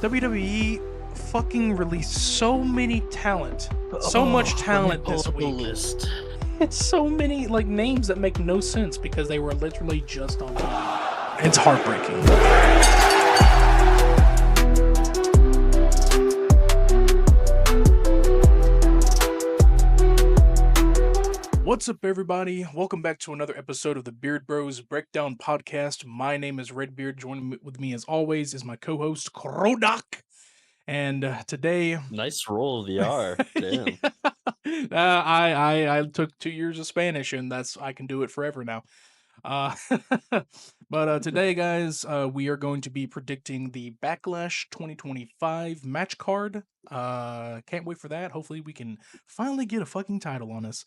WWE fucking released so many talent, so much Let me talent pull this up the week. list. It's so many like names that make no sense because they were literally just on TV. It's heartbreaking. What's up, everybody? Welcome back to another episode of the Beard Bros Breakdown Podcast. My name is RedBeard. Joining with me, as always, is my co-host Krodok. And today, Nice roll of the R. Damn. I took 2 years of Spanish, and I can do it forever now. Uh, but today, guys, we are going to be predicting the Backlash 2025 match card. Can't wait for that. Hopefully, we can finally get a fucking title on us.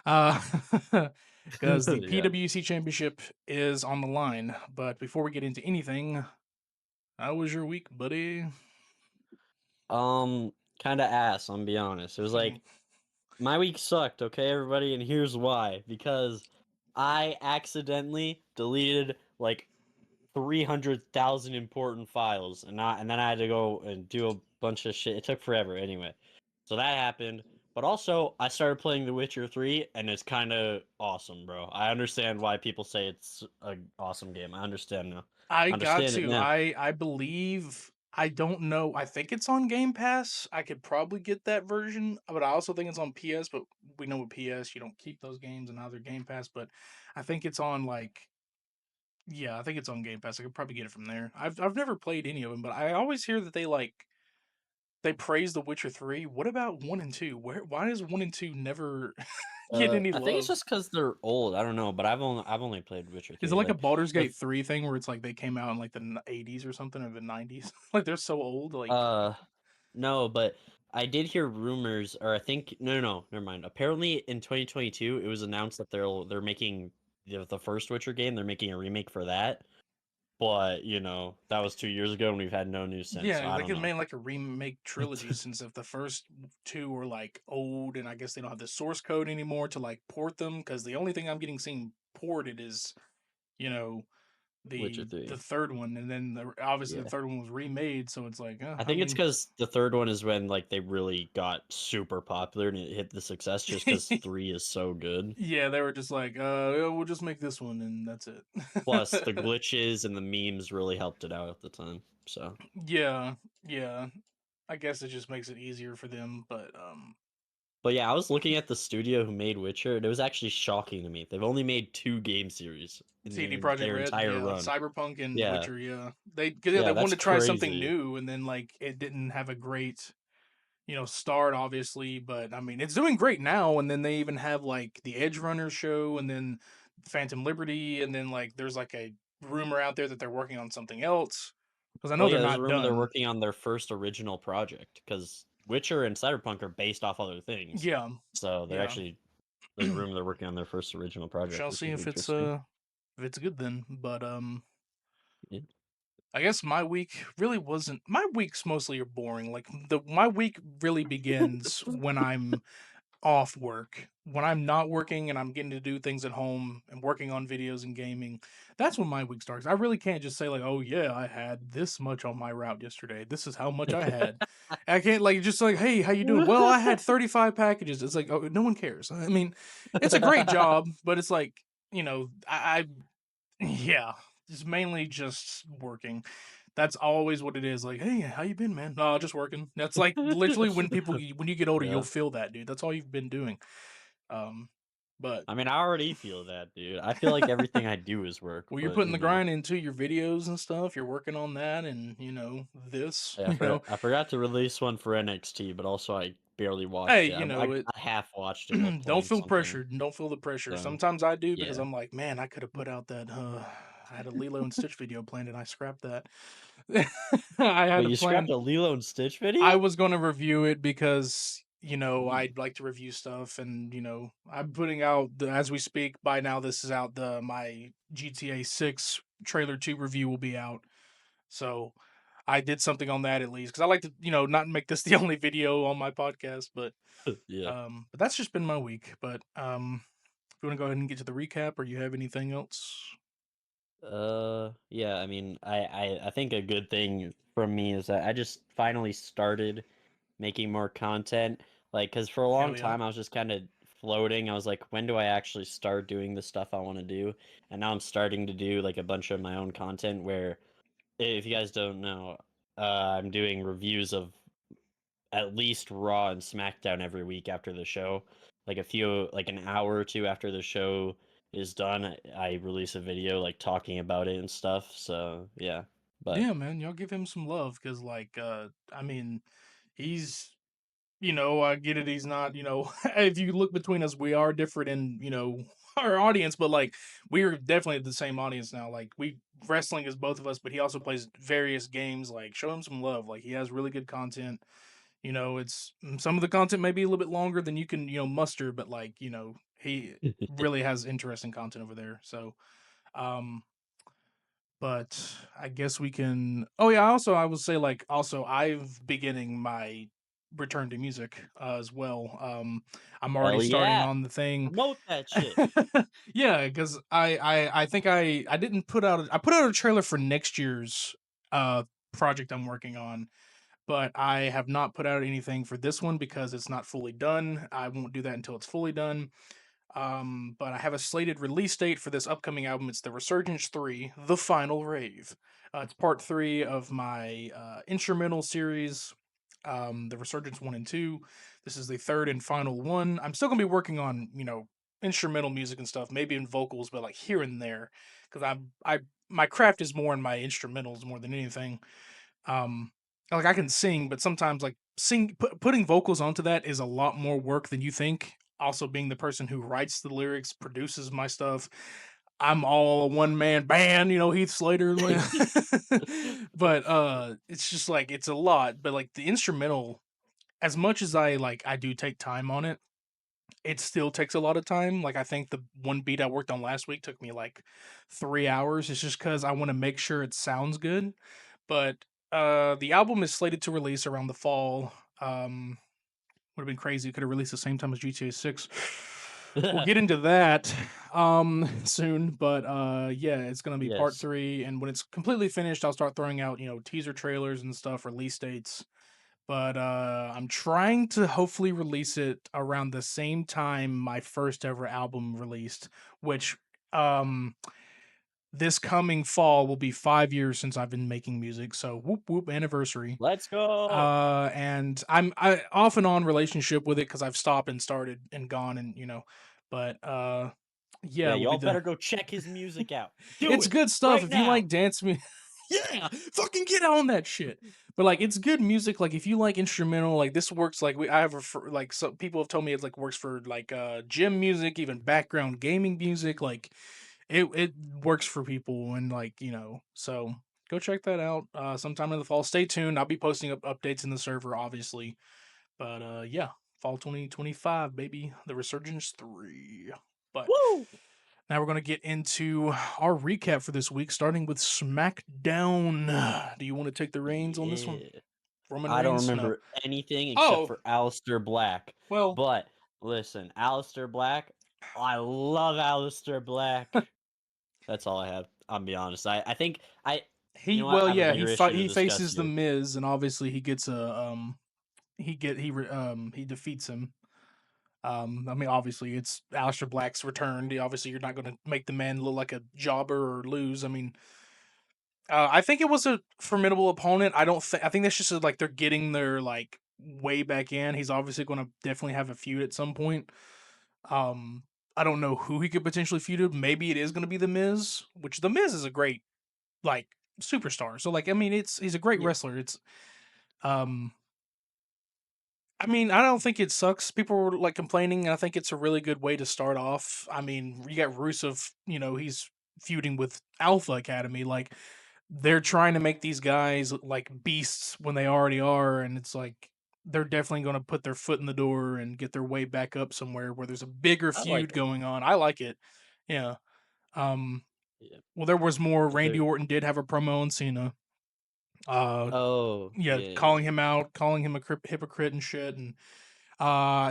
Because the Yeah. PWC Championship is on the line. But before we get into anything, how was your week, buddy? Kind of ass, I'm gonna be honest. It was like my week sucked, okay, everybody, and here's why. Because I accidentally deleted like 300,000 important files, and then I had to go and do a bunch of shit. It took forever anyway. So that happened. But also, I started playing The Witcher 3, and it's kind of awesome, bro. I understand why people say it's an awesome game. I understand now. I got Understand it to. now. I believe. I don't know. I think it's on Game Pass. I could probably get that version, but I also think it's on PS. But we know with PS, you don't keep those games in either Game Pass. But I think it's on yeah, I think it's on Game Pass. I could probably get it from there. I've never played any of them, but I always hear that they praise The Witcher 3. What about 1 and 2? Why does 1 and 2 never get any I think it's love? just because they're old. I don't know, but I've only played Witcher Is it 3. like a Like Baldur's the Gate 3 thing where it's like they came out in like the 80s or something, or the 90s? Like they're so old. uh no, but I did hear rumors, or I think no, never mind. Apparently in 2022, it was announced that they're making the first Witcher game. They're making a remake for that, but that was 2 years ago, and we've had no news since. So Yeah, I they don't could know. make like a remake trilogy since if the first two were like old and I guess they don't have the source code anymore to like port them because the only thing I'm getting seen ported is, you know, Witcher the 3. third one, and then obviously the Yeah. third one was remade, so it's like, I I think it's mean, because the third one is when like they really got super popular and it hit the success just because 3 is so good. yeah, they were just like, yeah, we'll just make this one and that's it. Plus, the glitches and the memes really helped it out at the time. So, Yeah, yeah. I guess it just makes it easier for them, but but yeah, I was looking at the studio who made Witcher, and it was actually shocking to me. They've only made 2 game series in CD Project their Red, entire yeah, run. Cyberpunk and Yeah, Witcher, yeah. They yeah, wanted that's to try something crazy. new, and then like it didn't have a great, start obviously, but I mean it's doing great now. And then they even have like the Edge Runner show, and then Phantom Liberty, and then like there's like a rumor out there that they're working on something else because I Oh know they're yeah, there's a not rumor they're done. working on their first original project because Witcher and Cyberpunk are based off other things. Yeah, So they're yeah. actually there's a rumor they're working on their first original project, Shall which see is if interesting. it's good then, but Yeah. I guess my week really wasn't. My weeks mostly are boring. Like my week really begins when I'm off work. When I'm not working and I'm getting to do things at home and working on videos and gaming, that's when my week starts. I really can't just say like, "Oh yeah, I had this much on my route yesterday. This is how much I had." I can't like just like, "Hey, how you doing?" Well, I had 35 packages. It's like, "Oh, no one cares." I mean, it's a great job, but it's like, I yeah, just mainly just working. That's always what it is. Like, hey, how you been, man? No, just working. That's like literally when you get older, you'll Yeah. feel that, dude. That's all you've been doing. Um, but I mean, I already feel that, dude. I feel like everything I do is work, well, you're but putting the grind into your videos and stuff. You're working on that, and this. yeah, I forgot to release one for NXT, but also I barely Hey, watched it. I half watched it while don't playing feel something. pressured. Don't feel the pressure. So Sometimes I do because yeah. I'm like, man, I could have put out that. I had a Lilo and Stitch video planned, and I scrapped that. I had Wait, a you scrapped plan. a Lilo and Stitch I video? was going to review it because, Ooh. I'd like to review stuff, and, I'm putting out as we speak. By now this is out, the my GTA 6 trailer 2 review will be out. So, I did something on that at least cuz I like to, not make this the only video on my podcast, Yeah. but that's just been my week. But if you want to go ahead and get to the recap, or you have anything else? Yeah, I mean, I think a good thing from me is that I just finally started making more content. Like, because for a long Hell yeah. time I was just kind of floating. I was like, when do I actually start doing the stuff I want to do? And now I'm starting to do like a bunch of my own content where, if you guys don't know, I'm doing reviews of at least Raw and SmackDown every week after the show. Like an hour or two after the show is done, I release a video like talking about it and stuff. So yeah, but Yeah, man, y'all give him some love because, like, I mean, he's, I get it. He's not, if you look between us, we are different in, our audience, but like, we're definitely the same audience now. Like, wrestling is both of us, but he also plays various games. Like, show him some love. Like, he has really good content. It's some of the content may be a little bit longer than you can, muster, but like, he really has interesting content over there. So, um, but I guess we can. Oh yeah, also I would say like also I've beginning my return to music as well. I'm already hell starting yeah, on the thing. promote that shit. Yeah, because I think I didn't put out I put out a trailer for next year's uh project I'm working on, but I have not put out anything for this one because it's not fully done. I won't do that until it's fully done. But I have a slated release date for this upcoming album. It's The Resurgence 3, The Final Rave. It's part 3 of my instrumental series, The Resurgence 1 and 2. This is the third and final one. I'm still going to be working on, instrumental music and stuff, maybe in vocals, but like here and there. Because my craft is more in my instrumentals more than anything. Um, like I can sing, but sometimes like putting vocals onto that is a lot more work than you think. Also, being the person who writes the lyrics, produces my stuff, I'm all a one man band, Heath Slater. But it's just like it's a lot. But like the instrumental, as much as I do take time on it, it still takes a lot of time. Like I think the one beat I worked on last week took me like 3 hours. It's just because I want to make sure it sounds good. But the album is slated to release around the fall. Would have been crazy. Could have released the same time as GTA 6. We'll get into that soon, but yeah, it's gonna be part Yes, 3, and when it's completely finished, I'll start throwing out teaser trailers and stuff, release dates. But I'm trying to hopefully release it around the same time my first ever album released, which um this coming fall will be 5 years since I've been making music. So whoop whoop anniversary. let's go. And I off and on relationship with it because I've stopped and started and gone and but yeah, Yeah, it will be y'all the better go check his music out. Do it's it good stuff right if you now. like dance music. Yeah, fucking get on that shit. But like, it's good music. Like, if you like instrumental, like this works. Like I have like some people have told me it's like works for like gym music, even background gaming music. Like it works for people and like so go check that out sometime in the fall. Stay tuned. I'll be posting up updates in the server, obviously. But yeah, fall 2025, baby, the Resurgence 3. But Woo! now we're going to get into our recap for this week, starting with SmackDown. Do you want to take the reins on this one? Yeah. Roman I don't Reigns? No. remember anything except Oh, for Aleister Black. well, But listen, Aleister Black, I love Aleister Black. That's all I have. I'll be honest. I think you know what? I have a yeah, bigger issue to he discuss faces the here. Miz, and obviously he gets a he defeats him. I mean, obviously it's Aleister Black's return. Obviously, you're not going to make the man look like a jobber or lose. I mean, I think it was a formidable opponent. I don't think. I think that's just like they're getting their like way back in. He's obviously going to definitely have a feud at some point. Um, I don't know who he could potentially feud with. Maybe it is going to be the Miz, which the Miz is a great like superstar. So like, I mean, he's a great Yeah. wrestler. Um, I mean, I don't think it sucks. People were like complaining, and I think it's a really good way to start off. I mean, you got Rusev, he's feuding with Alpha Academy. Like, they're trying to make these guys like beasts when they already are, and it's like they're definitely going to put their foot in the door and get their way back up somewhere where there's a bigger I like feud it. going on. I like it. Yeah. Um. Yeah. Well, there was more. Randy There. Orton did have a promo on Cena. Uh. Oh, Yeah, calling yeah. him out, calling him a hypocrite and shit, and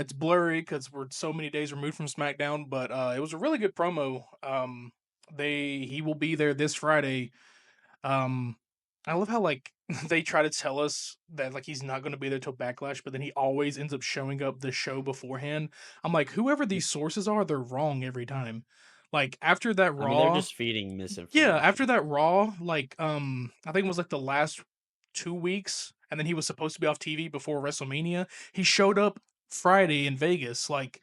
it's blurry because we're so many days removed from SmackDown, but it was a really good promo. He will be there this Friday. Um, I love how like they try to tell us that like he's not going to be there till Backlash, but then he always ends up showing up the show beforehand. I'm like, whoever these sources are, they're wrong every time. Like after that I mean, they're Raw, just feeding yeah, after misinformation. that Raw, like I think it was like the last 2 weeks, and then he was supposed to be off TV before WrestleMania. He showed up Friday in Vegas. Like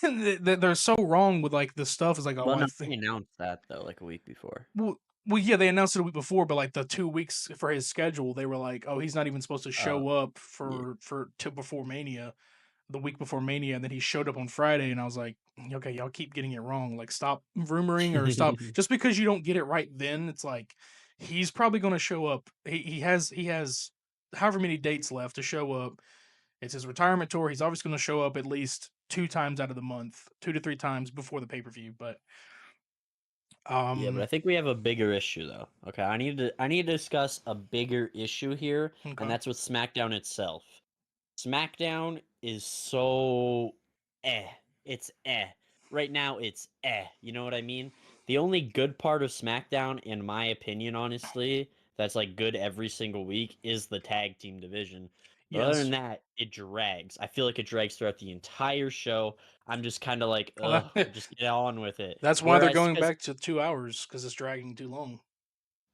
they're so wrong with like the stuff. Is like, oh, Well, I no, think they announced that though, like a week before. well, yeah, they announced it a week before, but like the 2 weeks for his schedule, they were like, "Oh, he's not even supposed to Oh, show up yeah. for to before Mania, the week before Mania." And then he showed up on Friday, and I was like, "Okay, y'all keep getting it wrong. Like, stop rumoring or stop just because you don't get it right. Then it's like he's probably going to show up. He has however many dates left to show up. It's his retirement tour. He's obviously going to show up at least 2 times out of the month, 2 to 3 times before the pay per view. But Yeah, but I um, think we have a bigger issue though. Okay, I need to discuss a bigger issue here, and okay, that's with SmackDown itself. SmackDown is so eh. It's eh. Right now it's eh. You know what I mean? The only good part of SmackDown, in my opinion, honestly, that's like good every single week is the tag team division. But other than yes. that, it drags. I feel like it drags throughout the entire show. I'm just kind of like, ugh, Well, just get on with it. that's why they're Whereas, going because back to 2 hours because it's dragging too long.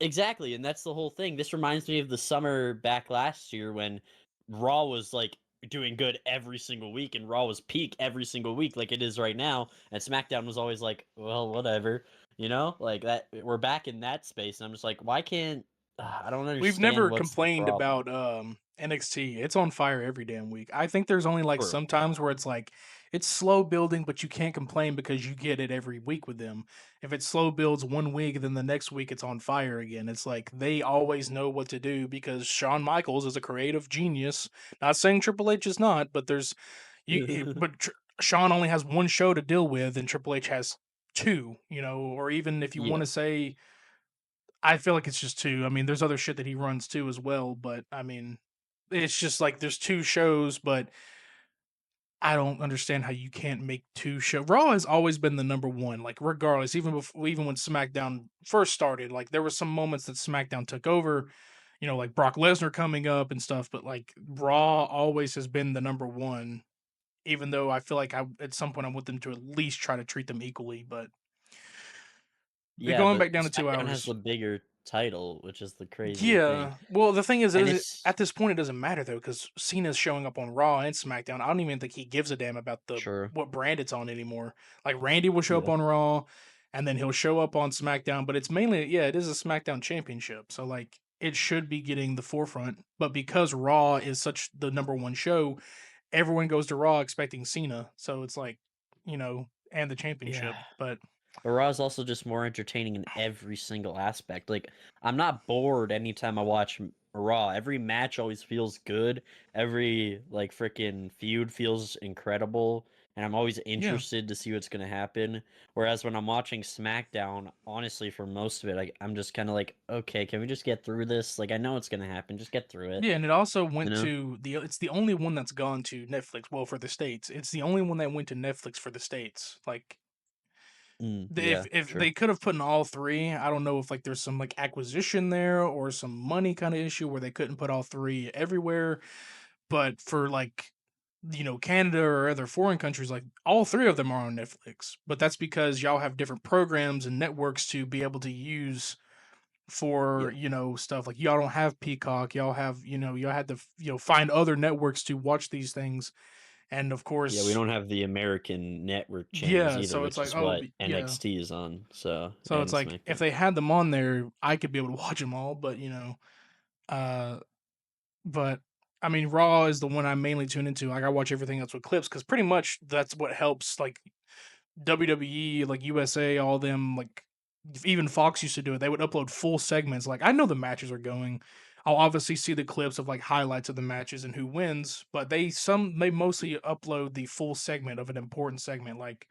exactly, and that's the whole thing. This reminds me of the summer back last year when Raw was like doing good every single week and Raw was peak every single week like it is right now, and SmackDown was always like, well, whatever, like that. We're back in that space, and I'm just like, why can't I don't We've understand never what's the complained problem. about NXT. It's on fire every damn week. I think there's only like True. sometimes where it's like it's slow building, but you can't complain because you get it every week with them. If it slow builds one week, then the next week it's on fire again. It's like they always know what to do because Shawn Michaels is a creative genius. Not saying Triple H is not, but there's Shawn only has one show to deal with, and Triple H has two. Or even if you want Yeah, to say I feel like it's just two. I mean, there's other shit that he runs too as well, but I mean, it's just like there's two shows, but I don't understand how you can't make two show. Raw has always been the number one, like regardless. Even when SmackDown first started, like there were some moments that SmackDown took over. Like Brock Lesnar coming up and stuff, but like Raw always has been the number one. Even though I feel like at some point I want them to at least try to treat them equally, but they're yeah, going but back down to two SmackDown has hours. the bigger title, which is the crazy thing, Yeah. Well, the thing is, and at it's this point, it doesn't matter though, because Cena's showing up on Raw and SmackDown. I don't even think he gives a damn about the true. what brand it's on anymore. Like Randy will show up Yeah, on Raw, and then he'll show up on SmackDown. But it's mainly, yeah, it is a SmackDown Championship, so like it should be getting the forefront. But because Raw is such the number one show, everyone goes to Raw expecting Cena. So it's like, and the championship. yeah. But But Raw is also just more entertaining in every single aspect. Like, I'm not bored anytime I watch Raw. Every match always feels good. Every like freaking feud feels incredible, and I'm always yeah. interested to see what's gonna happen. Whereas when I'm watching SmackDown, honestly, for most of it, I'm just kind of like, okay, can we just get through this? Like, I know it's gonna happen. Just get through it. Yeah, and it also You went know? to it's the only one that's gone to Netflix. Well, for the States. It's the only one that went to Netflix for the States. Like Yeah, if true. they could have put in all three, I don't know if like there's some like acquisition there or some money kind of issue where they couldn't put all three everywhere. But for like Canada or other foreign countries, like all three of them are on Netflix. But that's because y'all have different programs and networks to be able to use for Yeah. stuff like y'all don't have Peacock, y'all have y'all had to find other networks to watch these things, and of Yeah, we course, don't have the American network channels yeah, either, so it's which like, is oh, what yeah, NXT is on. So, so it's and like if SmackDown. they had them on there, I could be able to watch them all, but uh but I mean, Raw is the one I mainly tune into. Like I watch everything else with clips because pretty much that's what helps. Like WWE, like USA, all them, like even Fox used to do it. They would upload full segments. Like I know the matches are going. I'll obviously see the clips of like highlights of the matches and who wins, but they mostly upload the full segment of an important segment. Like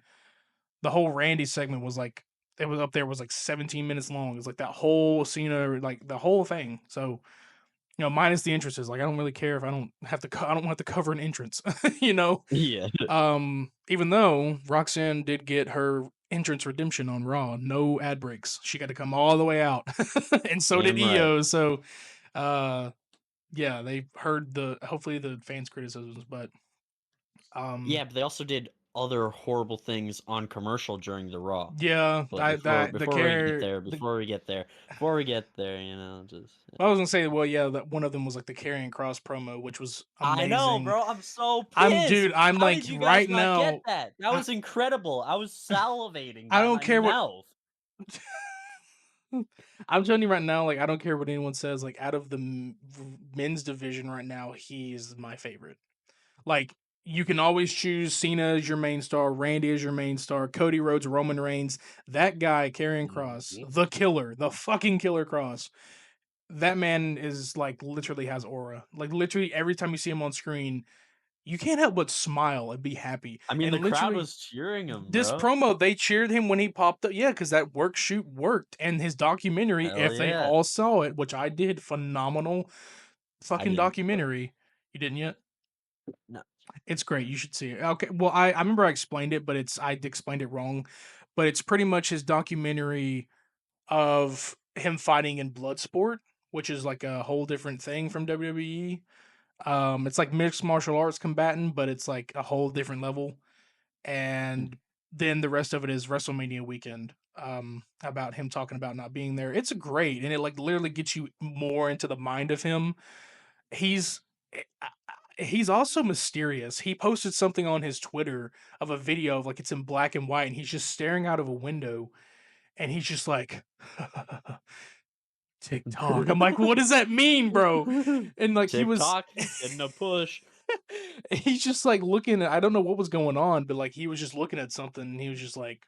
the whole Randy segment was like it was up there was like 17 minutes long. It's like that whole Cena, like the whole thing. So minus the entrances. Like I don't really care if I don't have to. I don't have to cover an entrance. you know, Yeah, even though Roxanne did get her entrance redemption on Raw, no ad breaks. She got to come all the way out, and so did damn right. Io. So Uh, yeah, they heard hopefully the fans' criticisms, but um, Yeah, but they also did other horrible things on commercial during the Raw. yeah, But I before that the before we get care there, the before we get there, before we get there, just I was gonna say, well, yeah, that one of them was like the Karrion Cross promo, which was I know, amazing. bro. I'm so pissed. I'm How like did you guys right not get now. that? That I, was incredible. I was salivating I by don't my care what mouth. I'm telling you right now. Like I don't care what anyone says. Like out of the men's division right now, he is my favorite. Like you can always choose Cena as your main star, Randy as your main star, Cody Rhodes, Roman Reigns. That guy, Karrion Cross, Mhm. the killer, the fucking killer Cross. That man is like literally has aura. Like literally every time you see him on screen, you can't help but smile and be happy. I mean, And the crowd literally was cheering him, this bro. promo, they cheered him when he popped up. Yeah, because that work shoot worked. And his documentary, Hell if they yeah. all saw it, which I did, phenomenal I fucking didn't, but documentary. You didn't yet? no. It's great. You should see it. Okay. Well, I remember I explained it, but I explained it wrong. But it's pretty much his documentary of him fighting in Bloodsport, which is like a whole different thing from WWE. It's like mixed martial arts combatant, but it's like a whole different level. Mm. And then the rest of it is WrestleMania weekend. About him talking about not being there. It's great, and it like literally gets you more into the mind of him. He's he's also mysterious. He posted something on his Twitter of a video of like it's in black and white, and he's just staring out of a window, and he's just like TikTok. I'm like, what does that mean, bro? And like he was TikTok getting a push. he's just like looking at I don't know what was going on, but like he was just looking at something and he was just like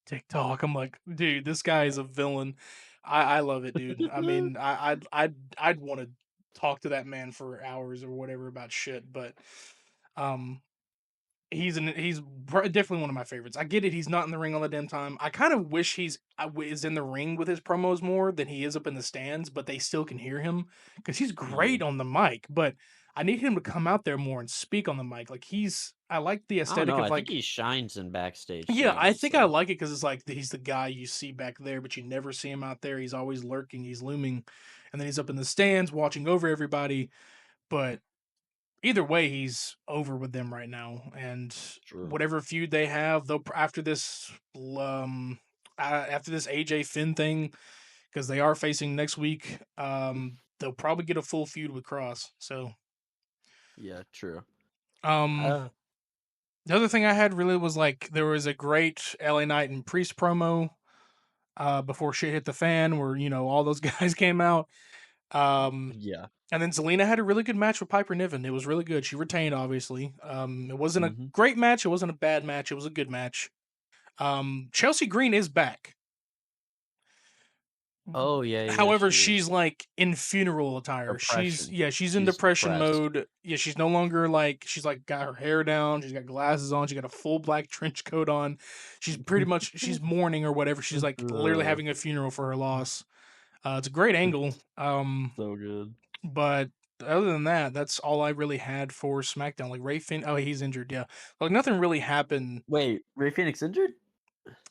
TikTok. I'm like, dude, this guy is a villain. I love it, dude. I mean, I'd want to talk to that man for hours or whatever about shit, but um definitely one of my favorites. I get it. He's not in the ring all the damn time. I kind of wish is in the ring with his promos more than he is up in the stands, but they still can hear him because he's great Mhm. on the mic. But I need him to come out there more and speak on the mic. Like I like the I don't aesthetic know. of I think like, he shines in backstage yeah, I scenes, think I so like it because it's like he's the guy you see back there, but you never see him out there. He's always lurking, he's looming, and then he's up in the stands watching over everybody. But either way, he's over with them right now, and true. whatever feud they have, they'll after this AJ Finn thing, because they are facing next week. They'll probably get a full feud with Cross. So, Yeah, true. um, Uh, the other thing I had really was like there was a great LA Knight and Priest promo before shit hit the fan, where all those guys came out. Um, yeah. And then Zelina had a really good match with Piper Niven. It was really good. She retained, obviously. It wasn't a Mhm. great match. It wasn't a bad match. It was a good match. Chelsea Green is back. Oh, yeah, yeah, However, she is. she's like in funeral attire. Depression. She's in She's depression depressed. mode. Yeah, she's no longer like she's like got her hair down. She's got glasses on. She got a full black trench coat on. She's mourning or whatever. She's like literally Uh, having a funeral for her loss. It's a great angle. so good. But other than that, that's all I really had for SmackDown. Like Ray Finn, oh, he's injured. Yeah, like nothing really happened. Wait, Ray Phoenix injured?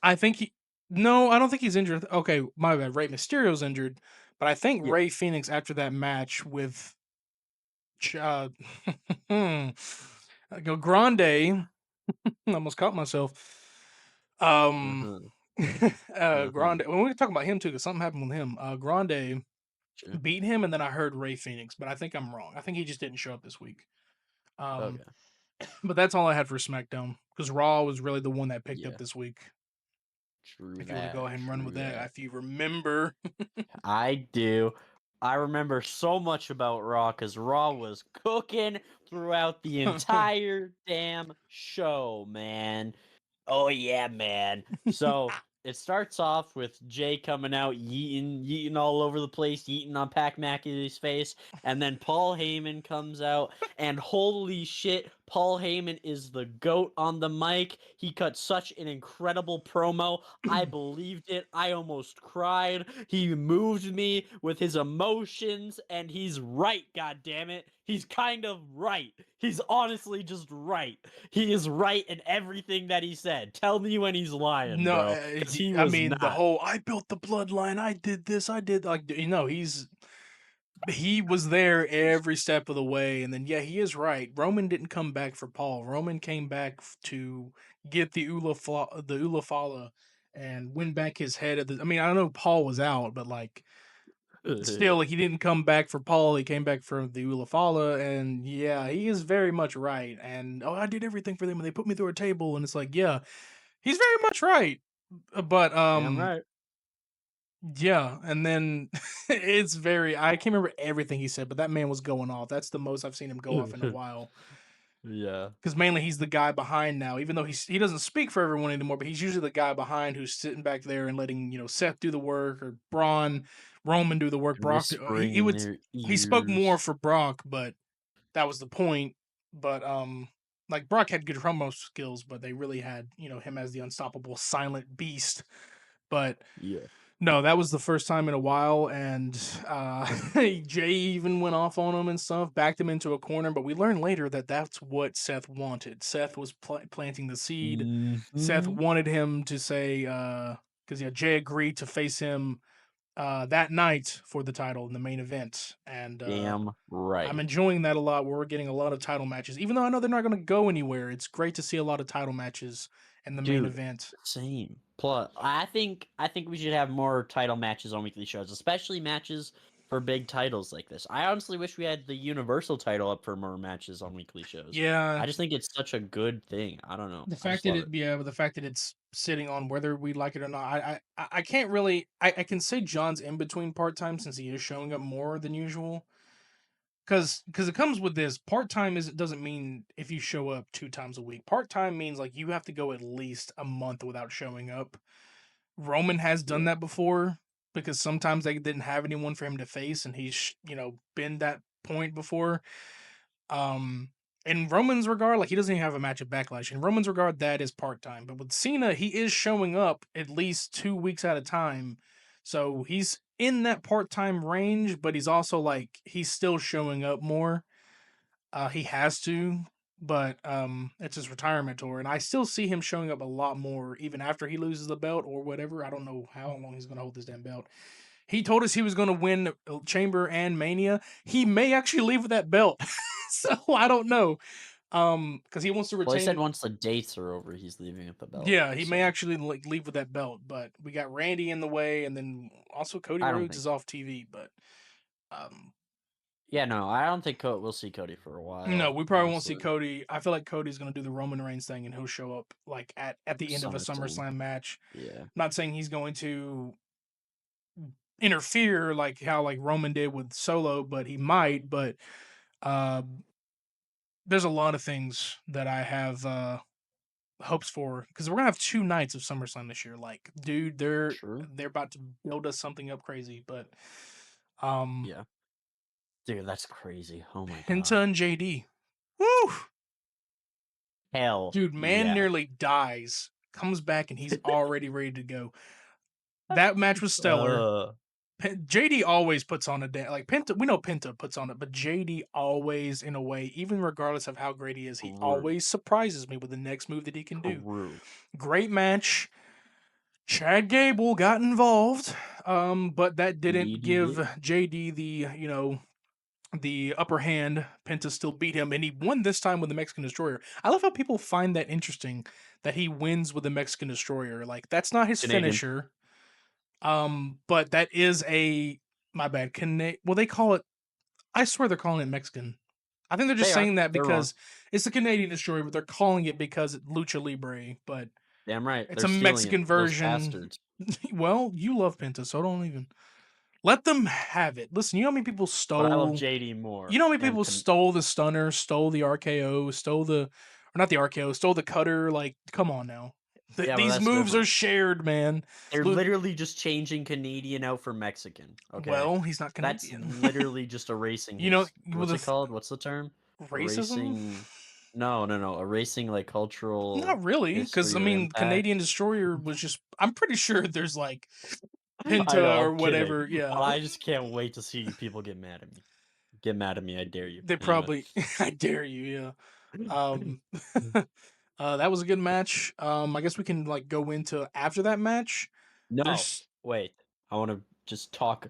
I think no, I don't think he's injured. Okay, my bad. Ray Mysterio's injured, but I think Yeah. Ray Phoenix after that match with uh, I go Grande, I almost caught myself. Um, Uh-huh. Uh-huh. Grande. When we talk about him too, because something happened with him. Grande Sure. beat him, and then I heard Ray Phoenix, but I think I'm wrong. I think he just didn't show up this week. Um, Okay. But that's all I had for SmackDown because Raw was really the one that picked up Yeah. this week. True If you want to go that. ahead and run with True that, that. if you remember. I do. I remember so much about Raw because Raw was cooking throughout the entire damn show, man. Oh yeah, man. So it starts off with Jay coming out, yeeting all over the place, yeeting on Pac Mackey's face, and then Paul Heyman comes out, and holy shit, Paul Heyman is the goat on the mic. He cut such an incredible promo. I believed it. I almost cried. He moved me with his emotions, and he's right, god damn it. He's kind of right. He's honestly just right. He is right in everything that he said. Tell me when he's lying, No, bro, because he I was mean the not. whole I built the bloodline. I did this. I did like he's. he was there every step of the way, and then yeah, he is right. Roman didn't come back for Paul. Roman came back to get the Ulafala and win back his head of the. I mean, I know Paul was out, but like still, he didn't come back for Paul. He came back for the Ulafala, and yeah, he is very much right. And oh, I did everything for them, and they put me through a table, and it's like, yeah, he's very much right. But Damn right. yeah, and then it's very. I can't remember everything he said, but that man was going off. That's the most I've seen him go off in a while. Yeah. Because mainly he's the guy behind now, even though he doesn't speak for everyone anymore. But he's usually the guy behind who's sitting back there and letting Seth do the work or Braun, Roman do the work. And Brock, whispering he in would their he spoke more ears. for Brock, but that was the point. But like Brock had good promo skills, but they really had him as the unstoppable silent beast. But Yeah. no, that was the first time in a while, and Jay even went off on him and stuff, backed him into a corner. But we learned later that that's what Seth wanted. Seth was planting the seed. Seth Mhm. wanted him to say, because Jay agreed to face him that night for the title in the main event, and Damn I'm right. enjoying that a lot. Where we're getting a lot of title matches, even though I know they're not going to go anywhere. It's great to see a lot of title matches in the main Dude, event. same. Plus, I think we should have more title matches on weekly shows, especially matches for big titles like this. I honestly wish we had the Universal title up for more matches on weekly shows. Yeah, I just think it's such a good thing. I don't know. the I fact just that love it. the fact that it's sitting on whether we like it or not, I can't really. I can say John's in between part time since he is showing up more than usual. Because it comes with this part time is it doesn't mean if you show up 2 times a week. Part time means like you have to go at least a month without showing up. Roman has done Yeah. that before because sometimes they didn't have anyone for him to face, and he's been that point before. Um, in Roman's regard, like he doesn't even have a match at Backlash. In Roman's regard, that is part time. But with Cena, he is showing up at least 2 weeks at a time. So he's in that part time range, but he's also like he's still showing up more. He has to, but it's his retirement tour, and I still see him showing up a lot more even after he loses the belt or whatever. I don't know how long he's gonna hold this damn belt. He told us he was going to win Chamber and Mania. He may actually leave with that belt. So I don't know. Because he wants to Well, he retain said it. once the dates are over, he's leaving with the belt. Yeah, he may So actually like leave with that belt, but we got Randy in the way, and then also Cody I don't Rhodes think. is off TV. But um, Yeah, no, I don't think we'll see Cody for a no, while. we probably won't see Honestly, Cody. I feel like Cody's going to do the Roman Reigns thing, and he'll show up like at the end of a SummerSlam. SummerSlam match. Yeah, I'm not saying he's going to interfere like how like Roman did with Solo, but he might. But uh, there's a lot of things that I have hopes for because we're gonna have 2 nights of SummerSlam this year. Like, dude, true. they're about to build us something up crazy. But um, Yeah, dude, that's crazy. Oh my Penta god. and JD, woo, Hell dude, man yeah. nearly dies, comes back and he's already ready to go. That match was stellar. uh, JD always puts on a day like Penta. We know Penta puts on it, but JD always, in a way, even regardless of how great he is, he true, always surprises me with the next move that he can do. true. Great match. Chad Gable got involved, but that didn't Indeed, he give did. JD the upper hand. Penta still beat him, and he won this time with the Mexican Destroyer. I love how people find that interesting that he wins with the Mexican Destroyer. Like that's not his Canadian. finisher. But that is a my bad. Well, they call it. I swear they're calling it Mexican. I think they're just They are. saying that They're wrong. because it's the Canadian Destroyer, but they're calling it because it's Lucha Libre. But Damn right. it's They're a stealing it. Mexican Those version. bastards. Well, you love Penta, so don't even let them have it. Listen, you know how many people But I love stole. JD You more. know how many And people stole the stunner, stole the RKO, stole the, or not the RKO, stole the cutter. Like, come on now. yeah, but These that's moves are different. shared, man. They're Lu- literally just changing Canadian out for Mexican. Okay, Well, he's not that's Canadian. literally just erasing You know, his. with What's it called? What's the term? racism. Erasing. No, no, no. Erasing like cultural Not really, because I history or mean, impact. Canadian Destroyer was just. I'm pretty sure there's like I Penta know, I'm or kidding. whatever. But Yeah, I just can't wait to see people get mad at me. Get mad at me, I dare you. they Anyway. probably. I dare you. Yeah. Um, that was a good match. I guess we can like go into after that match. No, There's wait. I want to just talk.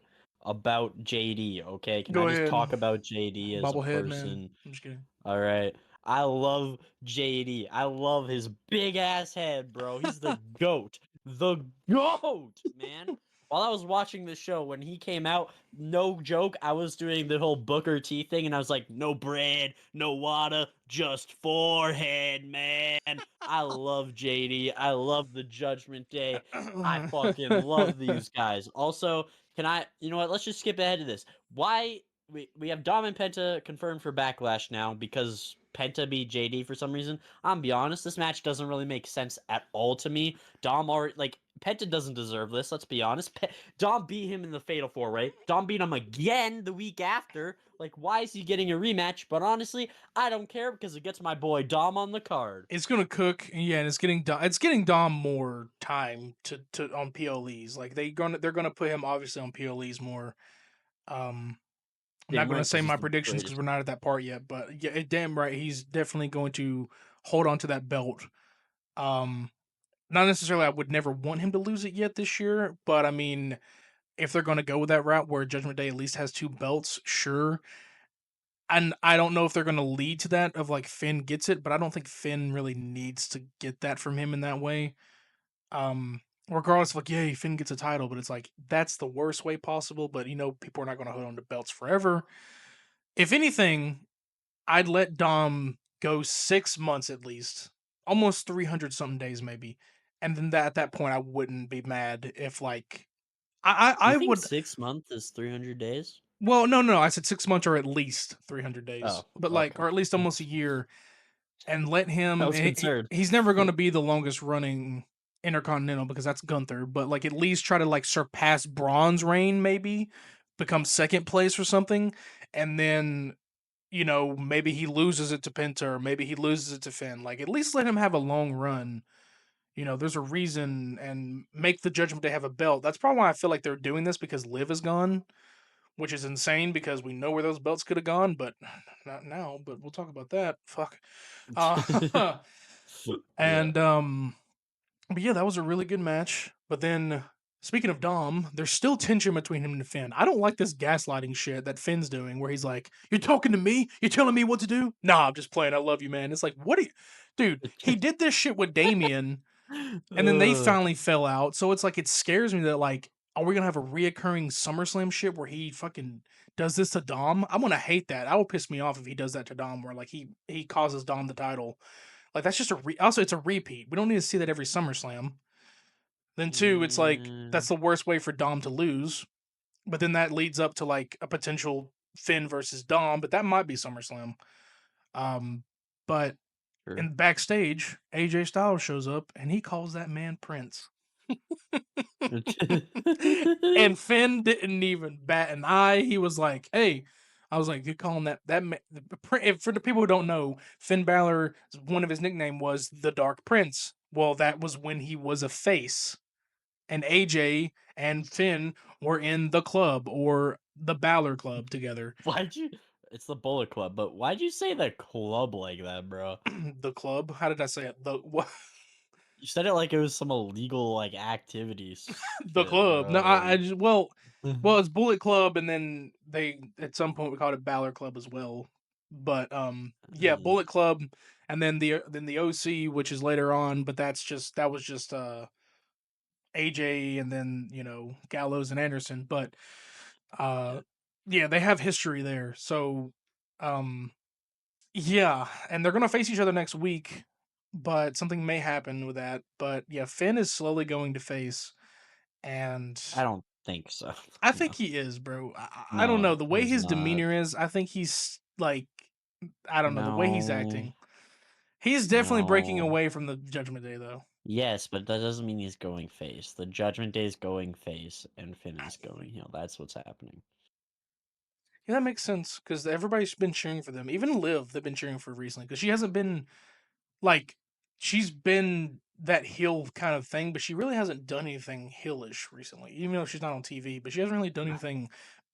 about JD, okay? Can I Go just ahead. talk about JD as a Bobblehead, man. person? I'm just kidding. All right. I love JD. I love his big ass head, bro. He's the goat. The goat, man. While I was watching the show, when he came out, no joke, I was doing the whole Booker T thing, and I was like, no bread, no water, just forehead, man. I love JD. I love the Judgment Day. I fucking love these guys. Also, you know what? Let's just skip ahead to this. Why we have Dom and Penta confirmed for Backlash now because Penta beat JD for some reason. I'm be honest, this match doesn't really make sense at all to me. Dom already like Penta doesn't deserve this. Let's be honest. Dom beat him in the Fatal 4-Way. Dom beat him again the week after. Like, why is he getting a rematch? But honestly, I don't care because it gets my boy Dom on the card. It's gonna cook, yeah, and it's getting Dom more time to on PLEs. Like they're gonna put him obviously on PLEs more. Um, I'm not Damn gonna right, say because he's my the predictions because greatest. we're not at that part yet, but yeah, damn right, he's definitely going to hold on to that belt. Um, Not necessarily I would never want him to lose it yet this year, but I mean, if they're gonna go with that route where Judgment Day at least has two belts, sure. And I don't know if they're gonna lead to that of like Finn gets it, but I don't think Finn really needs to get that from him in that way. Regardless of like, yay, Finn gets a title, but it's like that's the worst way possible. But people are not gonna hold on to belts forever. If anything, I'd let Dom go 6 months at least, almost 300 something days maybe, and then at that point I wouldn't be mad if like You I think would. 6 months is 300 days? Well, no, I said 6 months or at least 300 days, Oh, but like okay. or at least almost a year, and let I him. was concerned. He's never going to be the longest running Intercontinental because that's Gunther, but like at least try to like surpass Braun's reign, maybe become second place or something, and then maybe he loses it to Penta or maybe he loses it to Finn. Like at least let him have a long run. There's a reason and make the Judgment Day have a belt. That's probably why I feel like they're doing this because Liv is gone, which is insane because we know where those belts could have gone, but not now. But we'll talk about that. Fuck. Uh, Yeah. and but yeah, that was a really good match. But then, speaking of Dom, there's still tension between him and Finn. I don't like this gaslighting shit that Finn's doing, where he's like, "You're talking to me? You're telling me what to do?" Nah, I'm just playing. I love you, man. It's like, what? Dude, he did this shit with Damien, and then they Ugh. finally fell out. So it's like it scares me that like, are we gonna have a reoccurring SummerSlam shit where he fucking does this to Dom? I'm gonna hate that. That would piss me off if he does that to Dom, where like he causes Dom the title. Like that's just also it's a repeat. We don't need to see that every SummerSlam. Then two, it's like Mm, that's the worst way for Dom to lose. But then that leads up to like a potential Finn versus Dom, but that might be SummerSlam. But sure. in backstage, AJ Styles shows up and he calls that man Prince. And Finn didn't even bat an eye. He was like, "Hey," I was like, "You're calling for the people who don't know, Finn Balor, one of his nickname was the Dark Prince. Well, that was when he was a face, and AJ and Finn were in the club or the Balor Club together. Why'd you it's the Bullet Club, but why'd you say the club like that, bro? The club. How did I say it? The what? You said it like it was some illegal, like, activities The shit, club. No, bro, I like just it's Bullet Club, and then they at some point we called it Balor Club as well. But yeah, uh, Bullet Club, and then the OC, which is later on, but that was just AJ, and then Gallows and Anderson. But yeah. uh, yeah, they have history there. So um, yeah, and they're gonna face each other next week, but something may happen with that. But yeah, Finn is slowly going to face, and I don't think so. I No. think he is, bro. I don't know No, the way he's his not. demeanor is. I think he's like I don't know the way he's No. acting. He's definitely breaking No. away from the Judgment Day, though. Yes, but that doesn't mean he's going face. The Judgment Day is going face, and Finn is going heel. That's what's happening. Yeah, that makes sense because everybody's been cheering for them. Even Liv, they've been cheering for recently because she hasn't been like she's been that heel kind of thing, but she really hasn't done anything heelish recently. Even though she's not on TV, but she hasn't really done anything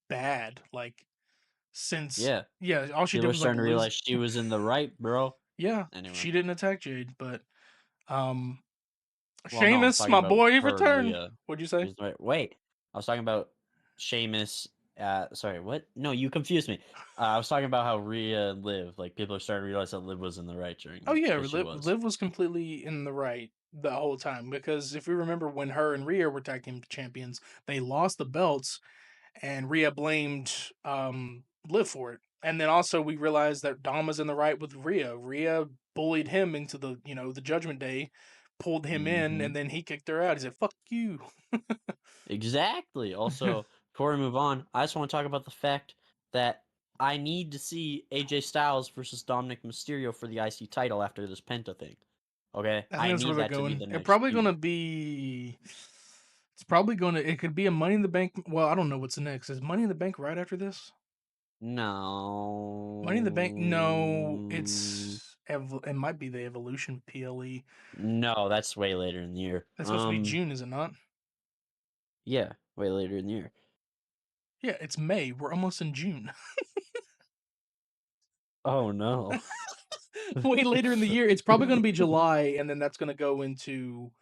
bad like since. Yeah. Yeah, all she did People are was like starting to lose. realize she was in the right, bro. Yeah, Anyway. she didn't attack Jade, but um, Well, no, I was Sheamus, talking my about boy, her and returned. Rhea. What'd you She say? was right. Wait, I was talking about Sheamus Sorry, what? No, you confused me. I was talking about how Rhea and Liv, like people are starting to realize that Liv was in the right during Oh that yeah, because she was. Liv was completely in the right the whole time because if we remember when her and Rhea were tag team champions, they lost the belts and Rhea blamed Liv for it. And then also we realized that Dom was in the right with Rhea. Rhea bullied him into the the Judgment Day, pulled him in, Hmm. and then he kicked her out. He said, "Fuck you." Exactly. Also, before we move on, I just want to talk about the fact that I need to see AJ Styles versus Dominic Mysterio for the IC title after this Penta thing. Okay, I think I that's where need they're that to be going. the It next probably gonna feud. be. It's probably gonna. It could be a Money in the Bank. Well, I don't know what's next. Is Money in the Bank right after this? Money in the Bank. No, No, it might be the Evolution PLE. no, that's way later in the year. That's supposed to be June, is it not? Yeah, way later in the year. Yeah, it's May. We're almost in June. Oh no. Way later in the year. It's probably going to be July, and then that's going to go into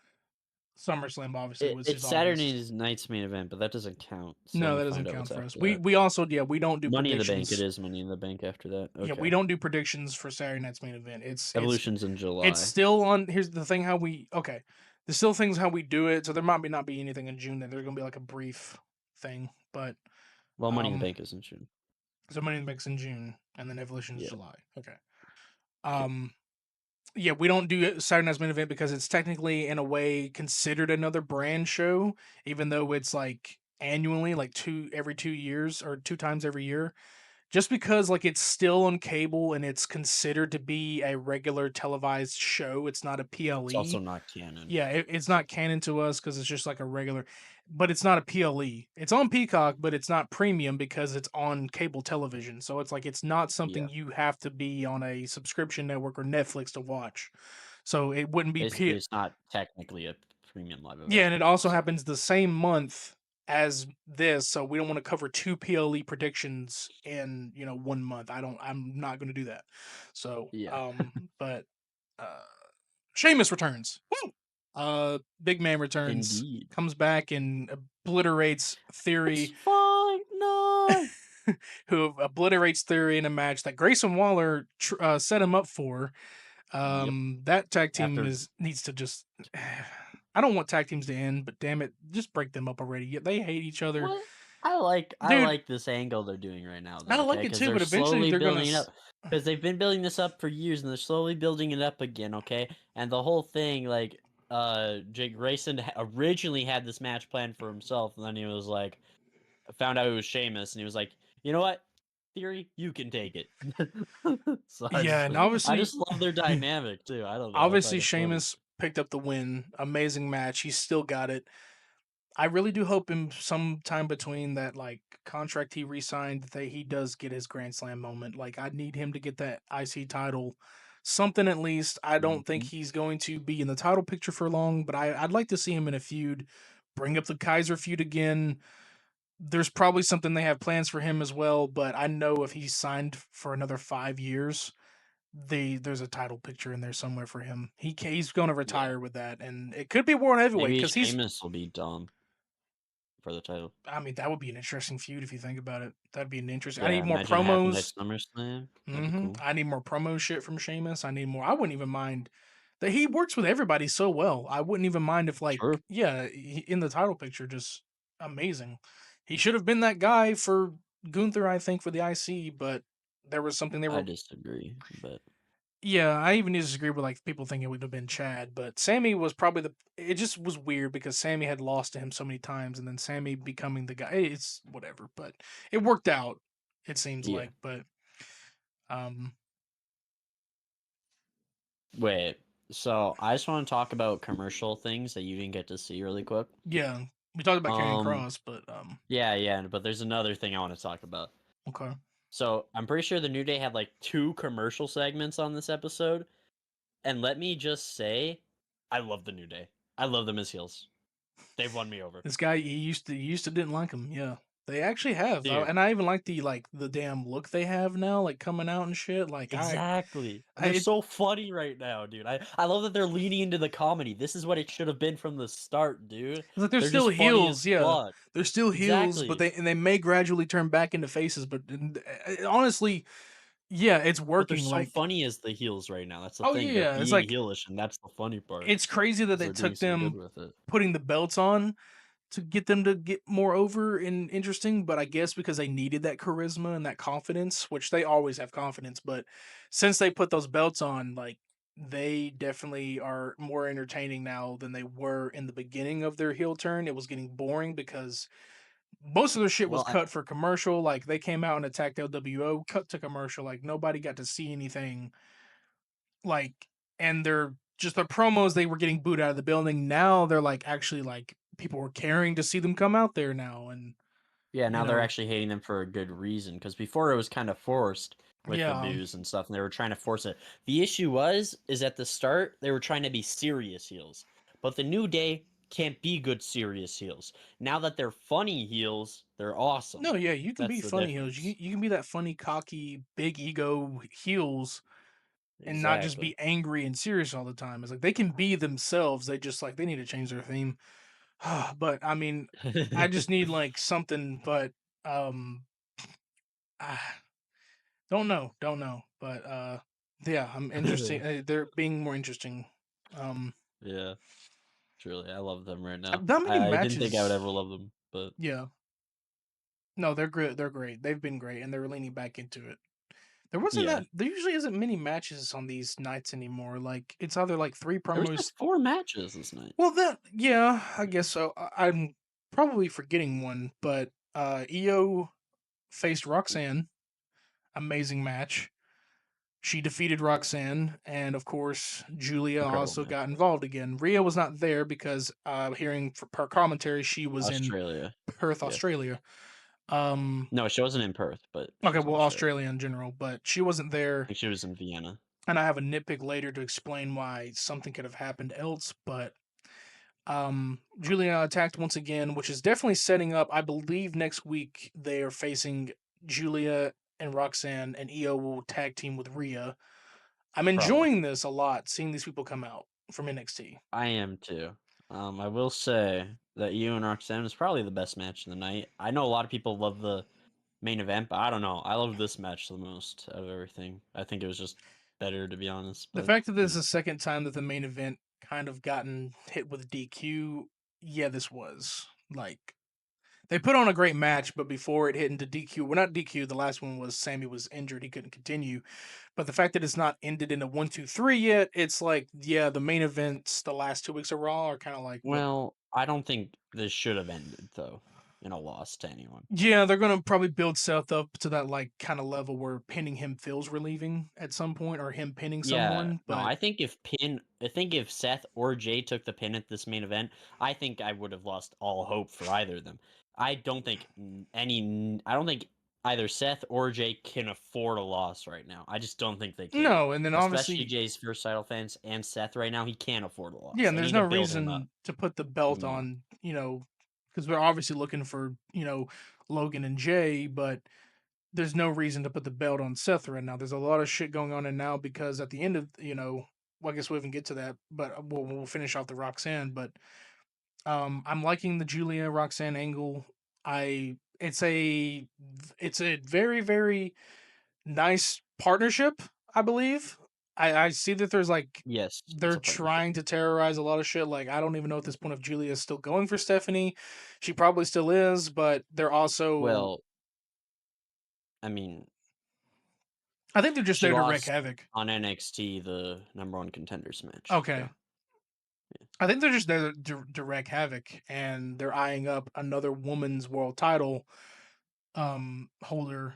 SummerSlam. Obviously, which It's is August. Saturday night's main event, but that doesn't count. So let No, me that find doesn't out count what's for us. after We that. we also we don't do Money in the Bank. It predictions. is Money in the Bank after that. Yeah, we Okay. don't do predictions for Saturday night's main event. Evolution's in It's July. still on. Here's the thing: how we okay. There's still things how we do it. So there might be not be anything in June. Then there's going to be like a brief thing, but Well, Money in the um, Bank is in June. so Money in the Bank's in June, and then Evolution's Yeah. July. Okay. Okay. Um, yeah, we don't do Saturday Night's Main Event because it's technically, in a way, considered another brand show, even though it's like annually, like every 2 years or two times every year. Just because like it's still on cable and it's considered to be a regular televised show, it's not a It's also PLE. not canon. Yeah, it's not canon to us because it's just like a regular, but it's not a PLE. It's on Peacock, but it's not premium because it's on cable television. So it's like it's not Yeah. something you have to be on a subscription network or Netflix to watch. So it wouldn't be Basically, P. it's not technically a premium live Yeah, event. and it also So happens the same month as this, so we don't want to cover two PLE predictions in 1 month. I'm not going to do that. So yeah. but uh Sheamus returns. Woo! Big man returns, Indeed. comes back and obliterates It's Theory, fine. No. who obliterates Theory in a match that Grayson Waller set him up for. Yep. That tag team After. is needs to just. I don't want tag teams to end, but damn it, just break them up already. They hate each other, What? I dude. like this angle they're doing right now I though, okay? like it Because too, they're but eventually slowly they're gonna. building it up. Because they've been building this up for years and they're slowly building it up again, okay? And the whole thing, like, Jake Grayson originally had this match planned for himself, and then he was like, found out it was Sheamus, and he was like, you know what? Theory, you can take it. So Yeah, and I just obviously, love their dynamic too. I don't know. I obviously find it funny. Sheamus picked up the win. Amazing match. He's still got it. I really do hope in sometime between that like contract he re-signed that he does get his Grand Slam moment. Like I need him to get that IC title, something at least. I don't think Mhm. he's going to be in the title picture for long, but I'd like to see him in a feud. Bring up the Kaiser feud again. There's probably something they have plans for him as well, but I know if he's signed for another 5 years, there's a title picture in there somewhere for him. He's going to Yeah. retire with that, and it could be World Heavyweight Maybe because he's. Sheamus will be Dom for the title. I mean, that would be an interesting feud if you think about it. That'd be an interesting. I Yeah, need more imagine it happened at promos. SummerSlam. That'd be cool. I need more promo shit from Sheamus. I need more. I wouldn't even mind that he works with everybody so well. I wouldn't even mind if, like, Sure. yeah, in the title picture, just amazing. He should have been that guy for Gunther, I think, for the IC, but there was something they I were. disagree, but Yeah, I even disagree with like people thinking it would have been Chad, but Sammy was probably the. It just was weird because Sammy had lost to him so many times, and then Sammy becoming the guy. It's whatever, but it worked out. It seems yeah. like, but um, Wait. So I just want to talk about commercial things that you didn't get to see really quick. yeah, we talked about Karrion Um, Cross, but yeah, but there's another thing I want to talk about. okay. So I'm pretty sure the New Day had like 2 commercial segments on this episode, and let me just say, I love the New Day. I love them as heels. They've won me over. This guy, he used to didn't like him. Yeah, They actually have, dude. and I even like the damn look they have now, like coming out and shit. Like Exactly. And I they're it, so funny right now, dude. I love that they're leaning into the comedy. This is what it should have been from the start, dude. it's like they're They're still just funny heels, as yeah, fuck. they're still heels, but Exactly. they may gradually turn back into faces. But honestly, yeah, it's But they're working. so Like, funny as the heels right now. That's the oh thing. They're yeah, it's being like heelish, and that's the funny part. it's crazy that Because they they're doing took so good them with it. putting the belts on to get them to get more over and interesting, but I guess because they needed that charisma and that confidence, which they always have confidence, but since they put those belts on, like they definitely are more entertaining now than they were in the beginning of their heel turn. It was getting boring because most of their shit was Well, I cut for commercial. Like they came out and attacked LWO, cut to commercial. Like nobody got to see anything. Like, and they're just the promos, they were getting booed out of the building. Now they're like actually like people were caring to see them come out there now, and yeah, you now they're know, actually hating them for a good reason. Because before it was kind of forced with the yeah, booze and stuff, and they were trying to force it. The issue is at the start they were trying to be serious heels, but the New Day can't be good serious heels. Now that they're funny heels, they're awesome. no, yeah, you can That's be the funny heels. difference. You can be that funny, cocky, big ego heels, and not just Exactly. be angry and serious all the time. It's like they can be themselves. They just like they need to change their theme. But I mean, I just need like something. But um, ah, don't know. But yeah, I'm interesting. They're being more interesting. Um, Yeah, truly, I love them right I've now. done many I didn't think I would matches. ever love them, but Yeah, no, they're good. They're great. They've been great, and they're leaning back into it. There wasn't yeah, that. There usually isn't many matches on these nights anymore. Like it's either like three there was like promos. 4 matches this night. Well, that yeah, I guess so. I'm probably forgetting one, but Io faced Roxanne. Amazing match. She defeated Roxanne, and of course, Julia Incredible also match. got involved again. Rhea was not there because, hearing per commentary, she was in Australia. Perth, Yeah. Australia. Um, No, she wasn't in Perth, but she okay, was in well, Australia. Australia in general, but she wasn't I there, think she was in Vienna. and I have a nitpick later to explain why something could have happened else. But Julia attacked once again, which is definitely setting up. I believe next week they are facing Julia and Roxanne, and Io will tag team with Rhea. I'm Probably. enjoying this a lot, seeing these people come out from NXT. I am too. I will say that you and Roxanne is probably the best match of the night. I know a lot of people love the main event, but I don't know. I love this match the most out of everything. I think it was just better, to be honest. The But fact that you this is know, the second time that the main event kind of gotten hit with DQ, yeah, this was like they put on a great match, but before it hit into DQ, well, not DQ. The last one was Sammy was injured; he couldn't continue. But the fact that it's not ended in a 1, 2, 3 yet, it's like, yeah, the main events the last 2 weeks of Raw are kind of like what. well, I don't think this should have ended though in a loss to anyone. Yeah, they're gonna probably build Seth up to that like kind of level where pinning him feels relieving at some point, or him pinning Yeah, someone. no, But I think if Seth or Jay took the pin at this main event, I think I would have lost all hope for either of them. I don't think I don't think either Seth or Jay can afford a loss right now. I just don't think they can. no, and then Especially obviously, Jay's first title fans and Seth right now, he can't afford a yeah, loss. and They there's need no to build him up reason to put the belt even more. on, because we're obviously looking for, Logan and Jay, but there's no reason to put the belt on Seth right now. There's a lot of shit going on in now because at the end of, well, I guess we'll even get to that, but we'll finish off the Roxanne. But I'm liking the Julia Roxanne angle. I it's a very very nice partnership. I believe. I see that there's like Yes, it's they're a partnership. trying to terrorize a lot of shit. Like I don't even know at this point if Julia is still going for Stephanie. She probably still is, but they're also. Well, I mean, I think they're just she there to wreak lost havoc. on NXT the number one contenders match. Okay. So I think they're just there to wreak havoc, and they're eyeing up another woman's world title holder.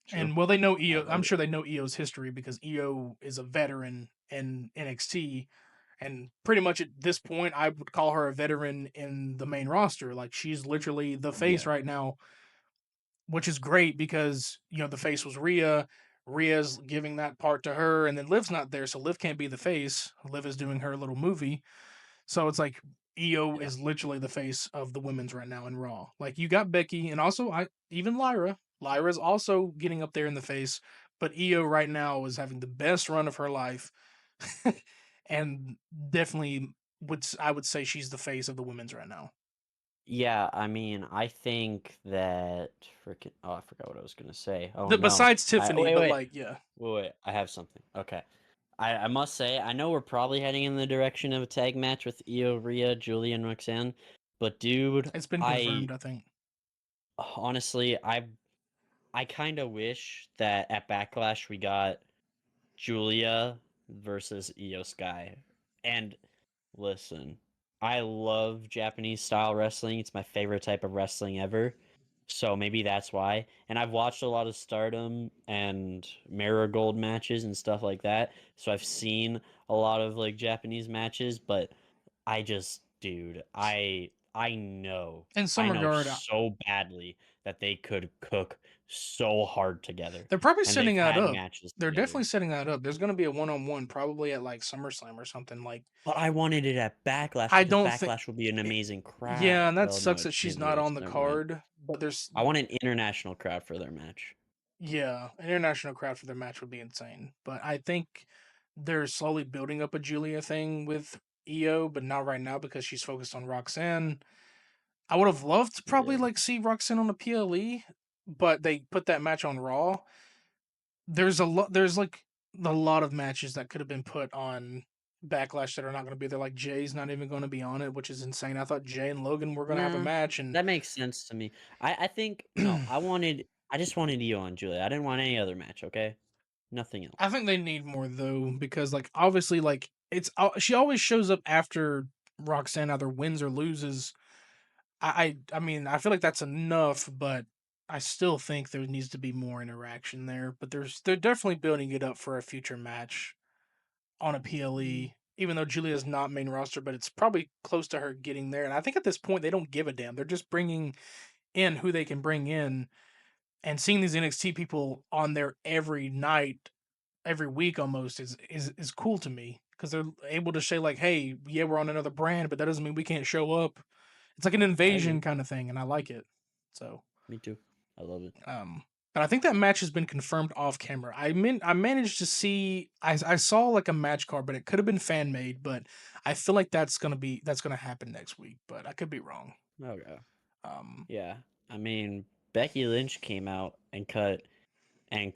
true. And well, they know I EO. I'm love it. sure they know EO's history because EO is a veteran in NXT, and pretty much at this point, I would call her a veteran in the main roster. Like she's literally the face Yeah. right now, which is great because the face was Rhea. Rhea's giving that part to her, and then Liv's not there, so Liv can't be the face. Liv is doing her little movie, so it's like Io Yeah. is literally the face of the women's right now in Raw. Like you got Becky, and also I even Lyra. Lyra's also getting up there in the face, but Io right now is having the best run of her life, and definitely I would say she's the face of the women's right now. Yeah, I mean, I think that freaking oh, I forgot what I was gonna say. Oh no. Besides I Tiffany, wait, but wait, like yeah, wait. I have something. Okay. I must say, I know we're probably heading in the direction of a tag match with Io, Rhea, Julie, and Roxanne, but dude, it's been I confirmed. I think honestly, I kind of wish that at Backlash we got Julia versus Io Sky. And listen, I love Japanese style wrestling. It's my favorite type of wrestling ever. So maybe that's why. And I've watched a lot of Stardom and Marigold matches and stuff like that. So I've seen a lot of like Japanese matches, but I just, dude, in I some know regard, so badly that they could cook so hard together, they're probably and they've setting that had up. matches They're together. definitely setting that up. There's going to be a one-on-one probably at like SummerSlam or something. Like But I wanted it at Backlash I because don't think. Backlash would be an amazing Yeah, crowd. and that Well, no, sucks it that she's never not is. on the Never mind. card. But there's I want an international crowd for their match. yeah, an international crowd for their match would be insane. But I think they're slowly building up a Julia thing with Io, but not right now because she's focused on Roxanne. I would have loved to probably Yeah. like see Roxanne on the PLE, but they put that match on Raw. There's a lot. There's like a lot of matches that could have been put on Backlash that are not going to be there. Like Jay's not even going to be on it, which is insane. I thought Jay and Logan were going to have a Nah, match, and that makes sense to me. I think no, I just wanted Io and Julia. I didn't want any other match, okay? Nothing I else. think they need more though because like obviously like she always shows up after Roxanne either wins or loses. I mean I feel like that's enough, but I still think there needs to be more interaction there. But they're definitely building it up for a future match on a PLE. Even though Julia's not main roster, but it's probably close to her getting there. And I think at this point they don't give a damn. They're just bringing in who they can bring in, and seeing these NXT people on there every night every week almost is cool to me because they're able to say like, hey, yeah, we're on another brand, but that doesn't mean we can't show up. It's like an I invasion agree. kind of thing, and I like it. So, Me too. I love it. um, but I think that match has been confirmed off camera. I managed to see I saw like a match card, but it could have been fan made. But I feel like that's gonna happen next week, but I could be wrong. Okay. Um, Yeah. I mean, Becky Lynch came out and cut and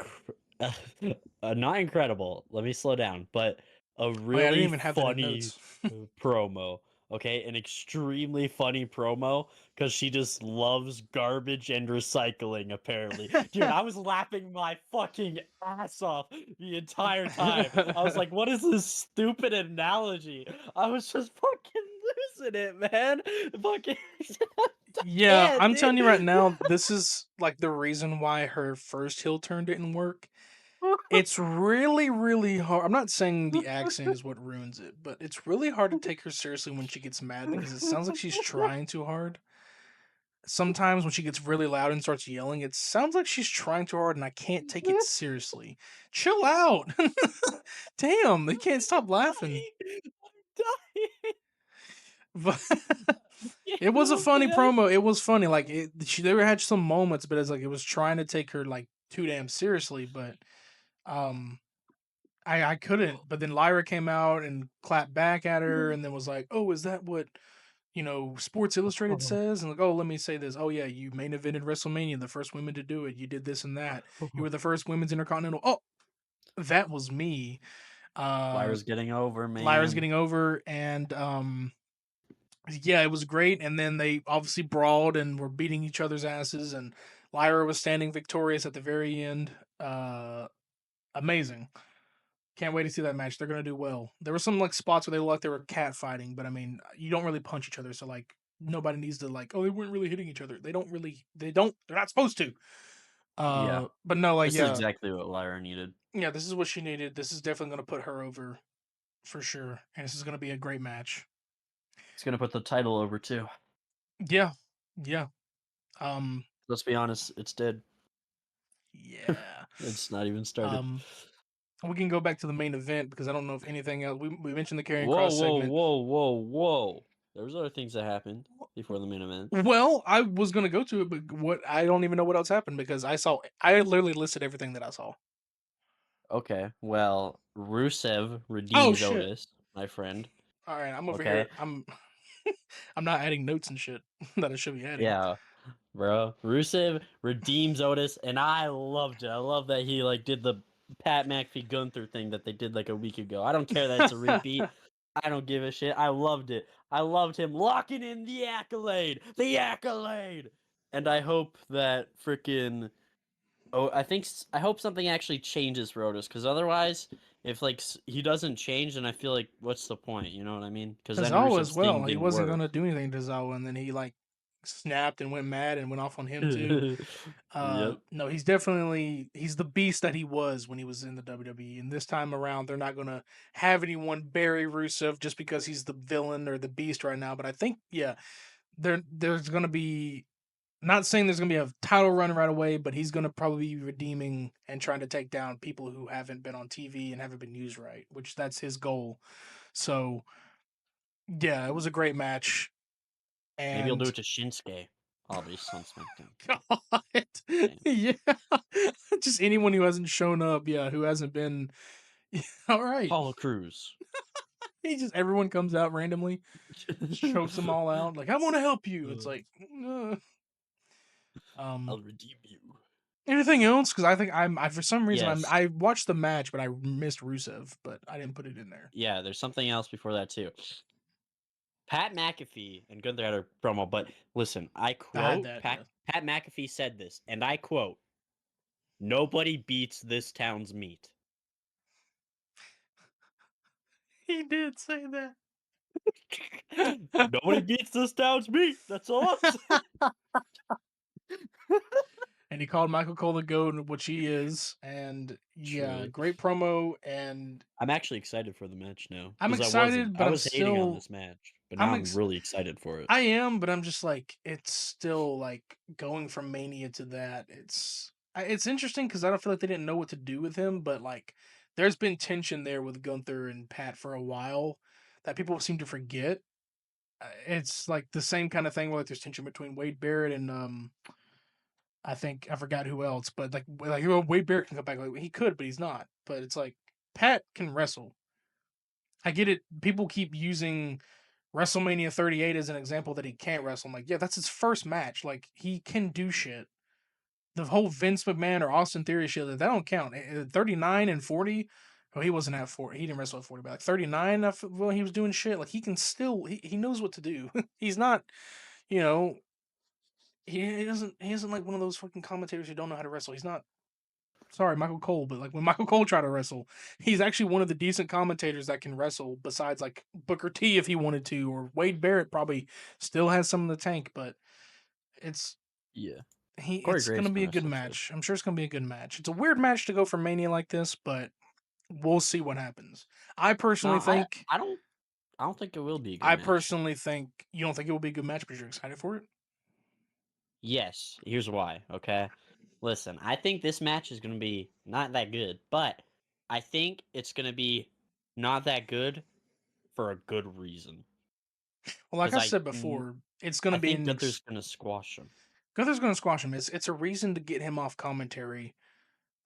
not incredible. Let me slow down, but a oh yeah, I didn't really even have that in funny notes. promo. Okay, an extremely funny promo because she just loves garbage and recycling. Apparently, dude, I was laughing my fucking ass off the entire time. I was like, "What is this stupid analogy?" I was just fucking losing it, man. Fucking, I Yeah, can't, I'm telling you right dude. now, this is like the reason why her first heel turn didn't work. It's really, really hard. I'm not saying the accent is what ruins it, but it's really hard to take her seriously when she gets mad because it sounds like she's trying too hard. Sometimes when she gets really loud and starts yelling, it sounds like she's trying too hard and I can't take it seriously. Chill out. Damn, they can't stop laughing. dying. I'm dying. But it Get was a off, funny man. promo. It was funny. Like she they had some moments, but it's like it was trying to take her like too damn seriously. But um, I couldn't. But then Lyra came out and clapped back at her, and then was like, "Oh, is that what Sports Illustrated says?" And like, "Oh, let me say this. Oh yeah, you main evented WrestleMania, the first women to do it. You did this and that. You were the first women's Intercontinental. Oh, that was me." Uh, Lyra's getting over, Lyra's man. getting over, and yeah, it was great. And then they obviously brawled and were beating each other's asses, and Lyra was standing victorious at the very end. Amazing. Can't wait to see that match. They're gonna do well. There were some like spots where they looked like they were cat fighting, but I mean, you don't really punch each other, so like nobody needs to like, oh, they weren't really hitting each other. They don't really. They don't. They're not supposed to. Yeah, But no, like this is yeah, exactly what Lyra needed. yeah. This is what she needed. This is definitely gonna put her over for sure, and this is gonna be a great match. It's gonna put the title over too. Yeah, yeah. Um, Let's be honest, it's dead. yeah. It's not even started. Um, we can go back to the main event because I don't know if anything else. We mentioned the carrying Whoa, cross whoa, segment. whoa, whoa, whoa. There was other things that happened before the main event. Well, I was gonna go to it, but what I don't even know what else happened because I literally listed everything that I saw. Okay, well, Rusev Oh redeems shit! Otis, my friend. All right, I'm over Okay, here. I'm not adding notes and shit that I should be adding. yeah, bro. Rusev redeems Otis, and I loved it. I love that he like did the Pat McAfee Gunther thing that they did like a week ago. I don't care that it's a repeat. I don't give a shit. I loved it. I loved him locking in the accolade, and I hope that freaking oh, I hope something actually changes for Otis, because otherwise, if like he doesn't change, then I feel like what's the point? You know what I mean? Because then Zawa as Rusev's thing well. He didn't wasn't work. gonna do anything to Zawa, and then he like snapped and went mad and went off on him too. Yep. No, he's the beast that he was when he was in the WWE. And this time around, they're not gonna have anyone bury Rusev just because he's the villain or the beast right now. But I think yeah, there's gonna be not saying there's gonna be a title run right away, but he's gonna probably be redeeming and trying to take down people who haven't been on TV and haven't been used right, which that's his goal. So yeah, it was a great match. Maybe he'll do And it to Shinsuke. Obviously on SmackDown. God, Damn. yeah, just anyone who hasn't shown up, yeah, who hasn't been. All right, Apollo Cruz. he just everyone comes out randomly, chokes them all out. Like I want to help you. It's Uh, like, um, I'll redeem you. anything else? Because I think I for some reason Yes. I watched the match, but I missed Rusev, but I didn't put it in there. Yeah, there's something else before that too. Pat McAfee and Gunther had a promo, but listen, I I had quote that, yeah. Pat McAfee said this, and I quote, "Nobody beats this town's meat." He did say that. Nobody beats this town's meat. That's all I'm saying. And he called Michael Cole the GOAT, which he is. And yeah, Truly. great promo. And I'm actually excited for the match now I'm because I wasn't. excited, but I was hating on this match, but now I'm I'm ex- really excited for it. I am, but I'm just like it's still like going from Mania to that. It's interesting because I don't feel like they didn't know what to do with him, but like there's been tension there with Gunther and Pat for a while that people seem to forget. It's like the same kind of thing where like there's tension between Wade Barrett and I think I forgot who else, but Wade Barrett can come back. Like he could, but he's not. But it's like Pat can wrestle. I get it. People keep using WrestleMania 38 as an example that he can't wrestle. I'm like, yeah, that's his first match. Like he can do shit. The whole Vince McMahon or Austin Theory shit that don't count. 39 and 40. Oh, he wasn't at 40. He didn't wrestle at 40, but like 39 when he was doing shit. Like he can still he knows what to do. He's not, you know, he isn't like one of those fucking commentators who don't know how to wrestle. He's not sorry, Michael Cole, but like when Michael Cole tried to wrestle, he's actually one of the decent commentators that can wrestle besides like Booker T if he wanted to, or Wade Barrett probably still has some in the tank, but it's Yeah, Corey it's Graves gonna can be a good wrestle too. match. I'm sure it's gonna be a good match. It's a weird match to go for Mania like this, but we'll see what happens. No, I don't think it will be a good I match. personally think you don't think it will be a good match, but you're excited for it? Yes, here's why. Okay, listen, I think this match is gonna be not that good, but I think it's gonna be not that good for a good reason. Well, like Because I said before, it's gonna I be think Gunther's gonna squash him. Gunther's gonna squash him. It's a reason to get him off commentary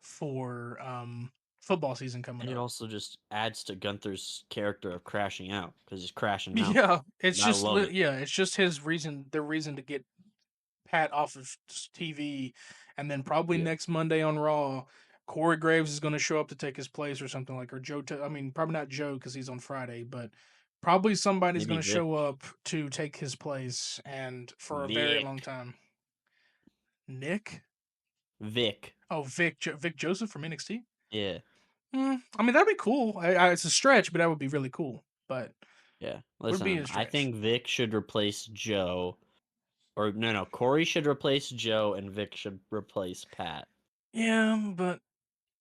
for football season coming And it up. also just adds to Gunther's character of crashing out because he's crashing out. Yeah, And I love it. it's just his reason, the reason to get Pat off of TV, and then probably Yeah, next Monday on Raw, Corey Graves is going to show up to take his place or something like, or I mean, probably not Joe because he's on Friday, but probably somebody's maybe going to Vic. show up to take his place, and for a very long Vic. time. Nick? Vic. Oh, Vic Joseph from NXT. Yeah, I mean, that'd be cool. It's a stretch, but that would be really cool. But yeah. would be Listen, a I stretch. think Vic should replace Joe. Or no, Corey should replace Joe and Vic should replace Pat. Yeah, but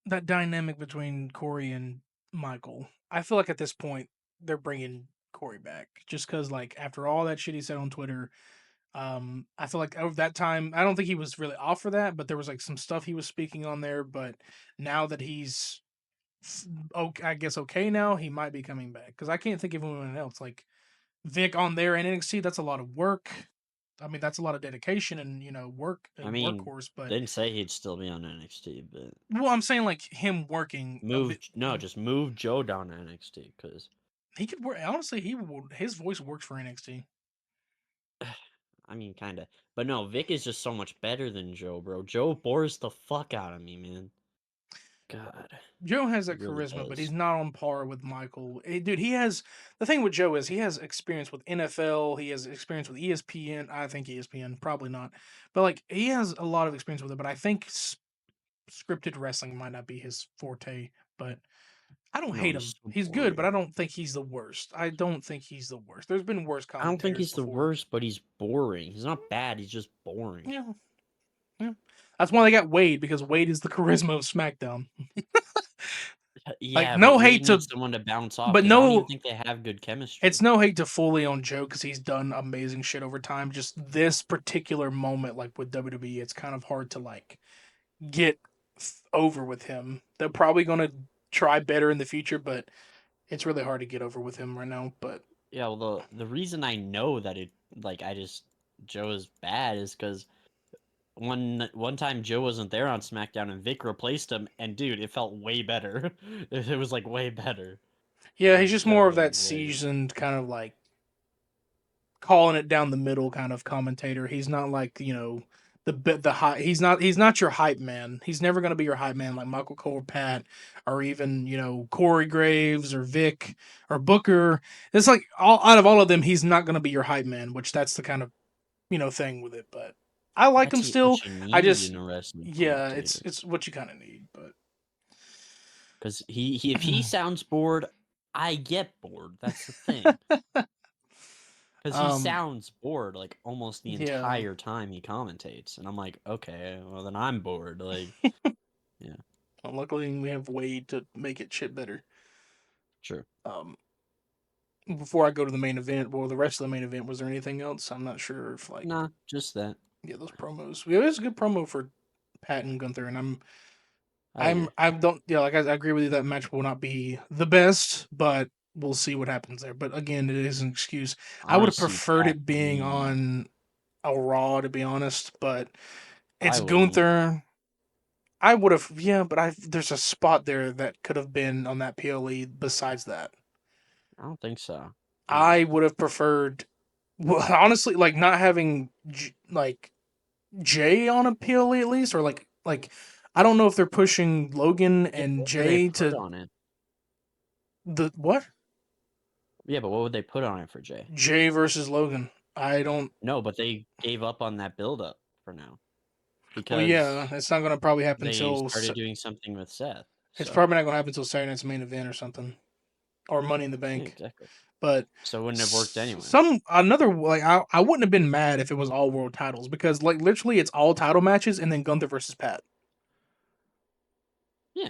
that dynamic between Corey and Michael, I feel like at this point they're bringing Corey back just because, like, after all that shit he said on Twitter, I feel like over that time, I don't think he was really off for that, but there was like some stuff he was speaking on there. But now that he's okay, I guess okay now, he might be coming back because I can't think of anyone else like Vic on there in NXT, that's a lot of work. I mean, that's a lot of dedication and work I and mean, workhorse. But didn't say he'd still be on NXT, but well, I'm saying like him working a bit. just move Joe down to NXT because He could work. Honestly, he would. His voice works for NXT. I mean, kind of. But no, Vic is just so much better than Joe, bro. Joe bores the fuck out of me, man. God, Joe has he that really charisma, but he's does. not on par with Michael. Dude, he has the thing with Joe is he has experience with NFL. He has experience with ESPN. I think ESPN probably not, but like he has a lot of experience with it. But I think scripted wrestling might not be his forte. But I don't No, hate he's him. so He's good, but boring. I don't think he's the worst. I don't think he's the worst. There's been worse I don't think commentators he's the before. worst, but he's boring. He's not bad. He's just boring. Yeah, yeah. That's why they got Wade because Wade is the charisma of SmackDown. Like Yeah, but no Wade hate to, needs someone to bounce off but because I don't even no, think they have good it's chemistry. no hate to Foley on Joe because he's done amazing shit over time. Just this particular moment, like with WWE, it's kind of hard to like get over with him. They're probably gonna try better in the future, but it's really hard to get over with him right now. But Yeah, well, the reason I know that it like I just Joe is bad is because one time Joe wasn't there on SmackDown and Vic replaced him, and dude, it felt way better. It was like way better yeah, he's because just more Joe of that is way. seasoned kind of like calling it down the middle kind of commentator. He's not like the high. He's not your hype man. He's never gonna be your hype man like Michael Cole or Pat or even Corey Graves or Vic or Booker. It's like all out of all of them, he's not gonna be your hype man. Which that's the kind of thing with it. But I like him still. What you I need just in a wrestling yeah, it's commentator. it's what you kind of need. But Because he if he sounds bored, I get bored. That's the thing. Because he um sounds bored like almost the yeah. entire time he commentates, and I'm like, okay, well then I'm bored. Like, yeah, Well, luckily we have Wade to make it shit better. sure. Um, Before I go to the main event, well, the rest of the main event, was there anything else? I'm not sure if like Nah, just that. yeah, those promos. Yeah, it was a good promo for Pat and Gunther, and Oh yeah, I don't yeah, like I agree with you that match will not be the best, but we'll see what happens there. But again, it is an excuse. I I would want to have see preferred Pat it being bleed. on a Raw to be honest, but I it's wouldn't. Gunther. I would have yeah, but I there's a spot there that could have been on that PLE besides that. I don't think so. No. I would have preferred well, honestly, like not having like Jay on a PLE at least, or like I don't know if they're pushing Logan Yeah, and what would they Jay put to on it? the what Yeah, but what would they put on it for Jay? Jay versus Logan. I don't. No, but they gave up on that build up for now Well, yeah, because it's not gonna probably happen they until started doing something with Seth. it's So probably not gonna happen until Saturday Night's main event or something, or Money in the yeah, Bank. exactly. But So it wouldn't have worked anyway. some another like I wouldn't have been mad if it was all world titles because like literally it's all title matches and then Gunther versus Pat. Yeah.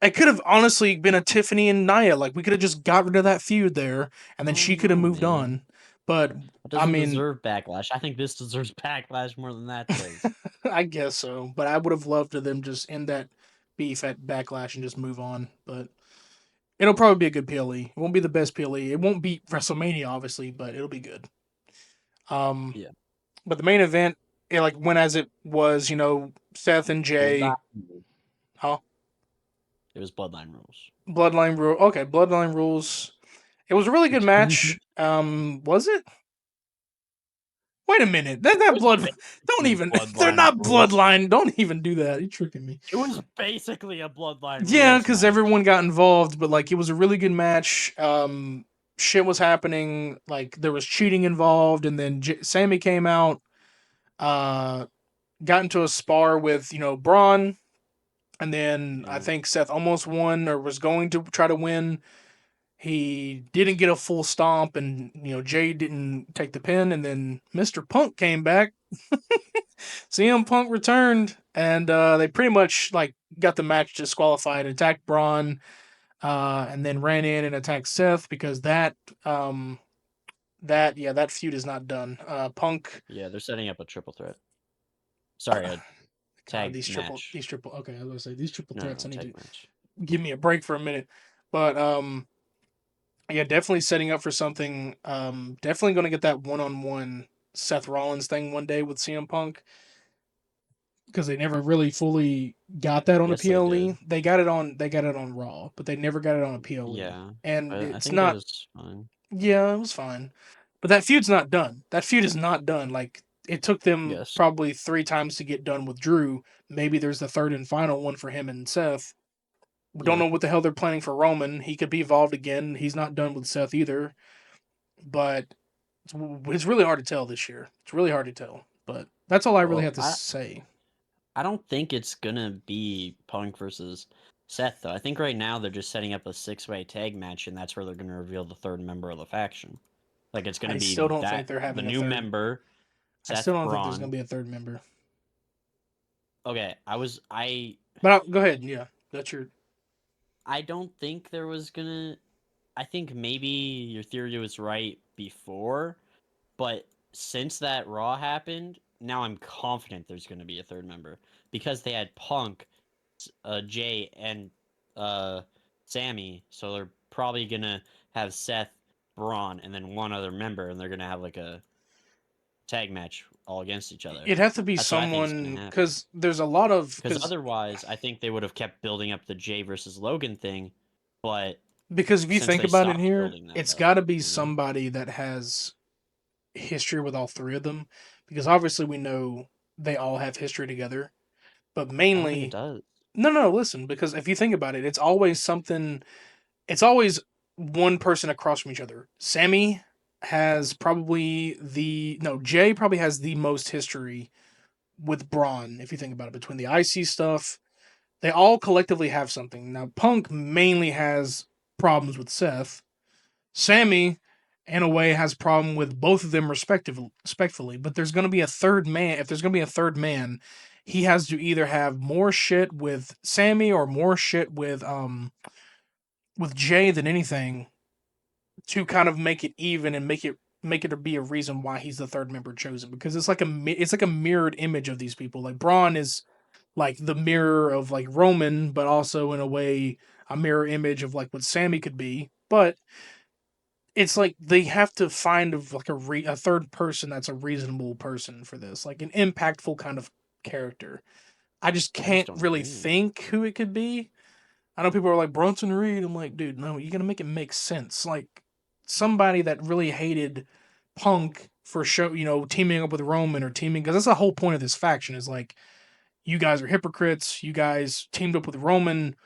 It could have honestly been a Tiffany and Nia. Like we could have just got rid of that feud there, and then Oh she could have no, moved man. on. But That I doesn't mean, deserve backlash. I think this deserves backlash more than that does. I guess so. But I would have loved to them just end that beef at Backlash and just move on. But it'll probably be a good PLE. It won't be the best PLE. It won't beat WrestleMania, obviously, but it'll be good. Um, Yeah. but the main event, it like went as it was. Seth and Bloodline Jay. rules. Huh? It was bloodline rules. Bloodline rule. Okay, Bloodline rules. It was a really good it match. Was it? Wait a minute. They're not was blood. Don't basically even. They're bloodline not rules. bloodline. Don't even do that. You're tricking me. It was basically a bloodline Yeah, rules because match. everyone got involved, but like it was a really good match. Shit was happening. Like there was cheating involved, and then Sammy came out. Uh, got into a spar with Braun, and then I Yeah. think Seth almost won or was going to try to win. He didn't get a full stomp, and Jay didn't take the pin, and then Mr. Punk came back. CM Punk returned, and they pretty much like got the match disqualified. Attacked Braun, and then ran in and attacked Seth because that feud is not done. Punk. Yeah, they're setting up a triple threat. Sorry, a God, tag match. these triple. Okay, I was gonna say these triple No, threats. no, I need tag to match. give me a break for a minute, but Yeah, definitely setting up for something. Definitely going to get that one-on-one Seth Rollins thing one day with CM Punk because they never really fully got that on a Yes, they PLE. did. They got it on Raw, but they never got it on a PLE. Yeah, And but I it's think it not. was fine. Yeah, it was fine, but that feud's not done. That feud is not done. Like it took them Yes. probably 3 times to get done with Drew. Maybe there's the third and final one for him and Seth. We don't Yeah. know what the hell they're planning for Roman. He could be involved again. He's not done with Seth either. But it's really hard to tell this year. It's really hard to tell. But that's all I really Well, have to say. I don't think it's gonna be Punk versus Seth though. I think right now they're just setting up a six-way tag match, and that's where they're gonna reveal the third member of the faction. Like it's gonna I still be don't think that they're the having a new third. member, I still Seth don't think there's going Braun. to be a third member. Okay, I But go ahead. Yeah, that's your. I don't think there was gonna. I think maybe your theory was right before, but since that Raw happened, now I'm confident there's gonna be a third member because they had Punk, Jay, and uh, Sammy, so they're probably gonna have Seth, Braun, and then one other member, and they're gonna have like a tag match all against each other. It'd have to be That's what I think is gonna someone happen. because there's a lot of Because otherwise, I think they would have kept building up the Jay versus Logan thing, but because if you since think they about it stopped here, building that it's up, got to be you know, somebody that has history with all three of them because obviously we know they all have history together, but I don't think it mainly does. no, listen, because if you think about it, it's always something. It's always one person across from each other. Sammy has probably the no Jay probably has the most history with Braun. If you think about it, between the IC stuff, they all collectively have something. Now Punk mainly has problems with Seth. Sammy, in a way, has a problem with both of them respectfully. But there's going to be a third man. If there's going to be a third man, he has to either have more shit with Sammy or more shit with Jay than anything to kind of make it even and make it be a reason why he's the third member chosen because it's like a mirrored image of these people. Like Braun is like the mirror of like Roman, but also in a way a mirror image of like what Sammy could be. But it's like they have to find like a third person that's a reasonable person for this, like an impactful kind of character. I just I just can't don't really agree. think who it could be. I know people are like Bronson Reed. I'm like, dude, no, you gotta make it make sense. Like somebody that really hated Punk for teaming up with Roman or teaming because that's the whole point of this faction is like you guys are hypocrites. You guys teamed up with Roman.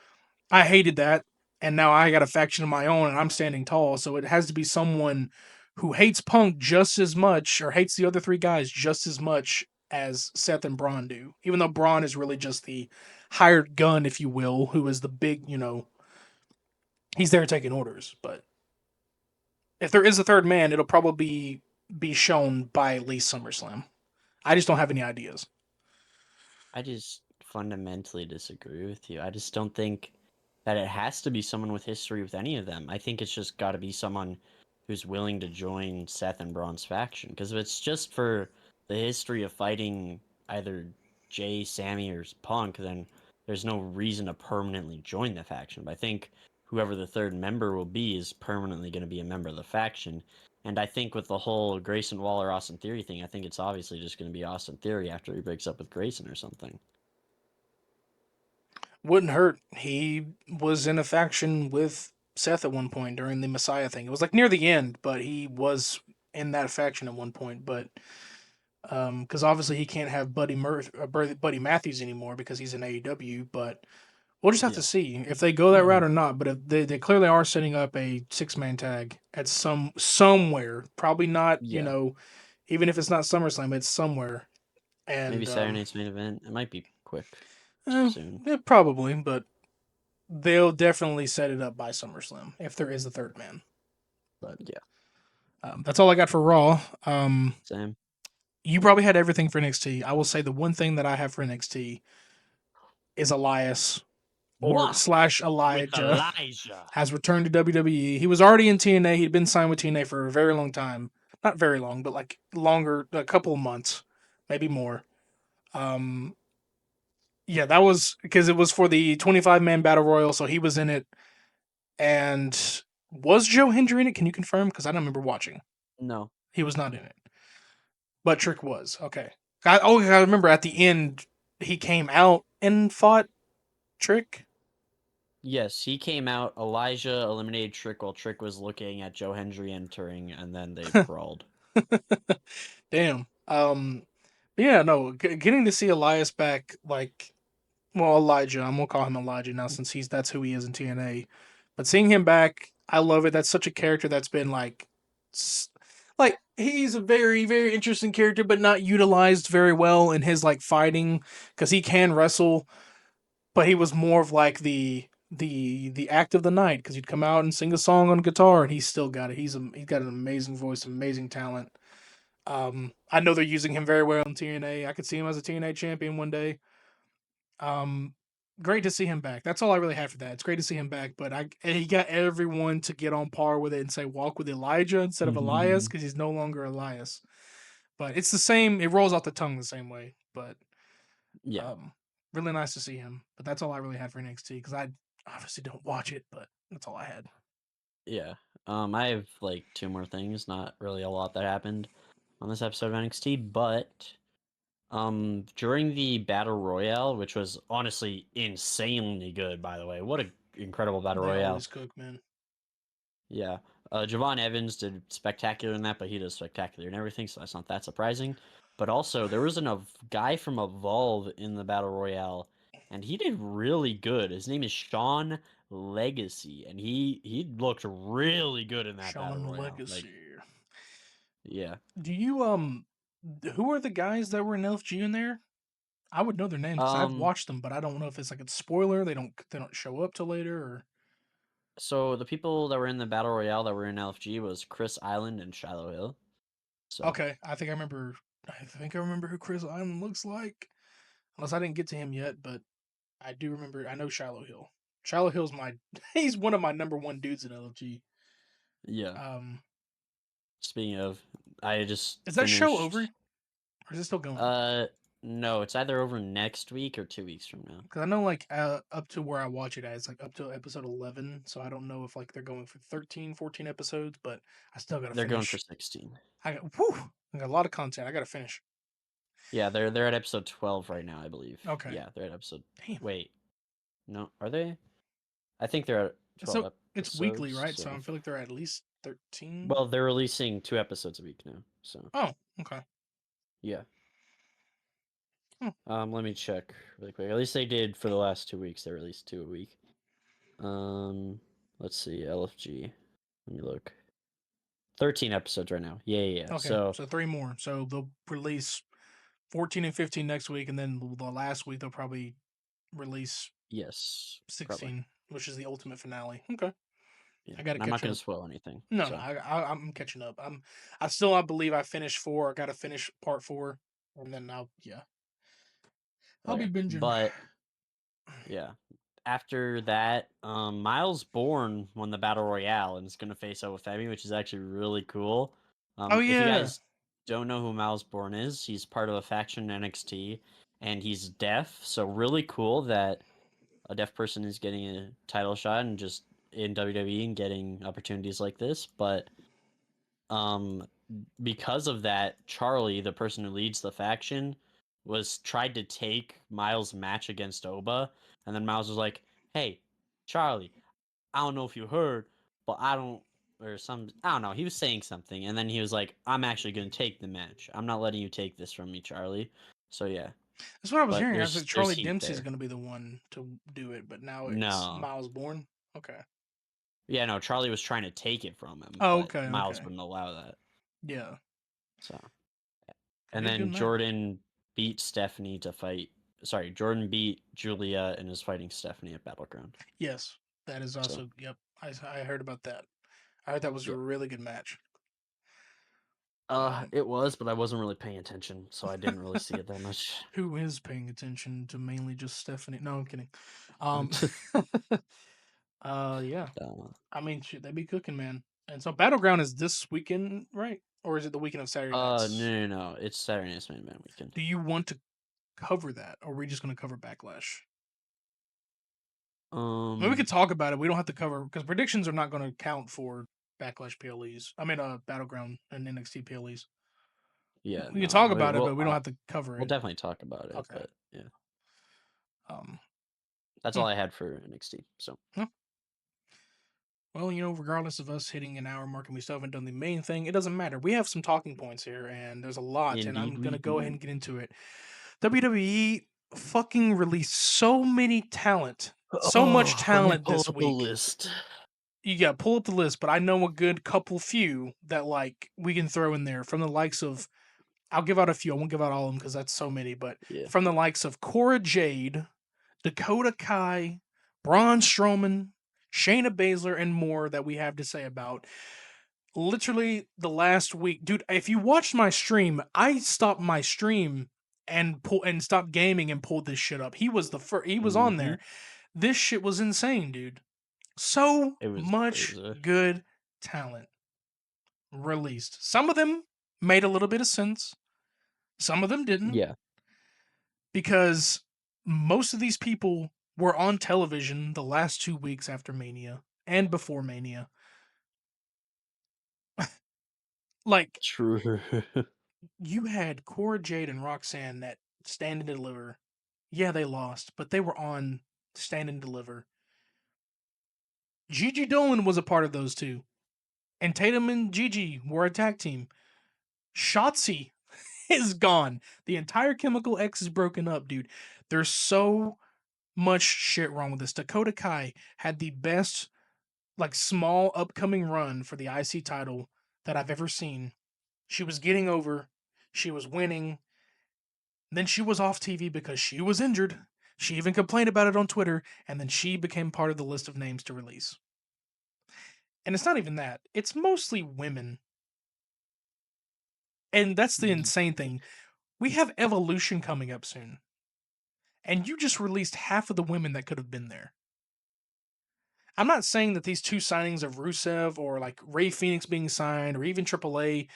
I hated that, and now I got a faction of my own, and I'm standing tall. So it has to be someone who hates Punk just as much, or hates the other three guys just as much as Seth and Braun do. Even though Braun is really just the hired gun, if you will, who is the big, he's there taking orders. But if there is a third man, it'll probably be shown by at least SummerSlam. I just don't have any ideas. I just fundamentally disagree with you. I just don't think that it has to be someone with history with any of them. I think it's just got to be someone who's willing to join Seth and Braun's faction. Because if it's just for the history of fighting either Jay, Sammy, or Punk, then there's no reason to permanently join the faction. But I think whoever the third member will be is permanently going to be a member of the faction. And I think with the whole Grayson Waller Austin Theory thing, I think it's obviously just going to be Austin Theory after he breaks up with Grayson or something. Wouldn't hurt. He was in a faction with Seth at one point during the Messiah thing. It was like near the end, but he was in that faction at one point. But because obviously he can't have Buddy Matthews anymore because he's in AEW. But we'll just have to Yeah. see if they go that route or not. But if they clearly are setting up a 6-man tag at somewhere, probably not. Yeah. Even if it's not SummerSlam, it's somewhere. Maybe And Saturday night's main event. It might be quick, eh, soon. yeah, probably, but they'll definitely set it up by SummerSlam if there is a third man. But Yeah. that's all I got for Raw. Same. You probably had everything for NXT. I will say the one thing that I have for NXT is Elias or Walk slash with Elijah Elijah. has returned to WWE. He was already in TNA. He'd been signed with TNA for a very long time. Not very long, but like longer, a couple of months, maybe more. Um, yeah, that was because it was for the 25-man battle royal, so he was in it. And Was Joe Hendry in it? Can you confirm? Because I don't remember watching. No. He was not in it, but Trick was. Okay. I remember at the end he came out and fought Trick. Yes, he came out. Elijah eliminated Trick while Trick was looking at Joe Hendry entering, and then they brawled. Damn. Yeah, no, getting to see Elias back, like, well, Elijah, I'm gonna call him Elijah now since that's who he is in TNA. But seeing him back, I love it. That's such a character that's been like he's a very very interesting character, but not utilized very well in his like fighting because he can wrestle, but he was more of like the act of the night because he'd come out and sing a song on guitar and he's still got it. He's got an amazing voice, amazing talent. I know they're using him very well in TNA. I could see him as a TNA champion one day. Um, Great to see him back. That's all I really have for that. It's great to see him back, but he got everyone to get on par with it and say walk with Elijah instead of Elias because he's no longer Elias. But it's the same. It rolls off the tongue the same way. But Yeah, um, really nice to see him. But that's all I really had for NXT because I obviously don't watch it, but that's all I had. yeah. I have like two more things. Not really a lot that happened on this episode of NXT, but during the battle royale, which was honestly insanely good, by the way. What a incredible battle They royale. always cook, man. Yeah. Javon Evans did spectacular in that, but he does spectacular in everything, so that's not that surprising. But also, there was a guy from Evolve in the Battle Royale, and he did really good. His name is Sean Legacy, and he looked really good in that Battle Sean Royale. Like, Legacy. yeah. Do you who are the guys that were in LFG in there? I would know their names because I've Um, watched them, but I don't know if it's like a spoiler. They don't show up till later. Or so the people that were in the Battle Royale that were in LFG was Chris Island and Shiloh Hill. So, okay, I think I remember. I think I remember who Chris Island looks like. Unless I didn't get to him yet, but I do remember. I know Shiloh Hill. Shiloh Hill's my. He's one of my number one dudes in LFG. yeah. Um, Speaking of, I just is that show over finished. or is it still going? Uh, no, it's either over next week or 2 weeks from now. Because I know like up to where I watch it at, it's like up to episode 11. So I don't know if like they're going for 13, 14 episodes, but I still gotta They're going for finish. 16. I got a lot of content. I gotta finish. Yeah, they're at episode 12 right now, I believe. Okay. Yeah, they're at episode. Damn. Wait, no, are they? I think they're at 12 So it's weekly, episodes. right? So I So, feel like they're at least 13. well, they're releasing 2 episodes a week now. So, Oh, okay. yeah. Hmm. Let me check really quick. At least they did for the last 2 weeks. They released two a week. Let's see, LFG. Let me look. 13 episodes right now. Yeah. Okay, So, so three more. So they'll release 14 and 15 next week, and then the last week they'll probably release yes, probably. 16, which is the ultimate finale. Okay, Yeah, I got to and I'm not catch going up. to spoil anything. No, So, I'm catching up. I believe I finished four. I got to finish part four, and then I'll be okay. binging. But yeah, after that, Miles Bourne won the battle royale and is going to face up with Femi, which is actually really cool. Oh If you yeah, guys don't know who Miles Bourne is, he's part of a faction in NXT, and he's deaf. So really cool that a deaf person is getting a title shot and just in WWE and getting opportunities like this. But um, because of that, Charlie, the person who leads the faction, was tried to take Miles' match against Oba, and then Miles was like, "Hey, Charlie, I don't know if you heard, but I don't." Or some, I don't know. He was saying something, and then he was like, "I'm actually going to take the match. I'm not letting you take this from me, Charlie." So yeah, that's what I was but hearing. I was like, there's Charlie heat Dempsey's there. going to be the one to do it, but now it's No, Miles Bourne. Okay. yeah, no. Charlie was trying to take it from him, Oh, but okay, Miles okay. wouldn't allow that. Yeah. So. Could And be a good then match. Jordan beat Stephanie to fight. Sorry, Jordan beat Julia and is fighting Stephanie at Battleground. Yes, that is So, also. Yep, I heard about that. I heard that was a yeah. really good match. Um, It was, but I wasn't really paying attention, so I didn't really see it that much. who is paying attention to mainly just Stephanie? No, I'm kidding. Um, yeah. uh, I mean, shit, they be cooking, man. And so Battleground is this weekend, right? Or is it the weekend of Saturday nights? no. It's Saturday Night's Main Event weekend. Do you want to cover that, or are we just going to cover Backlash? I mean, we could Um, talk about it. We don't have to cover because predictions are not going to count for Backlash PLEs. I mean, Battleground and NXT PLEs. yeah, We can no, talk about it, but we don't have to cover we'll it. definitely talk about it, Okay. but yeah, Um. that's hmm, all I had for NXT. So yeah. Well, regardless of us hitting an hour mark and we still haven't done the main thing, it doesn't matter. We have some talking points here, and there's a lot, and indeed I'm we gonna go ahead do. and get into it. WWE fucking released so many talent, so much Oh, let me talent pull this up the week. list. You gotta pull up the list, but I know a good couple few that like we can throw in there from the likes of. I'll give out a few. I won't give out all of them because that's so many. But Yeah. from the likes of Cora Jade, Dakota Kai, Braun Strowman, Shayna Baszler, and more that we have to say about. Literally the last week, dude. If you watched my stream, I stopped my stream and stopped gaming and pulled this shit up. He was the first. He was on Hmm. there. This shit was insane, dude. So It was much crazy. good talent released. Some of them made a little bit of sense. Some of them didn't Yeah. because most of these people were on television the last 2 weeks after Mania and before Mania. Like True. you had Cora Jade and Roxanne that Stand and Deliver. Yeah, they lost, but they were on Stand and Deliver. Gigi Dolan was a part of those two, and Tatum and Gigi were a tag team. Shotzi is gone. The entire Chemical X is broken up, dude. There's so much shit wrong with this. Dakota Kai had the best, like, small upcoming run for the IC title that I've ever seen. She was getting over, she was winning. Then she was off TV because she was injured. She even complained about it on Twitter, and then she became part of the list of names to release. And it's not even that, it's mostly women. And that's the insane thing. We have Evolution coming up soon. And you just released half of the women that could have been there. I'm not saying that these two signings of Rusev or like Ray Phoenix being signed or even AAA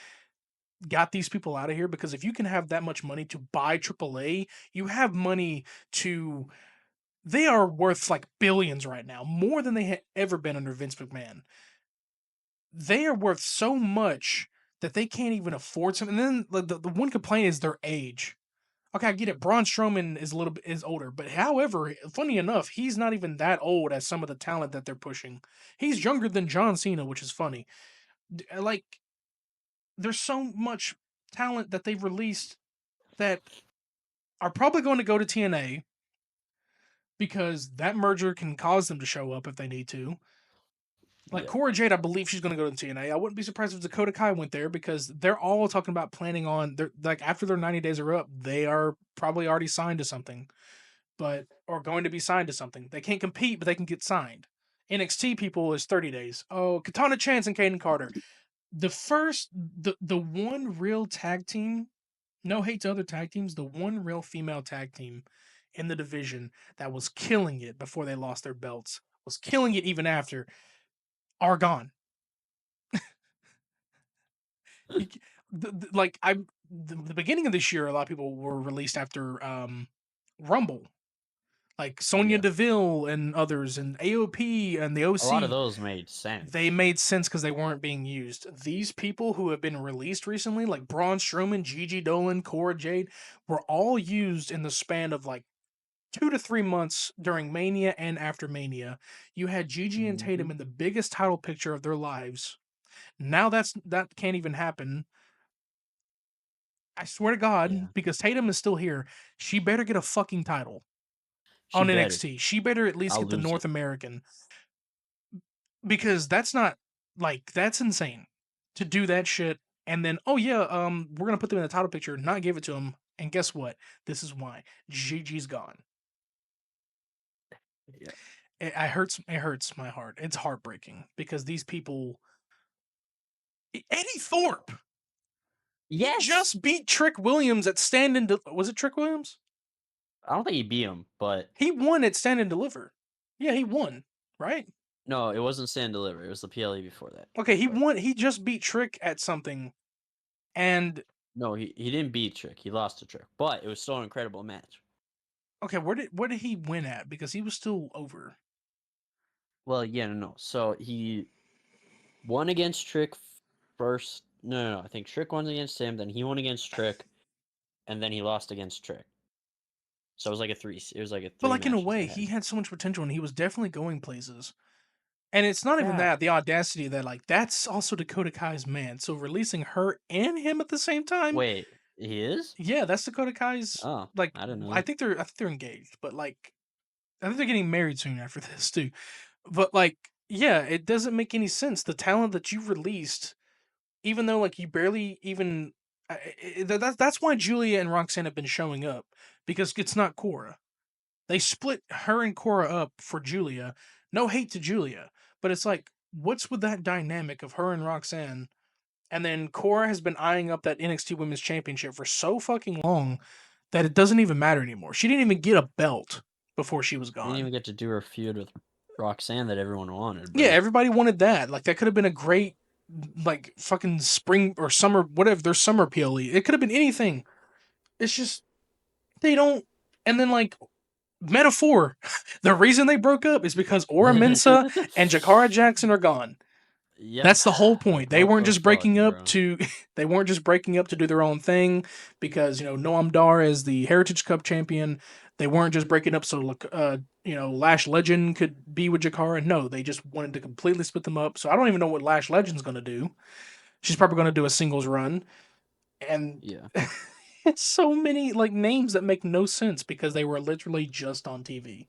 got these people out of here because if you can have that much money to buy AAA, you have money to. They are worth like billions right now, more than they had ever been under Vince McMahon. They are worth so much that they can't even afford something. And then the one complaint is their age. Okay, I get it. Braun Strowman is a little bit is older, but however, funny enough, he's not even that old as some of the talent that they're pushing. He's younger than John Cena, which is funny. Like, there's so much talent that they've released that are probably going to go to TNA because that merger can cause them to show up if they need to. Like Yeah. Cora Jade, I believe she's going to go to TNA. I wouldn't be surprised if Dakota Kai went there because they're all talking about planning on. They're like after their 90 days are up, they are probably already signed to something, but or going to be signed to something. They can't compete, but they can get signed. NXT people is 30 days. Oh, Katana Chance and Caden Carter. The one real tag team. No hate to other tag teams. The one real female tag team in the division that was killing it before they lost their belts was killing it even after are gone. You like the beginning of this year, a lot of people were released after Rumble, like Sonya Yeah. Deville and others, and AOP and the A lot of OC. those made They sense. made sense because they weren't being used. These people who have been released recently, like Braun Strowman, Gigi Dolan, Cora Jade, were all used in the span of like 2 to 3 months during Mania and after Mania. You had Gigi and Hmm. Tatum in the biggest title picture of their lives. Now that can't even happen. I swear to God, Yeah. because Tatum is still here, she better get a fucking title She on better. NXT. She better at least I'll get the lose North it. American because that's not like that's insane to do that shit and then oh yeah, we're gonna put them in the title picture, not give it to them, and guess what? This is why Gigi's gone. Yeah. It hurts my heart. It's heartbreaking because these people. Eddie Thorpe. He Yes. just beat Trick Williams at Stand and was it Trick Williams? I don't think he beat him, but He won at Stand and Deliver. Yeah, he won, right? no, it wasn't Stand Deliver. It was the PLE before that. Okay, he But won. He just beat Trick at something, and no, he didn't beat Trick. He lost to Trick, but it was still an incredible match. okay, where did he win at? Because he was still over. Well, yeah, no. So he won against Trick first. No. I think Trick won against him. Then he won against Trick, and then he lost against Trick. So it was like a three. It was like a But three like in a matches way, they he had. had so much potential and he was definitely going places. And it's not even Yeah. that, the audacity that like that's also Dakota Kai's man. So releasing her and him at the same time, Wait, he is? yeah, that's Dakota Kai's Oh, like I didn't know I that. think they're engaged, but like I think they're getting married soon after this too. But like yeah, it doesn't make any sense. The talent that you released, even though like you barely even that's why Julia and Roxanne have been showing up because it's not Cora. They split her and Cora up for Julia. No hate to Julia, but it's like, what's with that dynamic of her and Roxanne? And then Cora has been eyeing up that NXT Women's Championship for so fucking long that it doesn't even matter anymore. She didn't even get a belt before she was She didn't gone. even get to do her feud with Roxanne that everyone wanted, Yeah, bro. everybody wanted that. Like that could have been a great like fucking spring or summer whatever their summer PLE. It could have been anything. It's just they don't and then like metaphor. The reason they broke up is because Ora Mensa and Jakara Jackson are gone. Yep. That's the whole point. They What weren't the just fuck, breaking up bro? to they weren't just breaking up to do their own thing because Noam Dar is the Heritage Cup champion. They weren't just breaking up so Lash Legend could be with Jakara. No, they just wanted to completely split them up. So I don't even know what Lash Legend's going to do. She's probably going to do a singles run and Yeah. it's so many like names that make no sense because they were literally just on TV.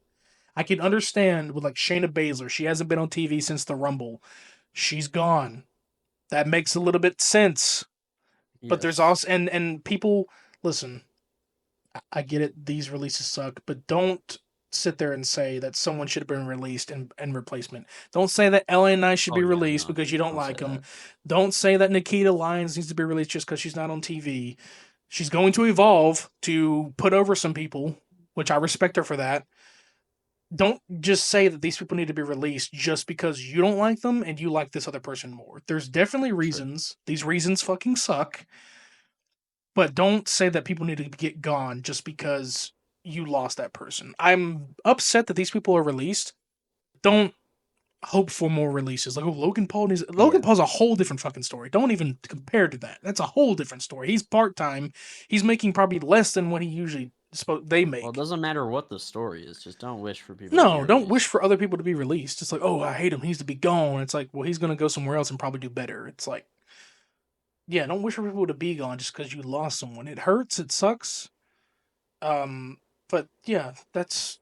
I can understand with like Shayna Baszler. She hasn't been on TV since the Rumble. She's gone. That makes a little bit sense. But there's Yes. also and people listen. I get it. These releases suck, but don't sit there and say that someone should have been released in replacement. Don't say that LA Knight should Oh be yeah, released no. because you don't Don't say like him. that. Don't say that Nikita Lyons needs to be released just because she's not on TV. She's going to evolve to put over some people, which I respect her for that. Don't just say that these people need to be released just because you don't like them and you like this other person more. There's definitely True. reasons. These reasons fucking suck, but don't say that people need to get gone just because you lost that person. I'm upset that these people are released. Don't hope for more releases. Like, oh, Logan Yeah. Paul's a whole different fucking story. Don't even compare to that. That's a whole different story. He's part time. He's making probably less than what he usually they Well, it make. doesn't matter what the story is. Just don't wish for people to be No, don't wish released. for other people to be released. It's like, oh, I hate him. He needs to be gone. It's like, well, he's gonna go somewhere else and probably do better. It's like, yeah, don't wish for people to be gone just because you lost someone. It hurts. It sucks. Um, but yeah, that's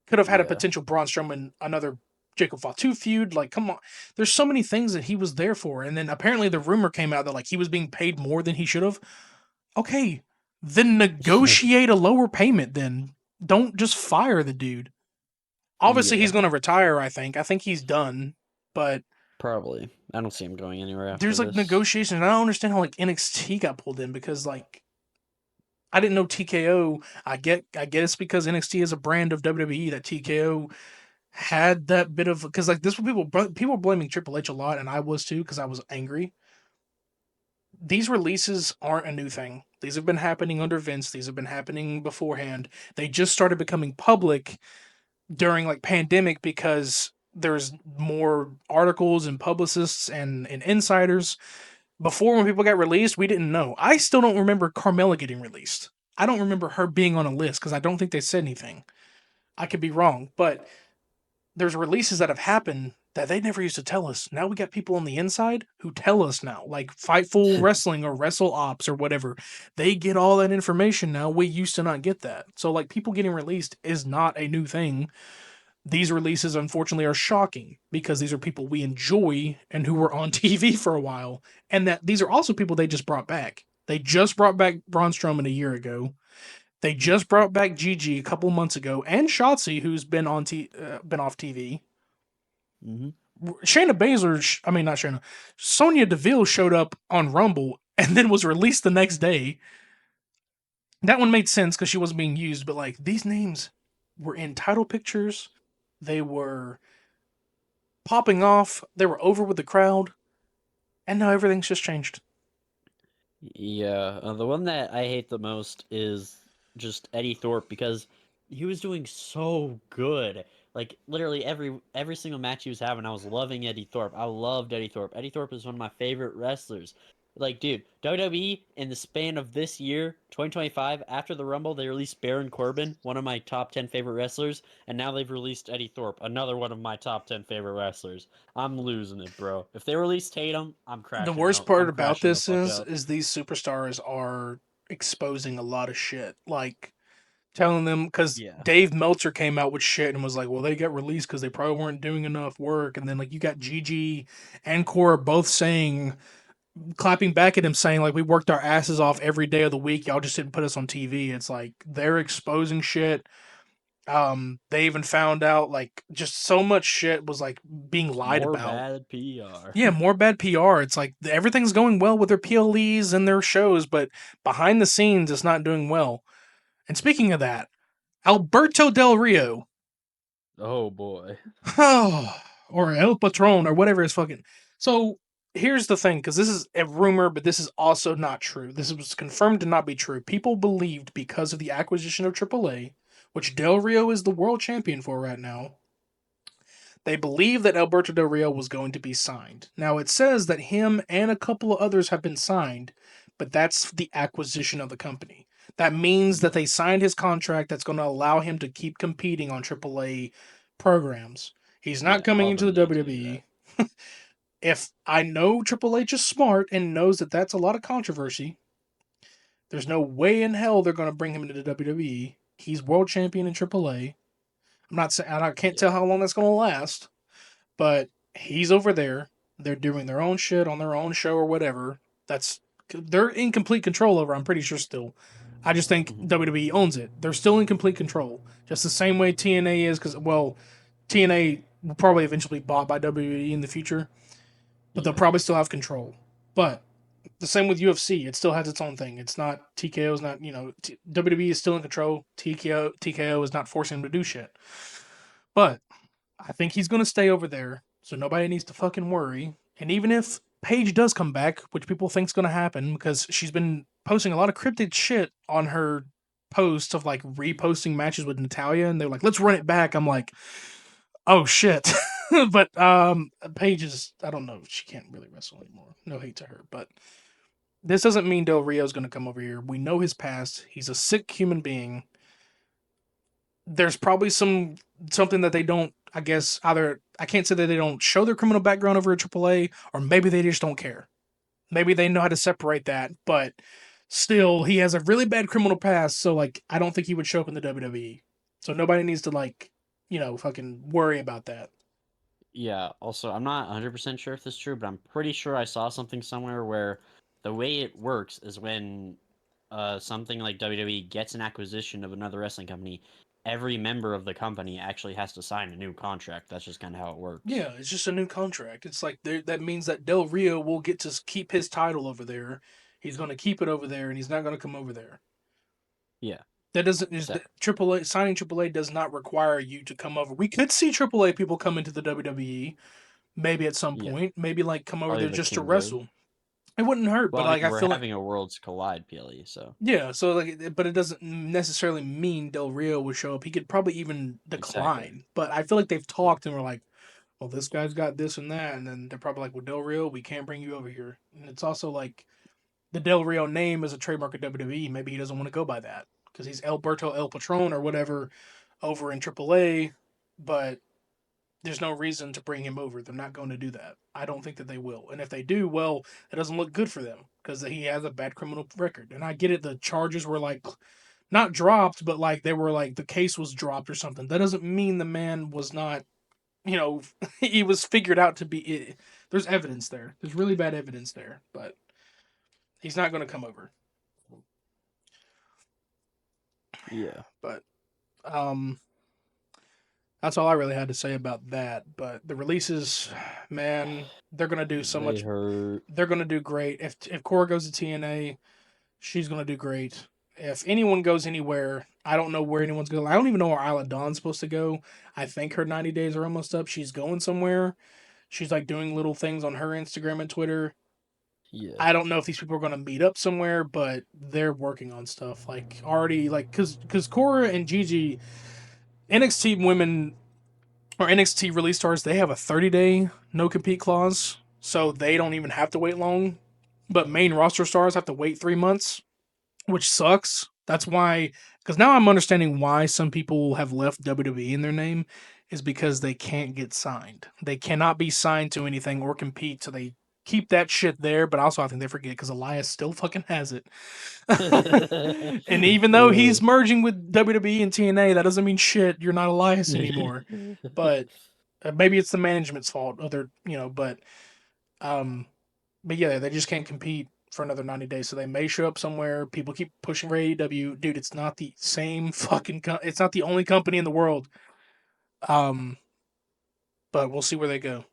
could have had a Yeah. potential Braun Strowman another Jacob Fatu feud. Like, come on, there's so many things that he was there for, and then apparently the rumor came out that like he was being paid more than he should have. Okay, then negotiate a lower payment. Then don't just fire the dude. Obviously, he's Yeah. going to retire. I think he's done. But Probably. I don't see him going anywhere after there's like this. negotiations. I don't understand how like NXT got pulled in because like I didn't know TKO. I guess because NXT is a brand of WWE that TKO had that bit of because like this was people were blaming Triple H a lot, and I was too because I was angry. These releases aren't a new thing. These have been happening under Vince. These have been happening beforehand. They just started becoming public during like pandemic because there's more articles and publicists and insiders. Before when people got released, we didn't know. I still don't remember Carmella getting released. I don't remember her being on a list because I don't think they said anything. I could be wrong, but there's releases that have happened that they never used to tell us. Now we got people on the inside who tell us now, like Fightful Wrestling or Wrestle Ops or whatever. They get all that information now. We used to not get that. So like people getting released is not a new thing. These releases unfortunately are shocking because these are people we enjoy and who were on TV for a while, and that these are also people they just brought back. They just brought back Braun Strowman a year ago. They just brought back Gigi a couple months ago, and Shotzi, who's been off TV. Hmm. Shayna Baszler, I mean not Shayna, Sonya Deville showed up on Rumble and then was released the next day. That one made sense because she wasn't being used, but like these names were in title pictures. They were popping off. They were over with the crowd, and now everything's just changed. Yeah. The one that I hate the most is just Eddie Thorpe because he was doing so good. Like literally every single match he was having, I was loving Eddie Thorpe. I loved Eddie Thorpe. Eddie Thorpe is one of my favorite wrestlers. Like, dude, WWE in the span of this year, 2025, after the Rumble, they released Baron Corbin, one of my top 10 favorite wrestlers, and now they've released Eddie Thorpe, another one of my top 10 favorite wrestlers. I'm losing it, bro. If they release Tatum, I'm The crashing worst out. part I'm about crashing the this fuck out. is these superstars are exposing a lot of shit. Like telling them because Yeah. Dave Meltzer came out with shit and was like, "Well, they got released because they probably weren't doing enough work." And then like you got Gigi and Cora both saying, clapping back at him, saying like, "We worked our asses off every day of the week. Y'all just didn't put us on TV." It's like they're exposing shit. They even found out like just so much shit was like being lied More about. bad PR. Yeah, more bad PR. It's like everything's going well with their PLEs and their shows, but behind the scenes, it's not doing well. And speaking of that, Alberto Del Rio, Oh boy. or El Patron, or whatever is fucking. So here's the thing, because this is a rumor, but this is also not true. This was confirmed to not be true. People believed because of the acquisition of AAA, which Del Rio is the world champion for right now, they believe that Alberto Del Rio was going to be signed. Now, it says that him and a couple of others have been signed, but that's the acquisition of the company. That means that Yeah. they signed his contract that's going to allow him to keep competing on AAA programs. He's not Yeah, coming all of into them the need to do that. WWE. If I know Triple H is smart and knows that that's a lot of controversy, there's no way in hell they're going to bring him into the WWE. He's world champion in AAA. I'm not saying I can't tell Yeah. how long that's going to last, but he's over there. They're doing their own shit on their own show or whatever. That's they're in complete control over. I'm pretty sure still. I just think Mhm. WWE owns it. They're still in complete control, just the same way TNA is. Because well, TNA will probably eventually be bought by WWE in the future, but they'll Yeah. probably still have control. But the same with UFC. It still has its own thing. It's not TKO's not WWE is still in control. TKO is not forcing him to do shit. But I think he's going to stay over there, so nobody needs to fucking worry. And even if Paige does come back, which people think's going to happen because she's been posting a lot of cryptic shit on her posts of like reposting matches with Natalia, and they're like, "Let's run it back." I'm like, "Oh shit." But Paige is, I don't know, she can't really wrestle anymore. No hate to her, but this doesn't mean Del Rio's going to come over here. We know his past. He's a sick human being. There's probably something that they don't, I guess, either I can't say that they don't show their criminal background over at AAA, or maybe they just don't care. Maybe they know how to separate that, but still he has a really bad criminal past, so like I don't think he would show up in the WWE. So nobody needs to like, fucking worry about that. Yeah. Also, I'm not 100% sure if this is true, but I'm pretty sure I saw something somewhere where the way it works is when something like WWE gets an acquisition of another wrestling company, every member of the company actually has to sign a new contract. That's just kind of how it works. Yeah, it's just a new contract. It's like that means that Del Rio will get to keep his title over there. He's going to keep it over there, and he's not going to come over there. Yeah. That doesn't is So, the AAA signing AAA does not require you to come over. We could see AAA people come into the WWE maybe at some yeah. point, maybe like come over Probably there the just to King of. wrestle. It wouldn't hurt, Well, but I mean, like I we're feel like having a Worlds Collide PLE, so. yeah. So like, but it doesn't necessarily mean Del Rio would show up. He could probably even Exactly. decline. But I feel like they've Yeah. talked and we're like, well, this guy's got this and that, and then they're probably like, well, Del Rio, we can't bring you over here. And it's also like the Del Rio name is a trademark of WWE. Maybe he doesn't want to go by that because he's Alberto El Patron or whatever over in AAA. But there's no reason to bring him over. They're not going to do that. I don't think that they will. And if they do, well, it doesn't look good for them because he has a bad criminal record. And I get it. The charges were like not dropped, but like they were like the case was dropped or something. That doesn't mean the man was not, you know, he was figured out to be. There's evidence there. There's really bad evidence there, but he's not going to come over. Yeah. But um, that's all I really had to say about that. But the releases, man, they're gonna do so They much. hurt. They're gonna do great. If Cora goes to TNA, she's gonna do great. If anyone goes anywhere, I don't know where anyone's going. I don't even know where Isla Dawn's supposed to go. I think her 90 days are almost up. She's going somewhere. She's like doing little things on her Instagram and Twitter. Yeah. I don't know if these people are gonna meet up somewhere, but they're working on stuff like already like because Cora and Gigi NXT women or NXT release stars, they have a 30-day no compete clause, so they don't even have to wait long. But main roster stars have to wait 3 months, which sucks. That's why, because now I'm understanding why some people have left WWE in their name, is because they can't get signed. They cannot be signed to anything or compete, so they keep that shit there. But also, I think they forget because Elias still fucking has it. And even though he's merging with WWE and TNA, that doesn't mean shit. You're not Elias anymore. But maybe it's the management's fault. Other, um, but yeah, they just can't compete for another 90 days. So they may show up somewhere. People keep pushing for AEW. Dude, it's not the same fucking it's not the only company in the world. Um, but we'll see where they go.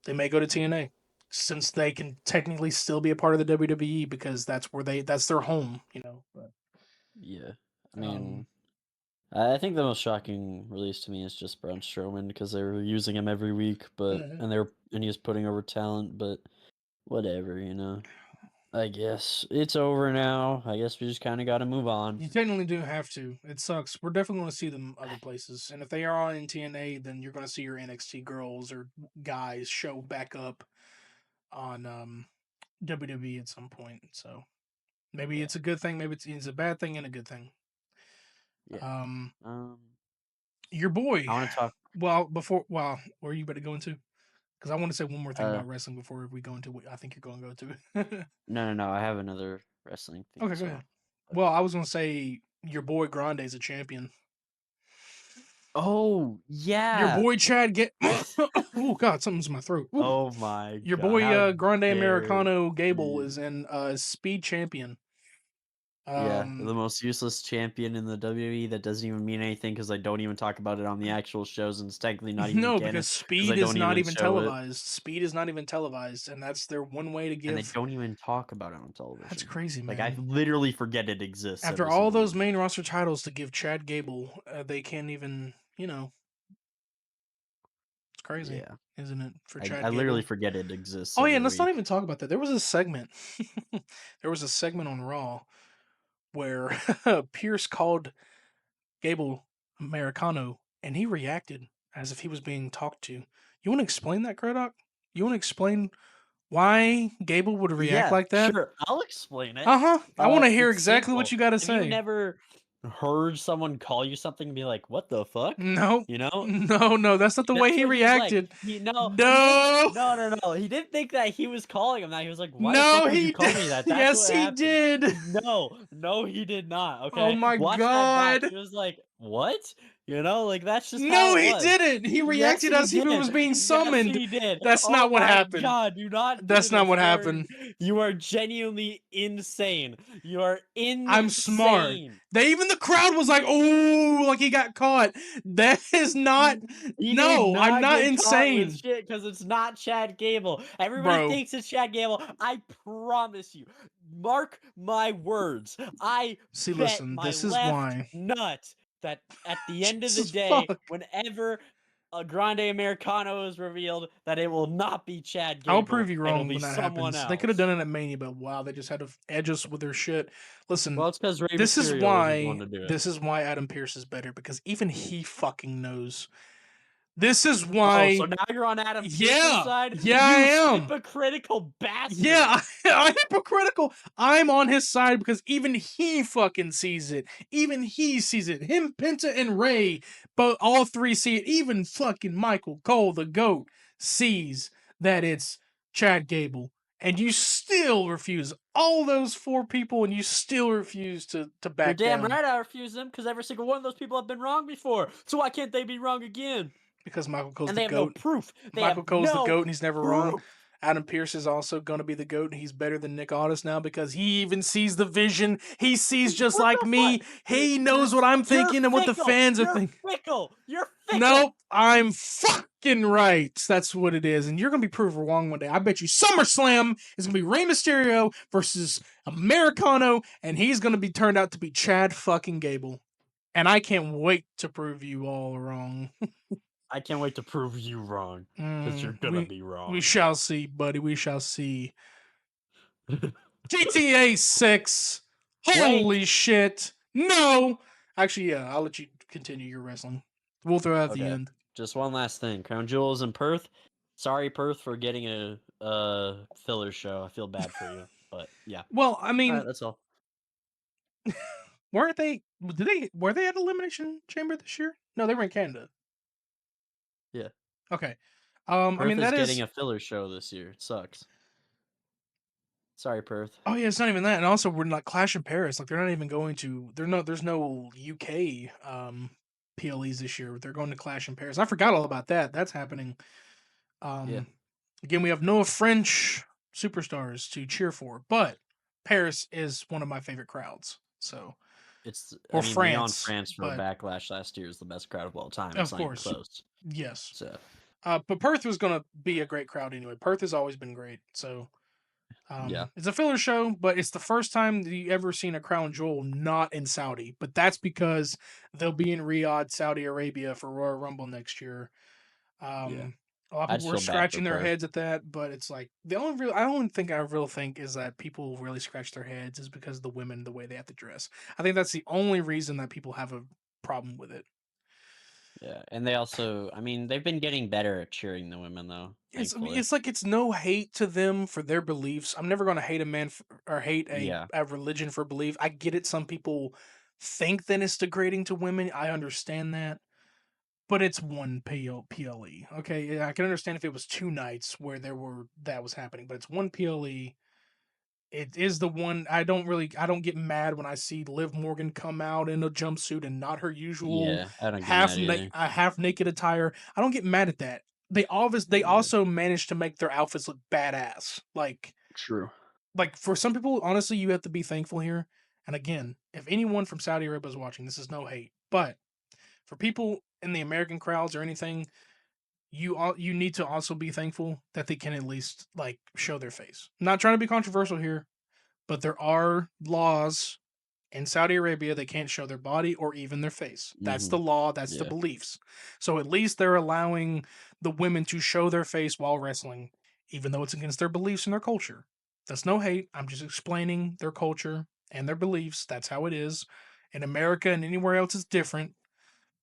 They may go to TNA since they can technically still be a part of the WWE because that's their home. But Yeah, I um mean, I think the most shocking release to me is just Braun Strowman because they were using him every week, mhm. and he was putting over talent, but whatever, you know. I guess it's over now. I guess we just kind of got to move on. You technically do have to. It sucks. We're definitely going to see them other places. And if they are on TNA, then you're going to see your NXT girls or guys show back up on WWE at some point. So maybe Yeah, it's a good thing. Maybe it's a bad thing and a good thing. yeah. Um, Um, your boy. I want to talk. Well, where are you about to go into? Because I want to say one more thing Uh, about wrestling before we go into what I think you're going to go to. no. I have another wrestling thing Okay, as go ahead. well. But Well, I was going to say your boy Grande's a champion. oh Your yeah. boy Chad get. Oh God, something's in my throat. Ooh. Oh my Your god! boy How Grande dare Americano Gable you? is in Speed Champion. Yeah, Um, the most useless champion in the WWE that doesn't even mean anything because they don't even talk about it on the actual shows, and it's technically not even no, canon because because Speed they is don't not even even show it, televised. Speed is not even televised, and that's their one way to and they give. don't even talk about it on That's television. crazy, Like I man. literally forget it exists After every all single those week. main roster titles to give Chad Gable, they can't even. It's crazy, Yeah, isn't it, for I Chad literally Gable? forget it exists Oh yeah, and every let's not week. even talk about that. There was a segment. There was a segment on Raw where Pierce called Gable Americano, and he reacted as if he was being talked to. You want to explain that, Krodok? You want to explain why Gable would react Yeah, like that? sure. I'll explain it. Uh huh. I want to hear It's exactly what simple. you got to Have you say. never heard someone call you something and be like, "What the fuck?" No, You know? no, that's not the way That's he what he was like. reacted. He no, he didn't No, no. He didn't think that he was calling him that. He was like, "Why the no, fuck would you he call did. me that?" That's Yes, what he happened. did. No, he did not. Oh Okay, my watch that back. god. He was like, "What?" You know, like that's just No, how it he was. didn't. He Yes, reacted he as if he did. was being Yes, summoned. he did. That's not Oh what my happened. god, do not do That's not this. what happened. You are genuinely insane. You are I'm smart. insane. Even the crowd was like, "Oh, like he got caught." That is not. He did No, I'm not not get caught with insane, shit because it's not Chad Gable. Everybody bro. thinks it's Chad Gable. I promise you. Mark my words. I See, bet listen. my This is left why. nut that at the end of the Jesus day, fuck. whenever a Grande Americano is revealed, that it will not be Chad I'll prove Gable. you It'll wrong be when that someone happens. They could have done else. it at Mania, but wow, they just had to edge us with their shit. Listen, Well, it's because Rey this is Mysterio wasn't the one why. to do it. This is why Adam Pierce is better because even he fucking knows. This is Oh, so why. now you're on Adam Pearce's Yeah, side? yeah, I You am. hypocritical bastard! Yeah, I'm hypocritical. I'm on his side because even he fucking sees it. Even he sees it. Him, Penta, and Ray, but all three see it. Even fucking Michael Cole, the GOAT, sees that it's Chad Gable. And you still refuse. All those four people, and you still refuse to You're back damn down. right I refuse them, because every single one of those people have been wrong before. So why can't they be wrong again? Because Michael Cole's And the they have no GOAT. proof. They Michael have Cole's the no GOAT and he's never wrong. proof. Adam Pierce is also going to be the GOAT and he's better than Nick Aldis now because he even sees the vision. He sees just What like the fuck? me. He knows what I'm You're thinking and what the fickle. fans are You're thinking. fickle. You're Nope, fickle. I'm fucking right. That's what it is. And you're going to be proved wrong one day. I bet you SummerSlam is going to be Rey Mysterio versus Americano and he's going to be turned out to be Chad fucking Gable. And I can't wait to prove you all wrong. I can't wait to prove you wrong, because you're gonna We be we wrong. shall see, buddy. We shall see. GTA 6. Wait. Holy shit. No. Actually, yeah, I'll let you continue your wrestling. We'll throw out the Okay. end. just one last thing. Crown Jewels in Perth. Sorry, Perth, for getting a filler show. I feel bad for you, but yeah. Well, I All right, mean, that's all. weren't they? Did they? Were they at Elimination Chamber this year? No, they were in Canada. Yeah, Okay. I Perth mean is that getting is. a filler show this year. It sucks. Sorry, Perth. Oh yeah, it's not even that, and also we're not Clash in Paris. Like they're not even going to. They're no. There's no UK PLEs this year. They're going to Clash in Paris. I forgot all about that. That's happening. Yeah, Um, Again, we have no French superstars to cheer for, but Paris is one of my favorite crowds. So it's. I or mean, Lyon, France, France for but Backlash last year is the best crowd of all time. It's of not even course, close. yes. So But Perth was going to be a great crowd anyway. Perth has always been great. So yeah, it's a filler show, but it's the first time that you ever seen a crown jewel not in Saudi. But that's because they'll be in Riyadh, Saudi Arabia for Royal Rumble next year. yeah. A lot of I people just were feel bad for scratching their Perth. heads at that, but it's like the only real I don't think I really think is that people really scratch their heads is because of the women the way they have to dress. I think that's the only reason that people have a problem with it. Yeah, and they also. I mean, they've been getting better at cheering the women, though. Thankfully. It's like it's no hate to them for their beliefs. I'm never going to hate a man or hate Yeah. a religion for belief. I get it. Some people think that it's degrading to women. I understand that, but it's one PLE. Okay, yeah, I can understand if it was two nights where there were that was happening, but it's one PLE. It is the one I don't get mad when I see Liv Morgan come out in a jumpsuit and not her usual Yeah, I don't get mad either. half naked attire. I don't get mad at that. They Yeah, also managed to make their outfits look badass. true. Like for some people, honestly, you have to be thankful here. And again, if anyone from Saudi Arabia is watching, this is no hate. But for people in the American crowds or anything, you need to also be thankful that they can at least like show their face. I'm not trying to be controversial here, but there are laws in Saudi Arabia they can't show their body or even their face. That's the Mhm. law, that's the Yeah. beliefs. So at least they're allowing the women to show their face while wrestling, even though it's against their beliefs and their culture. That's no hate. I'm just explaining their culture and their beliefs. That's how it is. In America and anywhere else it's different,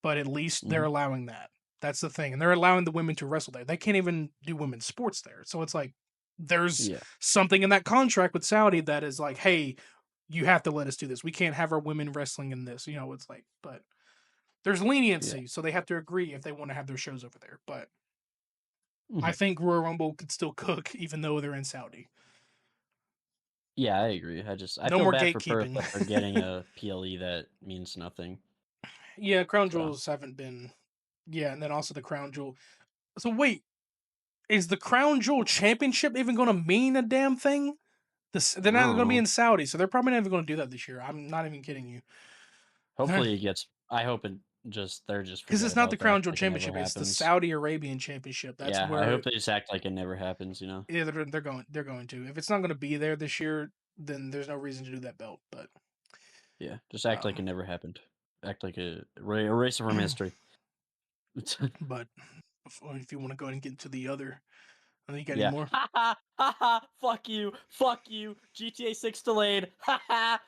but at least they're Mhm. allowing that. That's the thing. And they're allowing the women to wrestle there. They can't even do women's sports there. So it's like there's Yeah. something in that contract with Saudi that is like, hey, you have to let us do this. We can't have our women wrestling in this. You know, it's like, but there's Yeah. leniency, so they have to agree if they want to have their shows over there. But I Mhm. think Royal Rumble could still cook even though they're in Saudi. Yeah, I agree. I No feel more bad for Perth gatekeeping. that they're getting a PLE that means nothing. Yeah, crown So, jewels haven't been. Yeah, and then also the crown jewel. So wait, is the crown jewel championship even going to mean a damn thing? I They're not don't going to be know. in Saudi, so they're probably not even going to do that this year. I'm not even kidding you. Hopefully it gets I hope it just they're just Because forget it's not the about that crown jewel like it never championship; it's the happens. Saudi Arabian championship. That's Yeah, I hope where they just act like it never happens, you know? yeah, they're going to. If it's not going to be there this year, then there's no reason to do that belt. But Yeah, just act like um, it never happened. Act like erase it from history. but if you want to go ahead and get into the other, I think you got any Yeah. more? Ha ha! Ha ha! Fuck you! Fuck you! GTA 6 delayed! Ha ha!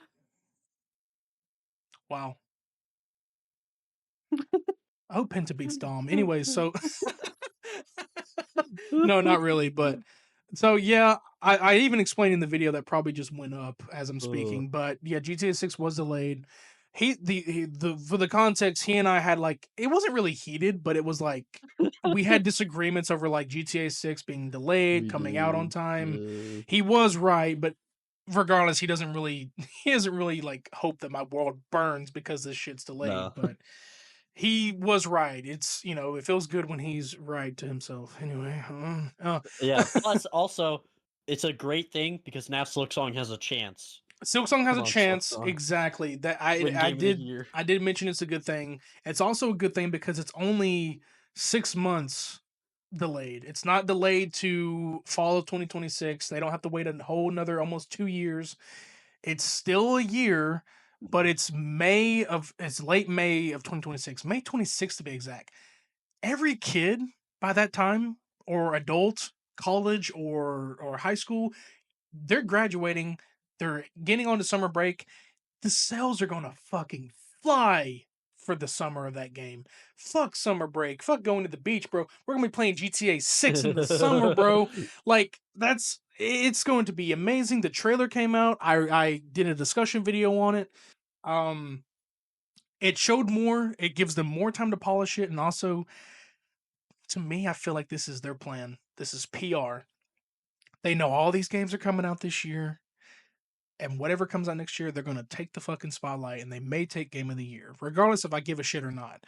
Wow, I hope Penta beats Dom. Anyways, so no, not really, but so yeah, I even explained in the video that probably just went up as I'm Ugh. speaking, but yeah, GTA 6 was delayed. The for the context, he and I had like it wasn't really heated, but it was like we had disagreements over like GTA 6 being delayed, We coming out on do. time. He was right, but regardless, he doesn't really he doesn't really like hope that my world burns because this shit's delayed, No. but he was right. It's it feels good when he's right to himself. Anyway, Yeah, plus, also, it's a great thing because now Silksong has a chance. Silksong has Come a on, chance. Silksong. Exactly. That Win Game of the Year. I did mention it's a good thing. It's also a good thing because it's only 6 months delayed. It's not delayed to fall of 2026. They don't have to wait a whole another almost 2 years. It's still a year, but it's late May of 2026. May 26th to be exact. Every kid by that time or adult, college or high school, they're graduating, they're getting on to summer break. The sales are gonna fucking fly, for the summer of that game. Fuck summer break. Fuck going to the beach, bro. We're gonna be playing GTA 6 in the summer, bro. Like it's going to be amazing. The trailer came out. I did a discussion video on it. Um it showed more. It gives them more time to polish it, and also to me, I feel like this is their plan. This is PR. They know all these games are coming out this year, and whatever comes out next year, they're gonna take the fucking spotlight, and they may take Game of the Year, regardless if I give a shit or not.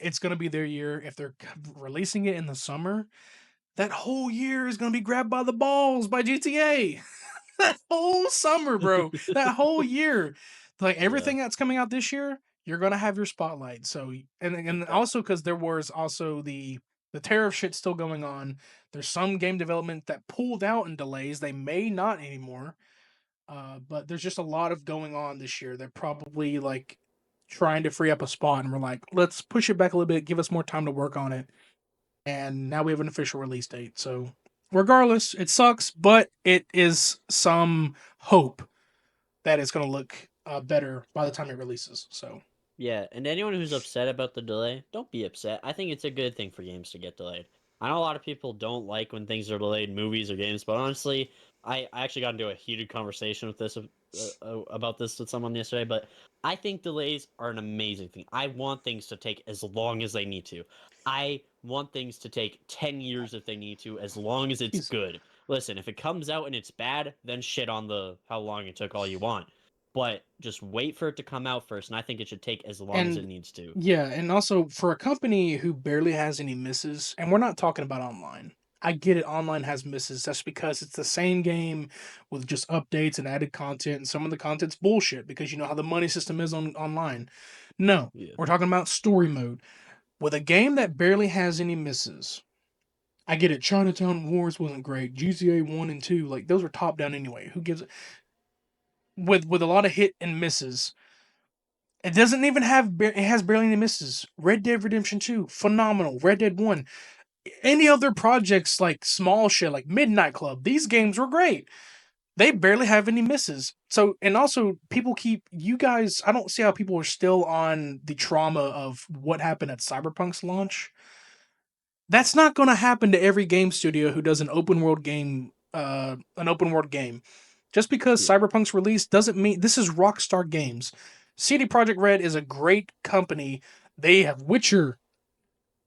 It's gonna be their year. If they're releasing it in the summer, that whole year is gonna be grabbed by the balls by GTA. That whole summer, bro. That whole year. Like Yeah. everything that's coming out this year, you're gonna have your spotlight. So and Yeah. also because there was also the tariff shit still going on. There's some game development that pulled out in delays. They may not anymore. But there's just a lot of going on this year. They're probably like trying to free up a spot, and we're like, let's push it back a little bit, give us more time to work on it. And now we have an official release date. So regardless, it sucks, but it is some hope that it's going to look better by the time it releases. So Yeah, and anyone who's upset about the delay, don't be upset. I think it's a good thing for games to get delayed. I know a lot of people don't like when things are delayed, movies or games, but honestly, I actually got into a heated conversation with this about this with someone yesterday. But I think delays are an amazing thing. I want things to take as long as they need to. I want things to take 10 years if they need to, as long as it's he's good. Listen, if it comes out and it's bad, then shit on the how long it took all you want, but just wait for it to come out first, and I think it should take as long as it and needs to. yeah, and also for a company who barely has any misses, and we're not talking about online. I get it, online has misses. That's because it's the same game with just updates and added content, and some of the content's bullshit because you know how the money system is on online. No, Yeah. we're talking about story mode. With a game that barely has any misses, I get it. Chinatown Wars wasn't great. GTA 1 and 2, like those were top down anyway. Who gives with a lot of hit and misses. It doesn't even have it has barely any misses. Red Dead Redemption 2, phenomenal. Red Dead 1. Any other projects like small shit like Midnight Club, these games were great. They barely have any misses. So and also people keep you guys I don't see how people are still on the trauma of what happened at Cyberpunk's launch. That's not going to happen to every game studio who does an open world game. Just because Yeah. Cyberpunk's release doesn't mean this is Rockstar Games. CD Projekt Red is a great company. They have Witcher,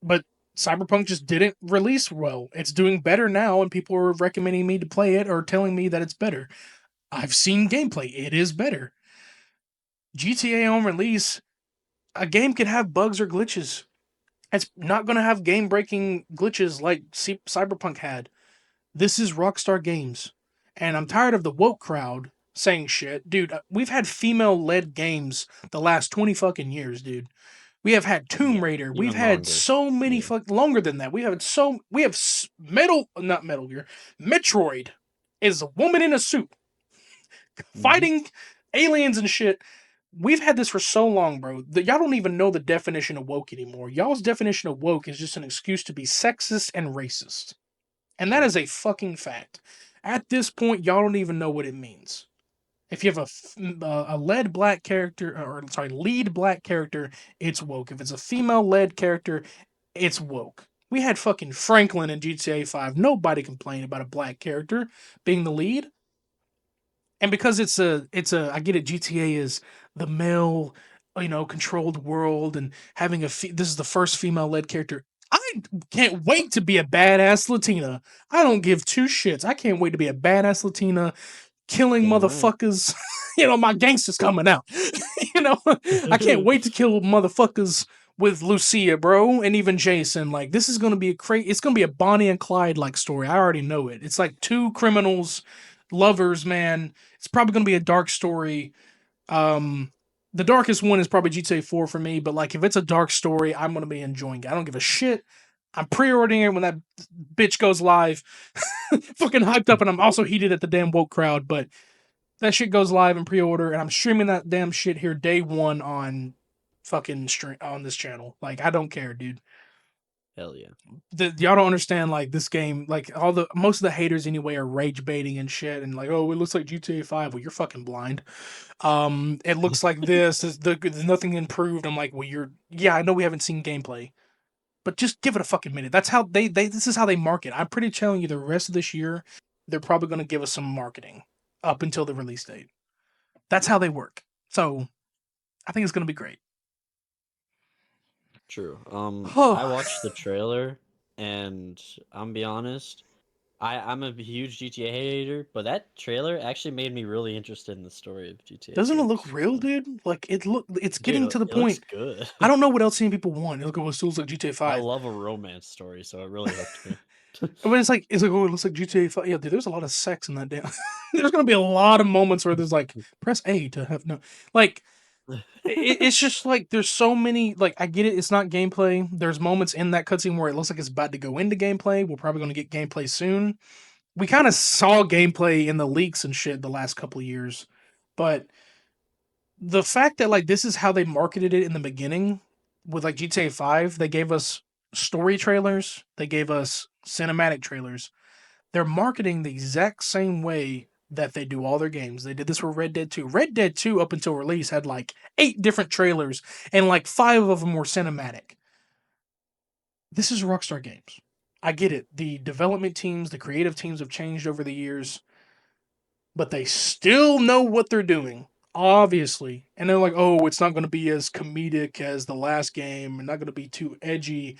but Cyberpunk just didn't release well. It's doing better now, and people are recommending me to play it or telling me that it's better. I've seen gameplay. It is better. GTA on release, a game can have bugs or glitches. It's not going to have game breaking glitches like Cyberpunk had. This is Rockstar Games. And I'm tired of the woke crowd saying shit. Dude, we've had female led games the last 20 fucking years, dude. We have had Tomb Yeah. Raider. We've Even had longer. so many Yeah. fuck longer than that. We have not Metal Gear. Metroid is a woman in a suit Hmm. fighting aliens and shit. We've had this for so long, bro. That y'all don't even know the definition of woke anymore. Y'all's definition of woke is just an excuse to be sexist and racist. And that Yeah. is a fucking fact. At this point, y'all don't even know what it means. If you have a lead black character, or sorry, lead black character, it's woke. If it's a female led character, it's woke. We had fucking Franklin in GTA 5. Nobody complained about a black character being the lead. And because it's a I get it, GTA is the male, controlled world, and having this is the first female led character. I can't wait to be a badass Latina. I don't give two shits. I can't wait to be a badass Latina killing Damn right. motherfuckers. My gangsters coming out. you know, I can't wait to kill motherfuckers with Lucia, bro, and even Jason. Like this is gonna be it's gonna be a Bonnie and Clyde like story. I already know it. It's like two criminals, lovers, man. It's probably gonna be a dark story. Um, the darkest one is probably GTA 4 for me, but like if it's a dark story, I'm gonna be enjoying it. I don't give a shit. I'm pre-ordering it when that bitch goes live. Fucking hyped up, and I'm also heated at the damn woke crowd, but that shit goes live in pre-order, and I'm streaming that damn shit here day one on fucking stream on this channel. Like I don't care, dude. Hell yeah. Y'all don't understand, like, this game, like, most of the haters anyway are rage baiting and shit, and like, oh, it looks like GTA 5. Well, you're fucking blind. It looks like this is there's nothing improved. I'm like, well, yeah, I know we haven't seen gameplay, but just give it a fucking minute. That's how they this is how they market. I'm pretty telling you, the rest of this year, they're probably going to give us some marketing up until the release date. That's how they work. So I think it's going to be great. True. I Oh, watched the trailer, and I'm be honest, I'm a huge GTA hater, but that trailer actually made me really interested in the story of GTA doesn't it look 6. real, dude? Like, it's Dude, getting to the it looks point. good. I don't know what else any people want. It looks like GTA I 5. love a romance story, so it really hooked me. But it's like, oh, it looks like GTA 5. Yeah, dude, there's a lot of sex in that damn. There's gonna be a lot of moments where there's like, press A to have no, like, it's just like there's so many, like, I get it, it's not gameplay. There's moments in that cutscene where it looks like it's about to go into gameplay. We're probably gonna get gameplay soon. We kind of saw gameplay in the leaks and shit the last couple of years, but the fact that, like, this is how they marketed it in the beginning with, like, GTA 5, they gave us story trailers, they gave us cinematic trailers. They're marketing the exact same way that they do all their games. They did this for Red Dead 2. Red Dead 2 up until release had like 8 different trailers and like 5 of them were cinematic. This is Rockstar Games. I get it. The development teams, the creative teams have changed over the years, but they still know what they're doing, obviously. And they're like, oh, it's not going to be as comedic as the last game and not going to be too edgy.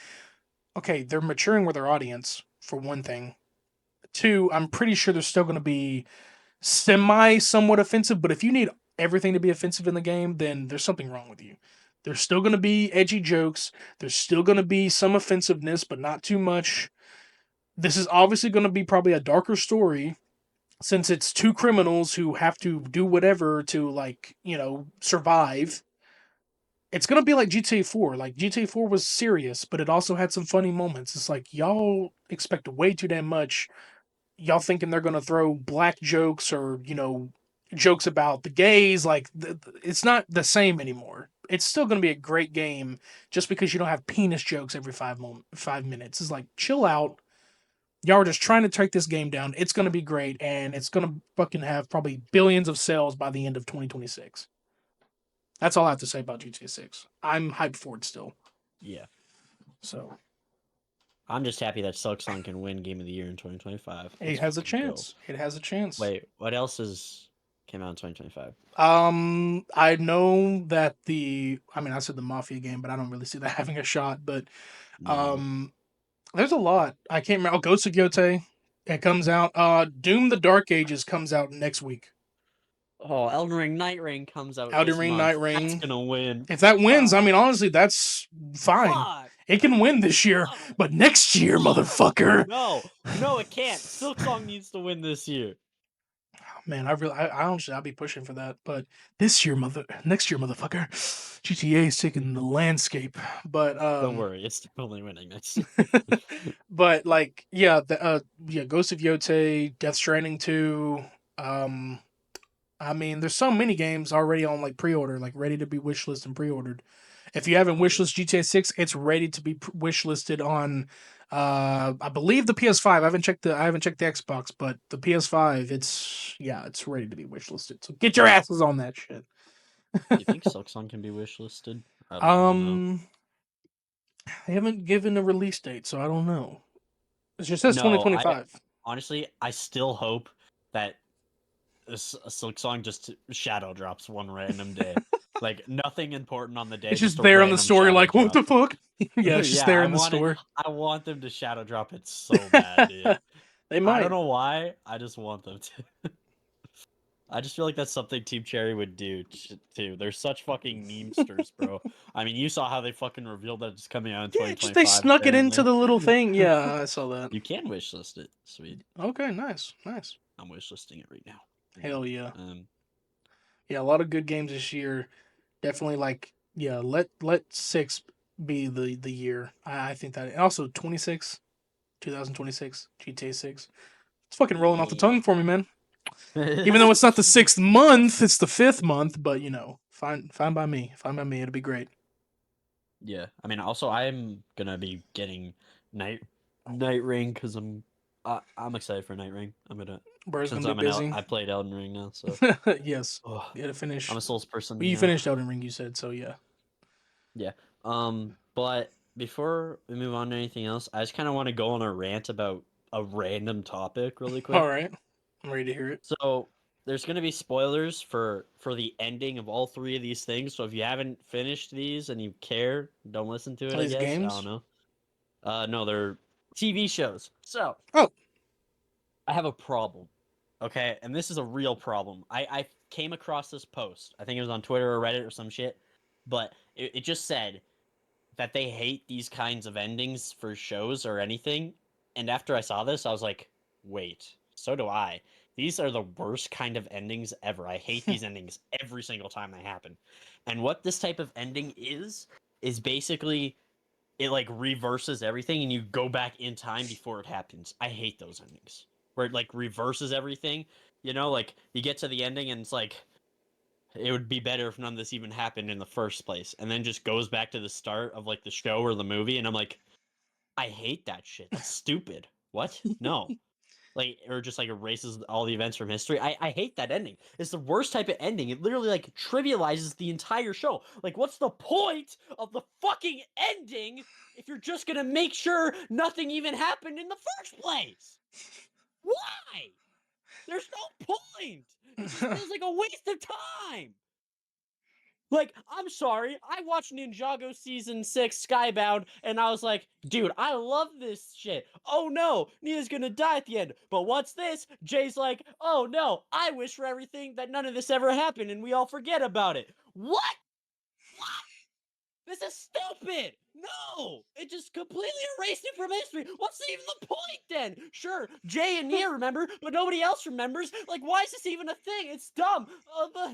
Okay, they're maturing with their audience, for one thing. Two, I'm pretty sure they're still going to be somewhat offensive, but if you need everything to be offensive in the game, then there's something wrong with you. There's still going to be edgy jokes. There's still going to be some offensiveness, but not too much. This is obviously going to be probably a darker story since it's two criminals who have to do whatever to, like, survive. It's going to be like GTA 4. Like, GTA 4 was serious, but it also had some funny moments. It's like, y'all expect way too damn much. Y'all thinking they're gonna throw black jokes or jokes about the gays. Like, it's not the same anymore. It's still gonna be a great game just because you don't have penis jokes every 5 minutes. It's like, chill out. Y'all are just trying to take this game down. It's gonna be great, and it's gonna fucking have probably billions of sales by the end of 2026. That's all I have to say about GTA 6. I'm hyped for it still. Yeah. So I'm just happy that Silksong can win Game of the Year in 2025. it has a chance. It has a chance. Wait, what else came out in 2025? I know that I said the Mafia game, but I don't really see that having a shot. But No. um, there's a lot. I can't remember. Oh, Ghost of Yotei, it comes out. Doom: The Dark Ages comes out next week. Oh, Elden Ring Night Ring comes out Elden this Ring, month. Night That's Ring. gonna win. If that wins, Fuck. honestly, that's fine. Fuck. It can win this year, No. but next year, No. motherfucker. No, it can't. Silksong needs to win this year. Man, I honestly, I'll be pushing for that. But next year, motherfucker, GTA is taking the landscape. But Don't worry, it's definitely winning next year. but like, yeah, Ghost of Yotei, Death Stranding 2. Um, I mean, there's so many games already on like pre-order, like ready to be wishlisted and pre-ordered. If you haven't wishlisted GTA 6, it's ready to be wishlisted on. I believe the PS5. I haven't checked the Xbox, but the PS5, it's ready to be wishlisted. So get your asses on that shit. You think Silksong can be wishlisted? I don't even know. They haven't given a release date, so I don't know. It just says No, 2025. honestly, I still hope that Silksong just shadow drops one random day. Like, nothing important on the day. It's just a there in the random story, shadow like, what the drop. fuck? Yeah, it's just Yeah, there in the store. I want them to shadow drop it so bad, dude. They I might. don't know why. I just want them to. I just feel like that's something Team Cherry would do too. They're such fucking memesters, bro. I mean, you saw how they fucking revealed that it's coming out in Yeah, just they 2025. snuck it into Apparently, the little thing. Yeah, I saw that. you can wishlist it. Sweet. Okay, nice. I'm wishlisting it right now. Hell yeah. Um, Yeah, a lot of good games this year. Definitely, like, yeah, let 6 be the year. I think that, and also 2026 GTA 6. It's fucking rolling off the yeah. tongue for me, man. Even though it's not the 6th month, it's the 5th month, but fine by me. Fine by me. It'll be great. Yeah, I mean, also I'm gonna be getting Night Night Ring because I'm excited for Night Ring. I'm gonna Bro's since gonna be busy. I played Elden Ring now, so Yes, oh, you had to I'm finish. a Souls person, Well, you you know. finished Elden Ring, you said so. Yeah. Yeah. But before we move on to anything else, I just kind of want to go on a rant about a random topic really All quick. right, I'm ready to hear it. So there's gonna be spoilers for the ending of all three of these things. So if you haven't finished these and you care, don't listen to it. Are I these guess I don't games? know. No, they're TV shows. So Oh, I have a problem. Okay, and this is a real problem. I came across this post. I think it was on Twitter or Reddit or some shit, but it just said that they hate these kinds of endings for shows or anything. And after I saw this, I was like, wait, so do I. These are the worst kind of endings ever. I hate these endings every single time they happen. And what this type of ending is basically it like reverses everything and you go back in time before it happens. I hate those endings. Where it like reverses everything. You know, like you get to the ending and it's like it would be better if none of this even happened in the first place and then just goes back to the start of like the show or the movie and I'm like I hate that shit. That's stupid. What? No. Like or just like erases all the events from history. I hate that ending. It's the worst type of ending. It literally like trivializes the entire show. Like what's the point of the fucking ending if you're just going to make sure nothing even happened in the first place? Why? There's no point. It just feels like a waste of time. Like, I'm sorry, I watched Ninjago season 6 Skybound, and I was like, dude, I love this shit. Oh no, Nia's gonna die at the end. But what's this? Jay's like, oh no, I wish for everything that none of this ever happened and we all forget about it. What? What? This is stupid. No, it just completely erased it from history. What's even the point then? Sure, Jay and Nia remember, but nobody else remembers. Like, why is this even a thing? It's dumb. But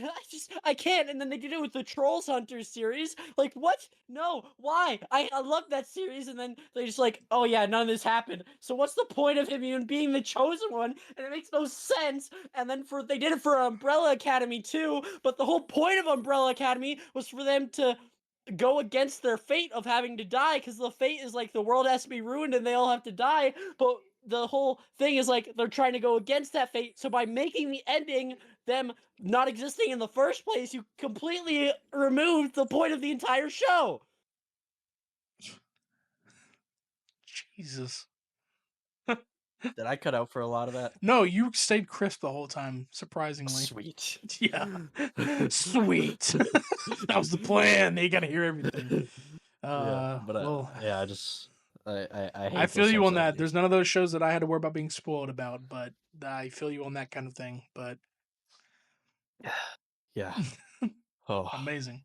I can't. And then they did it with the Trolls Hunters series. Like, what? No, why? I love that series. And then they just like, oh yeah, none of this happened. So what's the point of him even being the chosen one? And it makes no sense. And then they did it for Umbrella Academy too. But the whole point of Umbrella Academy was for them to go against their fate of having to die because the fate is like the world has to be ruined and they all have to die. But the whole thing is like they're trying to go against that fate. So by making the ending them not existing in the first place, you completely removed the point of the entire show. Jesus. Did I cut out for a lot of that? No, you stayed crisp the whole time, surprisingly. Sweet. Yeah. Sweet. That was the plan. You gotta hear everything. Yeah, but Well, yeah, I just I I hate feel those you types on of that. endings. There's none of those shows that I had to worry about being spoiled about, but I feel you on that kind of thing. But Yeah. Oh. amazing.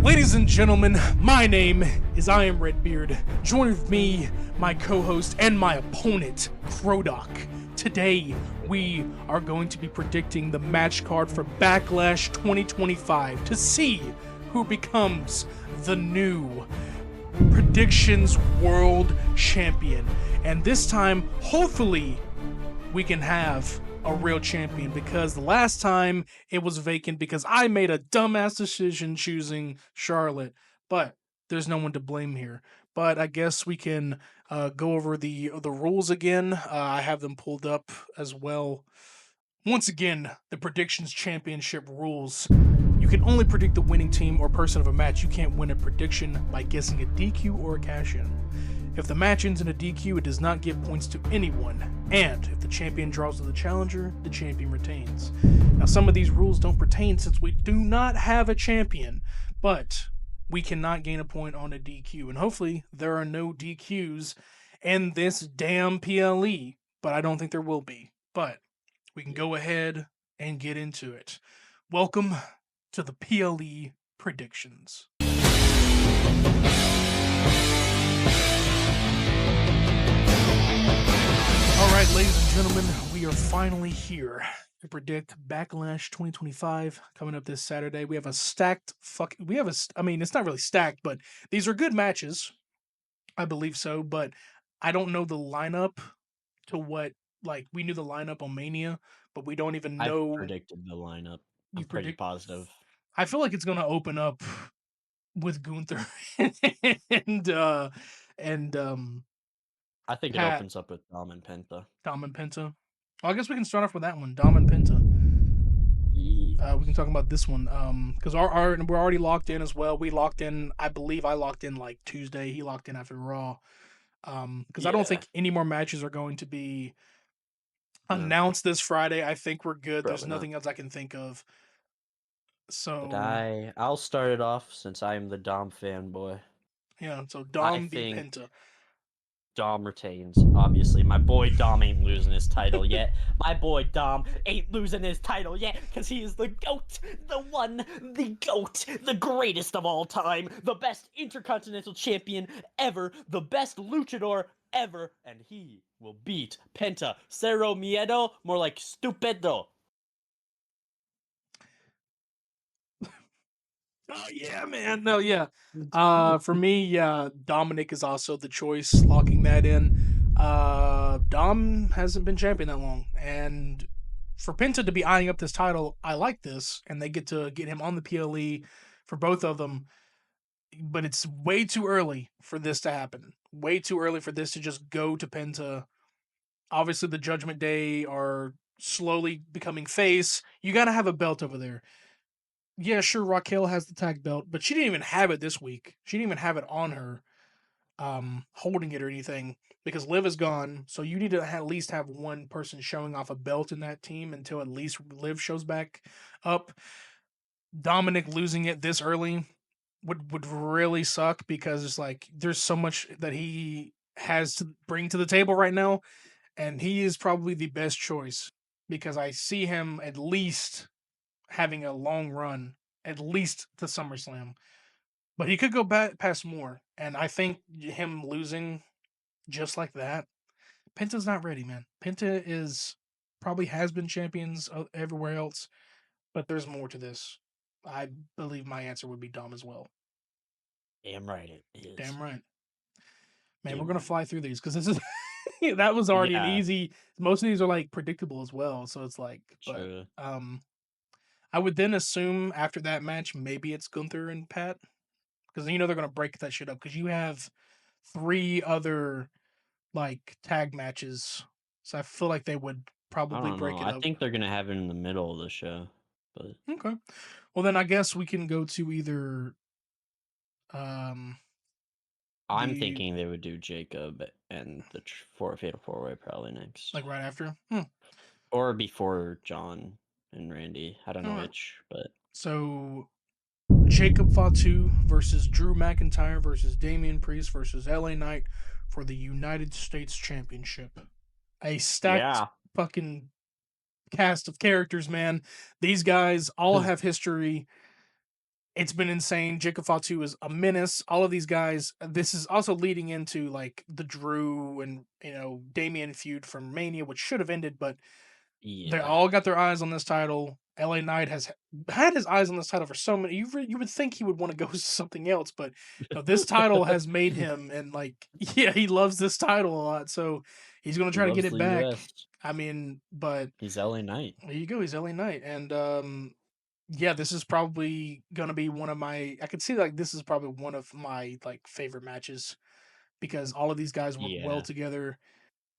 Ladies and gentlemen, my name is I am RedBeard. Join with me, my co-host, and my opponent, Krodok. Today, we are going to be predicting the match card for Backlash 2025 to see who becomes the new predictions world champion. And this time, hopefully, we can have a real champion because the last time it was vacant because I made a dumbass decision choosing Charlotte. But there's no one to blame here. But I guess we can go over the rules again. I have them pulled up as well. Once again, the predictions championship rules. You can only predict the winning team or person of a match. You can't win a prediction by guessing a DQ or a cash in. If the match ends in a DQ, it does not give points to anyone. And if the champion draws to the challenger, the champion retains. Now, some of these rules don't pertain since we do not have a champion, but we cannot gain a point on a DQ. And hopefully, there are no DQs in this damn PLE, but I don't think there will be. But we can go ahead and get into it. Welcome to the PLE predictions. All right, ladies and gentlemen, we are finally here to predict Backlash 2025 coming up this Saturday. We have a stacked I mean, it's not really stacked, but these are good matches. I believe so, but I don't know the lineup to what like we knew the lineup on Mania, but we don't even I've know predicted the lineup. I'm you pretty predict. positive. I feel like it's going to open up with Gunther and and I think it Pat, opens up with Dom and Penta. Dom and Penta. Well, I guess we can start off with that one, Dom and Penta. Ye- We can talk about this one because our we're already locked in as well. We locked in. I believe I locked in like Tuesday. He locked in after Raw. Because I don't Yeah, think any more matches are going to be no, announced this Friday. I think we're good. There's probably not. nothing else I can think of. But So I'll start it off since I'm the Dom fanboy. yeah. So I Dom beat think Penta. Dom retains. Obviously, my boy Dom ain't losing his title yet. My boy Dom ain't losing his title yet because he is the GOAT, the one, the GOAT, the greatest of all time, the best intercontinental champion ever, the best luchador ever, and he will beat Penta. Cero miedo, more like stupido. Oh yeah, man. No, yeah. For me, yeah, Dominic is also the choice. Locking that in. Dom hasn't been champion that long, and for Penta to be eyeing up this title, I like this, and they get to get him on the PLE for both of them. But it's way too early for this to happen. Way too early for this to just go to Penta. Obviously, the Judgment Day are slowly becoming face. You got to have a belt over there. Yeah, sure, Raquel has the tag belt, but she didn't even have it this week. She didn't even have it on her, holding it or anything because Liv is gone. So you need to at least have one person showing off a belt in that team until at least Liv shows back up. Dominic losing it this early would really suck because it's like there's so much that he has to bring to the table right now, and he is probably the best choice because I see him at least having a long run, at least to SummerSlam. But he could go past more, and I think him losing just like that, Penta's not ready, man. Penta is probably has been champions everywhere else, but there's more to this. I believe my answer would be Dom as well. Damn right it is. Damn right, man. We're Damn gonna right. fly through these because this is that was already an Yeah, easy. Most of these are like predictable as well, so it's like, but true. I would then assume after that match maybe it's Gunther and Pat because you know they're gonna break that shit up because you have three other like tag matches, so I feel like they would I probably don't know. break it I up. think they're gonna have it in the middle of the show, but Okay, well then I guess we can go to either um I'm the thinking they would do Jacob and the four fatal four way probably next, like right after. or before John and Randy. I don't All know right. which, but So Jacob Fatu versus Drew McIntyre versus Damian Priest versus LA Knight for the United States Championship. A stacked yeah, fucking cast of characters, man. These guys all have history. It's been insane. Jacob Fatu is a menace. All of these guys. This is also leading into like the Drew and Damian feud from Mania, which should have ended, but they yeah. all got their eyes on this title. LA Knight has had his eyes on this title for so many. You would think he would want to go to something else, but this title has made him, and like, yeah, he loves this title a lot. So he's going to He try to get loves it the back. U.S. I mean, but He's LA Knight. there you go. He's LA Knight, and yeah, this is probably going to be one of my. I could see like this is probably one of my like favorite matches because all of these guys work well Yeah, together.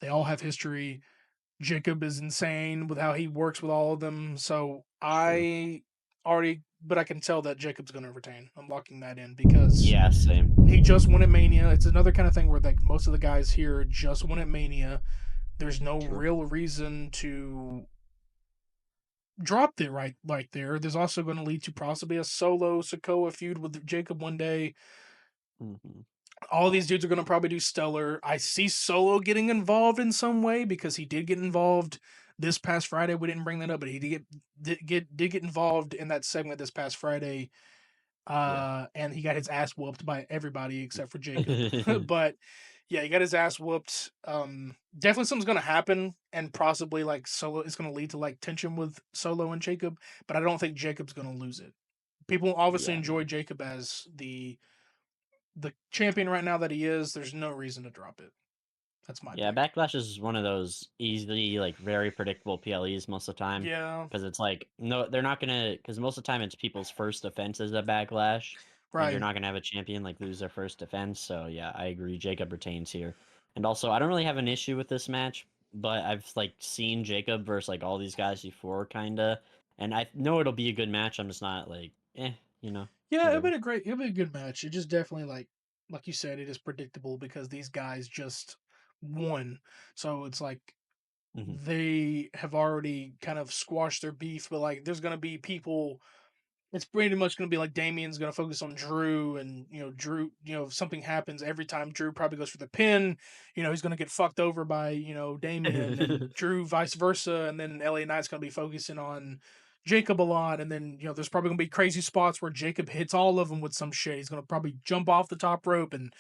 They all have history. Jacob is insane with how he works with all of them. So true. I already, but I can tell that Jacob's going to retain. I'm locking that in because Yeah, same. he just won at Mania. It's another kind of thing where like most of the guys here just won at Mania. There's no True. real reason to drop it right there. There's also going to lead to possibly a solo Sokoa feud with Jacob one day. Hmm. All these dudes are going to probably do stellar. I see Solo getting involved in some way because he did get involved this past Friday. We didn't bring that up, but he did get involved in that segment this past Friday. Yeah. And he got his ass whooped by everybody except for Jacob. But yeah, he got his ass whooped. Definitely something's gonna happen, and possibly like Solo is gonna lead to like tension with Solo and Jacob. But I don't think Jacob's gonna lose it. People obviously Yeah, enjoy no. Jacob as the champion right now that he is. There's no reason to drop it. That's my Yeah, pick. Backlash is one of those easily, like, very predictable PLEs most of the time. Yeah, Because it's like, no, they're not gonna. Because most of the time it's people's first offenses at Backlash. and you're Right. not gonna have a champion like lose their first defense. So yeah, I agree. Jacob retains here, and also I don't really have an issue with this match, but I've like seen Jacob versus like all these guys before, kinda, and I know it'll be a good match. I'm just not like, you know, Yeah, whatever. it'll be a good match. It just definitely like you said, it is predictable because these guys just won. So it's like Hmm. they have already kind of squashed their beef, but like there's gonna be people. It's pretty much going to be like Damien's going to focus on Drew, and Drew. If something happens every time Drew probably goes for the pin, he's going to get fucked over by Damien and Drew, vice versa, and then LA Knight's going to be focusing on Jacob a lot, and then there's probably going to be crazy spots where Jacob hits all of them with some shit. He's going to probably jump off the top rope, and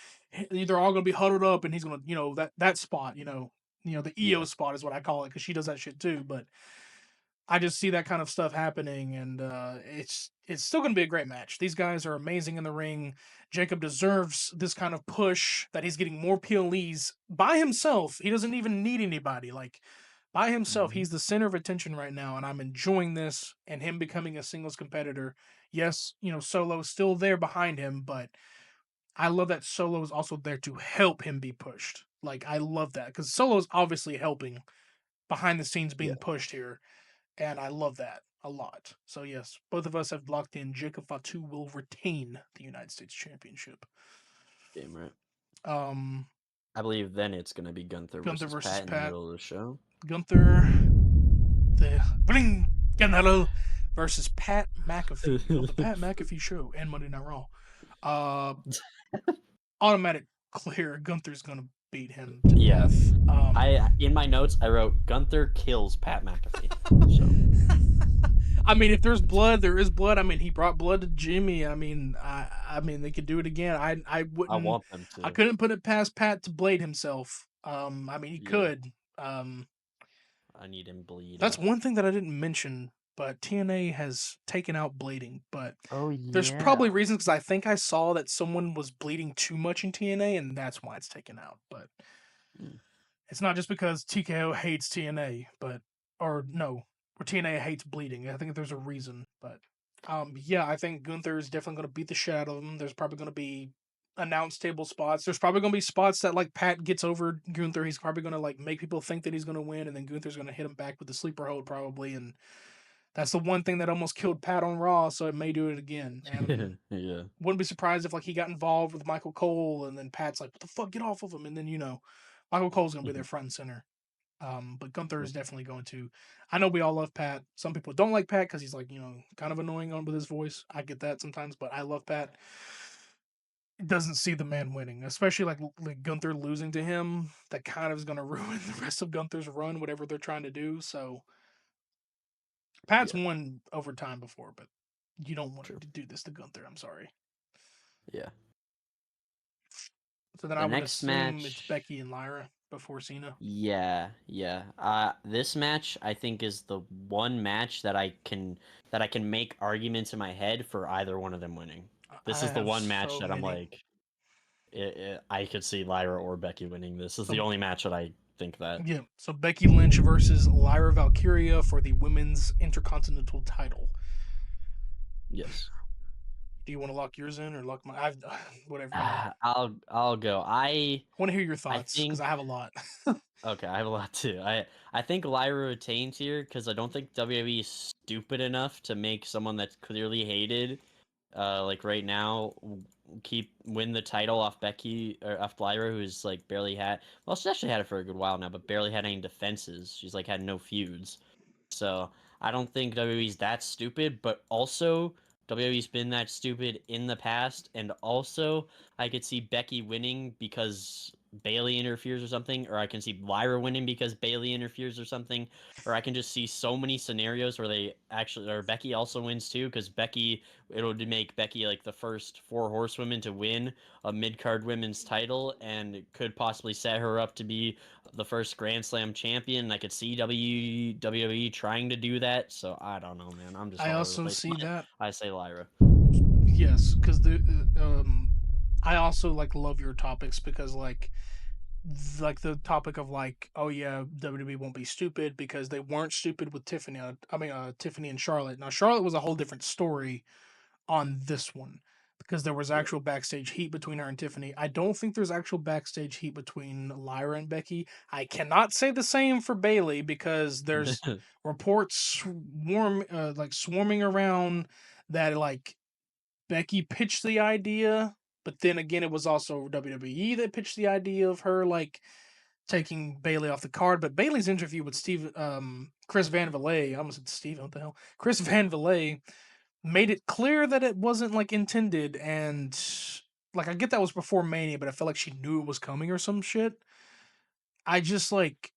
they're all going to be huddled up, and he's going to that spot, the EO Yeah, spot is what I call it because she does that shit too, but. I just see that kind of stuff happening, and it's still going to be a great match. These guys are amazing in the ring. Jacob deserves this kind of push that he's getting more PLEs by himself. He doesn't even need anybody. Like by himself, hmm he's the center of attention right now, and I'm enjoying this and him becoming a singles competitor. Yes, Solo's still there behind him, but I love that Solo is also there to help him be pushed. Like I love that because Solo's obviously helping behind the scenes yeah, being pushed here, and I love that a lot. So yes, both of us have locked in. Jacob Fatu will retain the United States Championship. game right. Um, I believe then it's gonna be Gunther Gunther versus versus Pat in the Pat. middle of the show. Gunther, the Bring Canelo versus Pat McAfee on the Pat McAfee Show and Monday Night Raw. Uh, Automatic clear. Gunther's gonna beat him to Yeah, death. I in my notes I wrote Gunther kills Pat McAfee. So I mean, if there's blood, there is blood. I mean, he brought blood to Jimmy. I mean, they could do it again. I I wouldn't. want them I to. couldn't put it past Pat to blade himself. I mean, he Yeah, could. Um, I need him that's bleeding. one thing that I didn't mention. But TNA has taken out blading. But Oh there's yeah. probably reasons because I think I saw that someone was bleeding too much in TNA, and that's why it's taken out. But Mm, it's not just because TKO hates TNA, but or no, or TNA hates bleeding. I think there's a reason, but yeah, I think Gunther is definitely going to beat the shit out of him. There's probably going to be announce table spots. There's probably going to be spots that like Pat gets over Gunther. He's probably going to like make people think that he's going to win, and then Gunther's going to hit him back with the sleeper hold probably, and that's the one thing that almost killed Pat on Raw, so it may do it again. And yeah. wouldn't be surprised if like he got involved with Michael Cole, and then Pat's like, "What the fuck, get off of him!" And then Michael Cole's gonna be their Mhm, front and center. But Gunther is mhm. definitely going to. I know we all love Pat. Some people don't like Pat because he's like kind of annoying on with his voice. I get that sometimes, but I love Pat. It doesn't see the man winning, especially like Gunther losing to him. That kind of is going to ruin the rest of Gunther's run, whatever they're trying to do. So Pat's Yeah, won over time before, but you don't want true. to do this to Gunther. I'm sorry. Yeah. So then I The would next assume it's match. Becky and Lyra before Cena. Yeah, yeah. This match I think is the one match that I can make arguments in my head for either one of them winning. I This is the have one match so that I'm many. like, I could see Lyra or Becky winning. This is the So only match that I think that. yeah, so Becky Lynch versus Lyra Valkyria for the women's intercontinental title. Yes. Do you want to lock yours in or lock my? I've whatever you want. I'll go. I want to hear your I thoughts because think I have a lot. okay, I have a lot too. I think Lyra retains here because I don't think WWE is stupid enough to make someone that's clearly hated, like right now, keep win the title off Becky or off Lyra, who's like barely had. Well, she's actually had it for a good while now, but barely had any defenses. She's like had no feuds. So I don't think WWE's that stupid, but also WWE's been that stupid in the past, and also I could see Becky winning because Bailey interferes or something, or I can see Lyra winning because Bailey interferes or something, or I can just see so many scenarios where they actually, or Becky also wins too, because Becky, it'll make Becky like the first four horsewomen to win a mid card women's title, and it could possibly set her up to be the first Grand Slam champion. I could see WWE trying to do that, so I don't know, man. I'm just I all over the also place. see that. I say Lyra. Yes, because I also like love your topics because like the topic of like, oh yeah, WWE won't be stupid because they weren't stupid with Tiffany. Tiffany and Charlotte. Now Charlotte was a whole different story on this one. because there was Yeah. actual backstage heat between her and Tiffany. I don't think there's actual backstage heat between Lyra and Becky. I cannot say the same for Bailey because there's reports swarming around that like Becky pitched the idea, but then again it was also WWE that pitched the idea of her like taking Bailey off the card. But Bailey's interview with Chris Van Vliet, I almost said Steve, what the hell? Chris Van Vliet made it clear that it wasn't like intended, and like I get that was before Mania, but I felt like she knew it was coming or some shit. I just like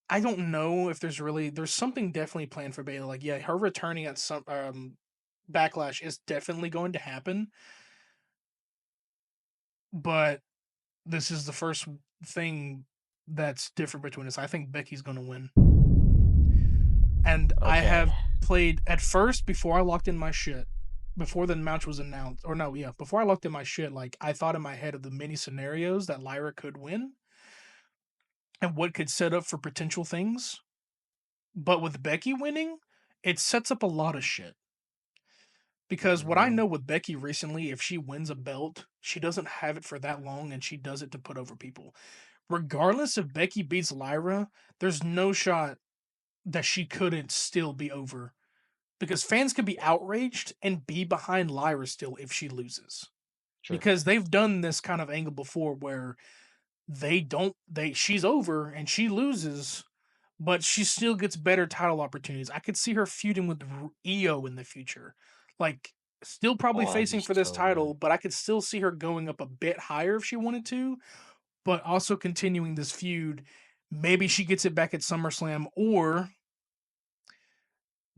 I don't know if there's something definitely planned for Bayley. Like, yeah, her returning at some Backlash is definitely going to happen, but this is the first thing that's different between us. I think Becky's going to win, and I Okay. have played at first before I locked in my shit. Before the match was announced, or no, yeah, before I looked at my shit, like I thought in my head of the many scenarios that Lyra could win and what could set up for potential things. But with Becky winning, it sets up a lot of shit. Because what I Mhm. know with Becky recently, if she wins a belt, she doesn't have it for that long and she does it to put over people. Regardless if Becky beats Lyra, there's no shot that she couldn't still be over. Because fans could be outraged and be behind Lyra still if she loses. Sure. Because they've done this kind of angle before where she's over and she loses, but she still gets better title opportunities. I could see her feuding with Io in the future. Like still probably Oh, that'd be facing for this so good. title, but I could still see her going up a bit higher if she wanted to, but also continuing this feud. Maybe she gets it back at SummerSlam, or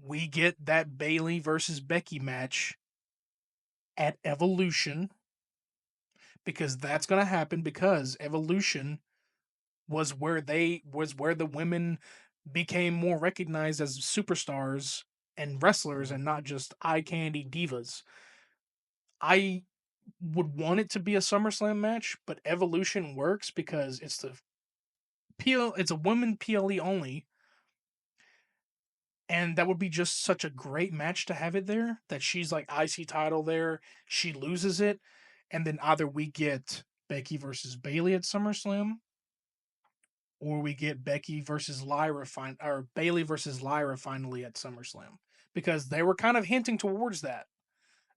we get that Bailey versus Becky match at Evolution, because that's going to happen, because Evolution was where the women became more recognized as superstars and wrestlers and not Mhm. just eye candy divas. I would want it to be a SummerSlam match, but Evolution works because it's a women PLE only, and that would be just such a great match to have it there, that she's like IC title there, she loses it, and then either we get Becky versus Bailey at SummerSlam, or we get Becky versus or Bailey versus Lyra finally at SummerSlam, because they were kind of hinting towards that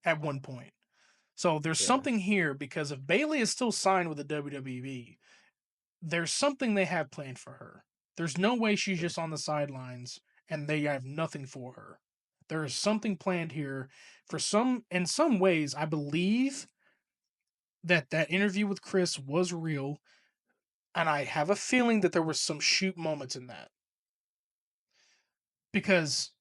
at one point. So there's Yeah. something here, because if Bailey is still signed with the WWE, there's something they have planned for her. There's no way she's Sure. just on the sidelines and they have nothing for her. There is something planned here. In some ways, I believe that that interview with Chris was real, and I have a feeling that there were some shoot moments in that, because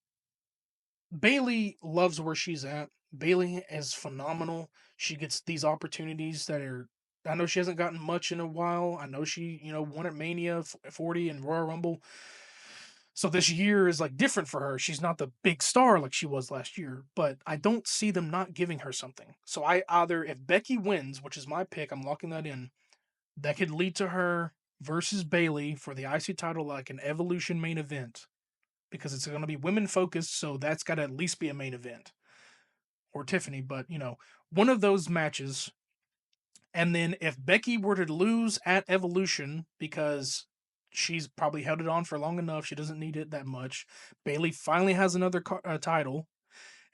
Bailey loves where she's at. Bailey is phenomenal. She gets these opportunities that are. I know she hasn't gotten much in a while. I know she, won at Mania 40 and Royal Rumble. So this year is like different for her. She's not the big star like she was last year, but I don't see them not giving her something. So I either, if Becky wins, which is my pick, I'm locking that in, that could lead to her versus Bailey for the IC title, like an Evolution main event, because it's going to be women focused, so that's got to at least be a main event, or Tiffany, but one of those matches. And then if Becky were to lose at Evolution, because she's probably held it on for long enough, she doesn't need it that much. Bailey finally has another title,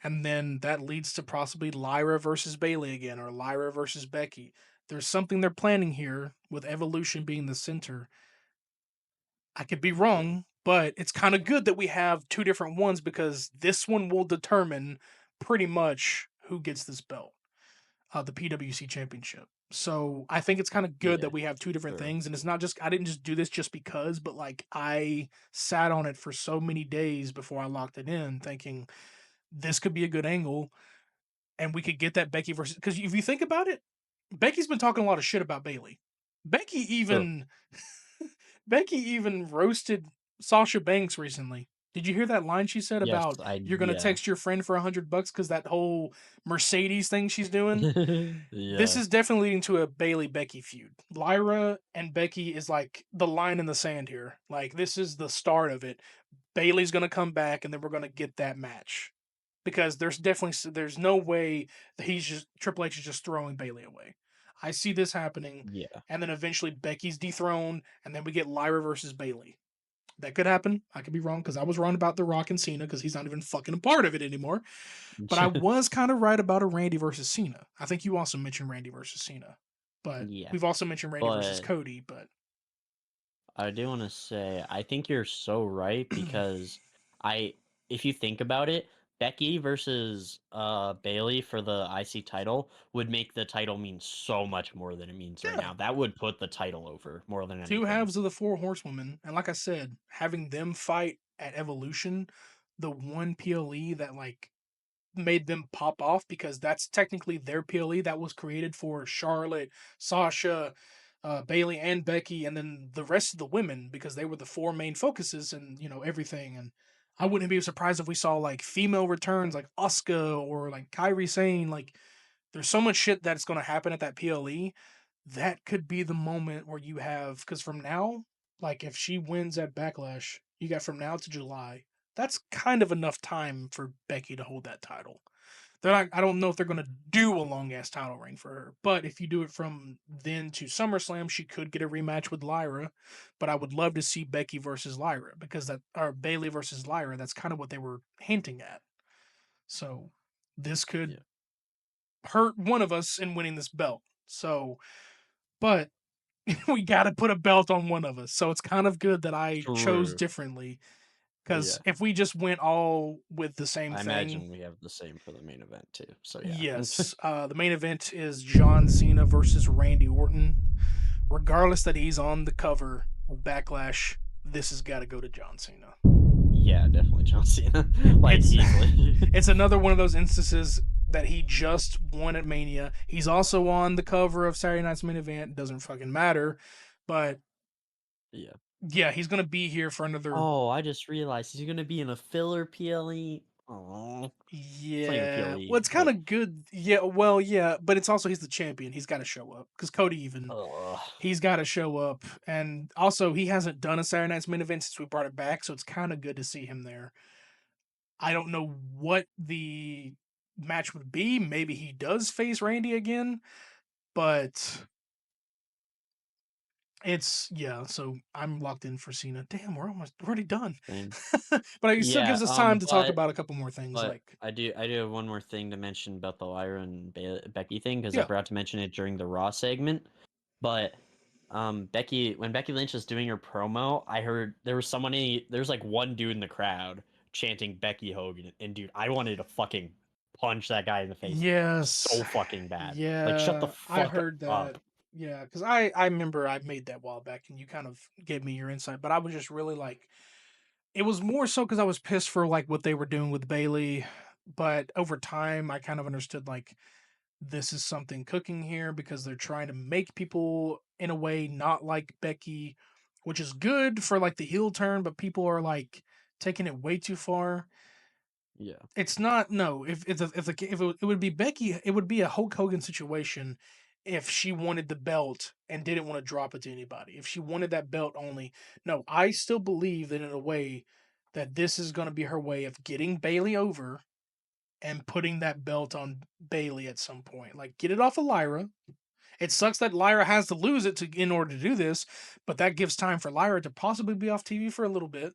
and then that leads to possibly Lyra versus Bailey again, or Lyra versus Becky. There's something they're planning here with Evolution being the center. I could be Sure. wrong, but it's kind of good that we have two different ones, because this one will determine pretty much who gets this belt, the PWC Championship. So I think it's kind of good Yeah. that we have two different Sure. things, and it's not just I didn't just do this just because, but like I sat on it for so many days before I locked it in, thinking this could be a good angle, and we could get that Becky versus. Because if you think about it, Becky's been talking a lot of shit about Bailey. Becky True. even Becky even roasted Sasha Banks recently. Did you hear that line she said Yes, about I you're gonna yeah. text your friend for $100 because that whole Mercedes thing she's doing? This Yeah. is definitely leading to a Bailey Becky feud. Lyra and Becky is like the line in the sand here. Like this is the start of it. Bailey's gonna come back, and then we're gonna get that match. because there's no way that he's just Triple H is just throwing Bailey away. I see this happening, Yeah. and then eventually Becky's dethroned, and then we get Lyra versus Bailey. That could happen. I could be wrong because I was wrong about The Rock and Cena because he's not even fucking a part of it anymore. But I was kind of right about a Randy versus Cena. I think you also mentioned Randy versus Cena, but Yeah. we've also mentioned Randy versus But Cody. But I do want to say I think you're so right because I if you think about it, Becky versus Bailey for the IC title would make the title mean so much more than it means right yeah, now. That would put the title over more than two anything. halves of the four horsewomen, and like I said, having them fight at Evolution, the one PLE that like made them pop off because that's technically their PLE that was created for Charlotte, Sasha, Bailey, and Becky, and then the rest of the women because they were the four main focuses and everything. And I wouldn't be surprised if we saw like female returns like Asuka or like Kyrie Sane. Like there's so much shit that's going to happen at that PLE. That could be the moment where you have because from now, like if she wins at Backlash, you got from now to July. That's kind of enough time for Becky to hold that title. They're not. I don't know if they're going to do a long ass title reign for her, but if you do it from then to SummerSlam, she could get a rematch with Lyra. But I would love to see Becky versus Lyra because that or Bailey versus Lyra. That's kind of what they were hinting at. So this could Yeah. hurt one of us in winning this belt. So, but we got to put a belt on one of us. So it's kind of good that I chose True. differently because Yeah. if we just went all with the same I thing, imagine we have the same for the main event too. So yeah. yes, the main event is John Cena versus Randy Orton. Regardless that he's on the cover of Backlash, this has got to go to John Cena. Yeah, definitely John Cena. Like It's easily. it's another one of those instances that he just won at Mania. He's also on the cover of Saturday Night's Main Event. Doesn't fucking matter, but Yeah. yeah, he's gonna be here for another. Oh, I just realized he's gonna be in a filler PLE. Oh, it's not even a Yeah, well, PLE, it's kind but of good. Yeah, well, yeah, but it's also he's the champion. He's got to show up because Cody even ugh. he's got to show up, and also he hasn't done a Saturday Night's Main Event since we brought it back, so it's kind of good to see him there. I don't know what the match would be. Maybe he does face Randy again, but it's yeah. So I'm locked in for Cena. Damn, we're already done, Same. but it still Yeah. gives us time to talk about a couple more things. But Like I do have one more thing to mention about the Lyra and Becky thing because I yeah, forgot to mention it during the Raw segment. But Becky when Becky Lynch was doing her promo, I heard there was like one dude in the crowd chanting Becky Hogan, and dude, I wanted to fucking punch that guy in the face yes, so fucking bad. Like shut the yeah. I fuck heard that. up. Yeah, because I remember I made that while back, and you kind of gave me your insight. But I was just really like, it was more so because I was pissed for like what they were doing with Bailey. But over time, I kind of understood like this is something cooking here because they're trying to make people in a way not like Becky, which is good for like the heel turn, but people are like taking it way too far. Yeah. It's not no. If it would be Becky, it would be a Hulk Hogan situation if she wanted the belt and didn't want to drop it to anybody. If she wanted that belt only. No, I still believe that in a way that this is going to be her way of getting Bailey over and putting that belt on Bailey at some point. Like get it off of Lyra. It sucks that Lyra has to lose it to in order to do this, but that gives time for Lyra to possibly be off TV for a little bit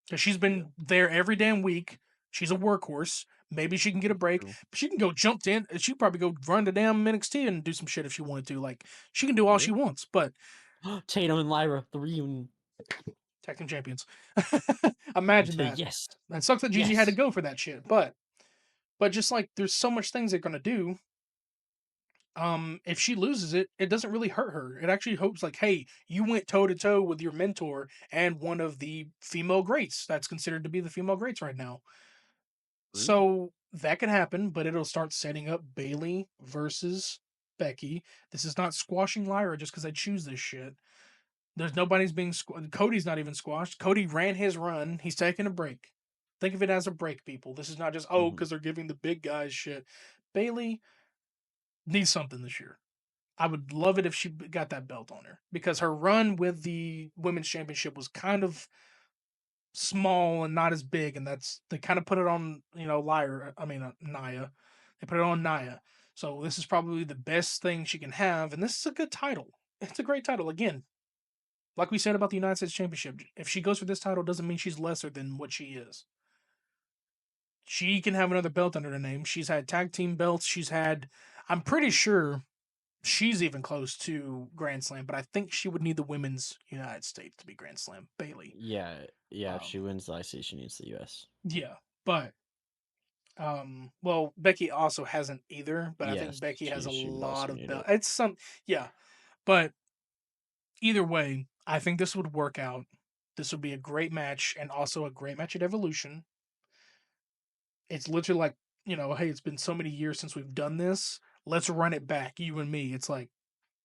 because she's Yeah. been there every damn week. She's a workhorse. Maybe she can get a break. True. She can go jump in. She could probably go run to damn NXT and do some shit if she wanted to. Like she can do all Yeah. she wants. But Tatum and Lyra, the reunion. tag team champions. Imagine that. Yes. That sucks that Gigi had to Yes. go for that shit. But just like there's so much things they're gonna do. If she loses it, it doesn't really hurt her. It actually hopes like, hey, you went toe to toe with your mentor and one of the female greats that's considered to be the female greats right now. True. So that could happen, but it'll start setting up Bailey versus Becky. This is not squashing Lyra just because I choose this shit. There's nobody's being Cody's not even squashed. Cody ran his run. He's taking a break. Think of it as a break, people. This is not just Mhm. because they're giving the big guys shit. Bailey needs something this year. I would love it if she got that belt on her because her run with the women's championship was kind of small and not as big, and that's they kind of put it on Lyra. I mean Naya. They put it on Naya. So this is probably the best thing she can have, and this is a good title. It's a great title. Again, like we said about the United States Championship, if she goes for this title, doesn't mean she's lesser than what she is. She can have another belt under her name. She's had tag team belts. She's had. I'm pretty sure she's even close to Grand Slam, but I think she would need the women's United States to be Grand Slam. Bailey. Yeah, yeah. If she Um, wins the IC, she needs the US. yeah, but well, Becky also hasn't either, but I think Yes, Becky has a she would lot also of need belt. it. It's some, yeah, but either way, I think this would work out. This would be a great match and also a great match at Evolution. It's literally like, hey, it's been so many years since we've done this. Let's run it back, you and me. It's like,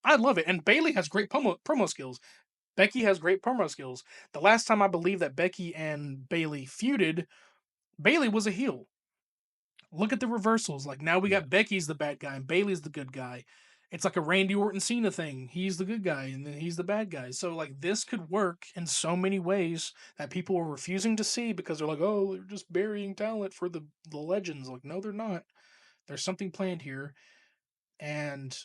I love it. And Bailey has great promo skills. Becky has great promo skills. The last time I believe that Becky and Bailey feuded, Bailey was a heel. Look at the reversals. Like now we Yeah, got Becky's the bad guy and Bailey's the good guy. It's like a Randy Orton Cena thing. He's the good guy and then he's the bad guy. So like this could work in so many ways that people are refusing to see because they're like, oh, they're just burying talent for the legends. Like, no, they're not. There's something planned here. And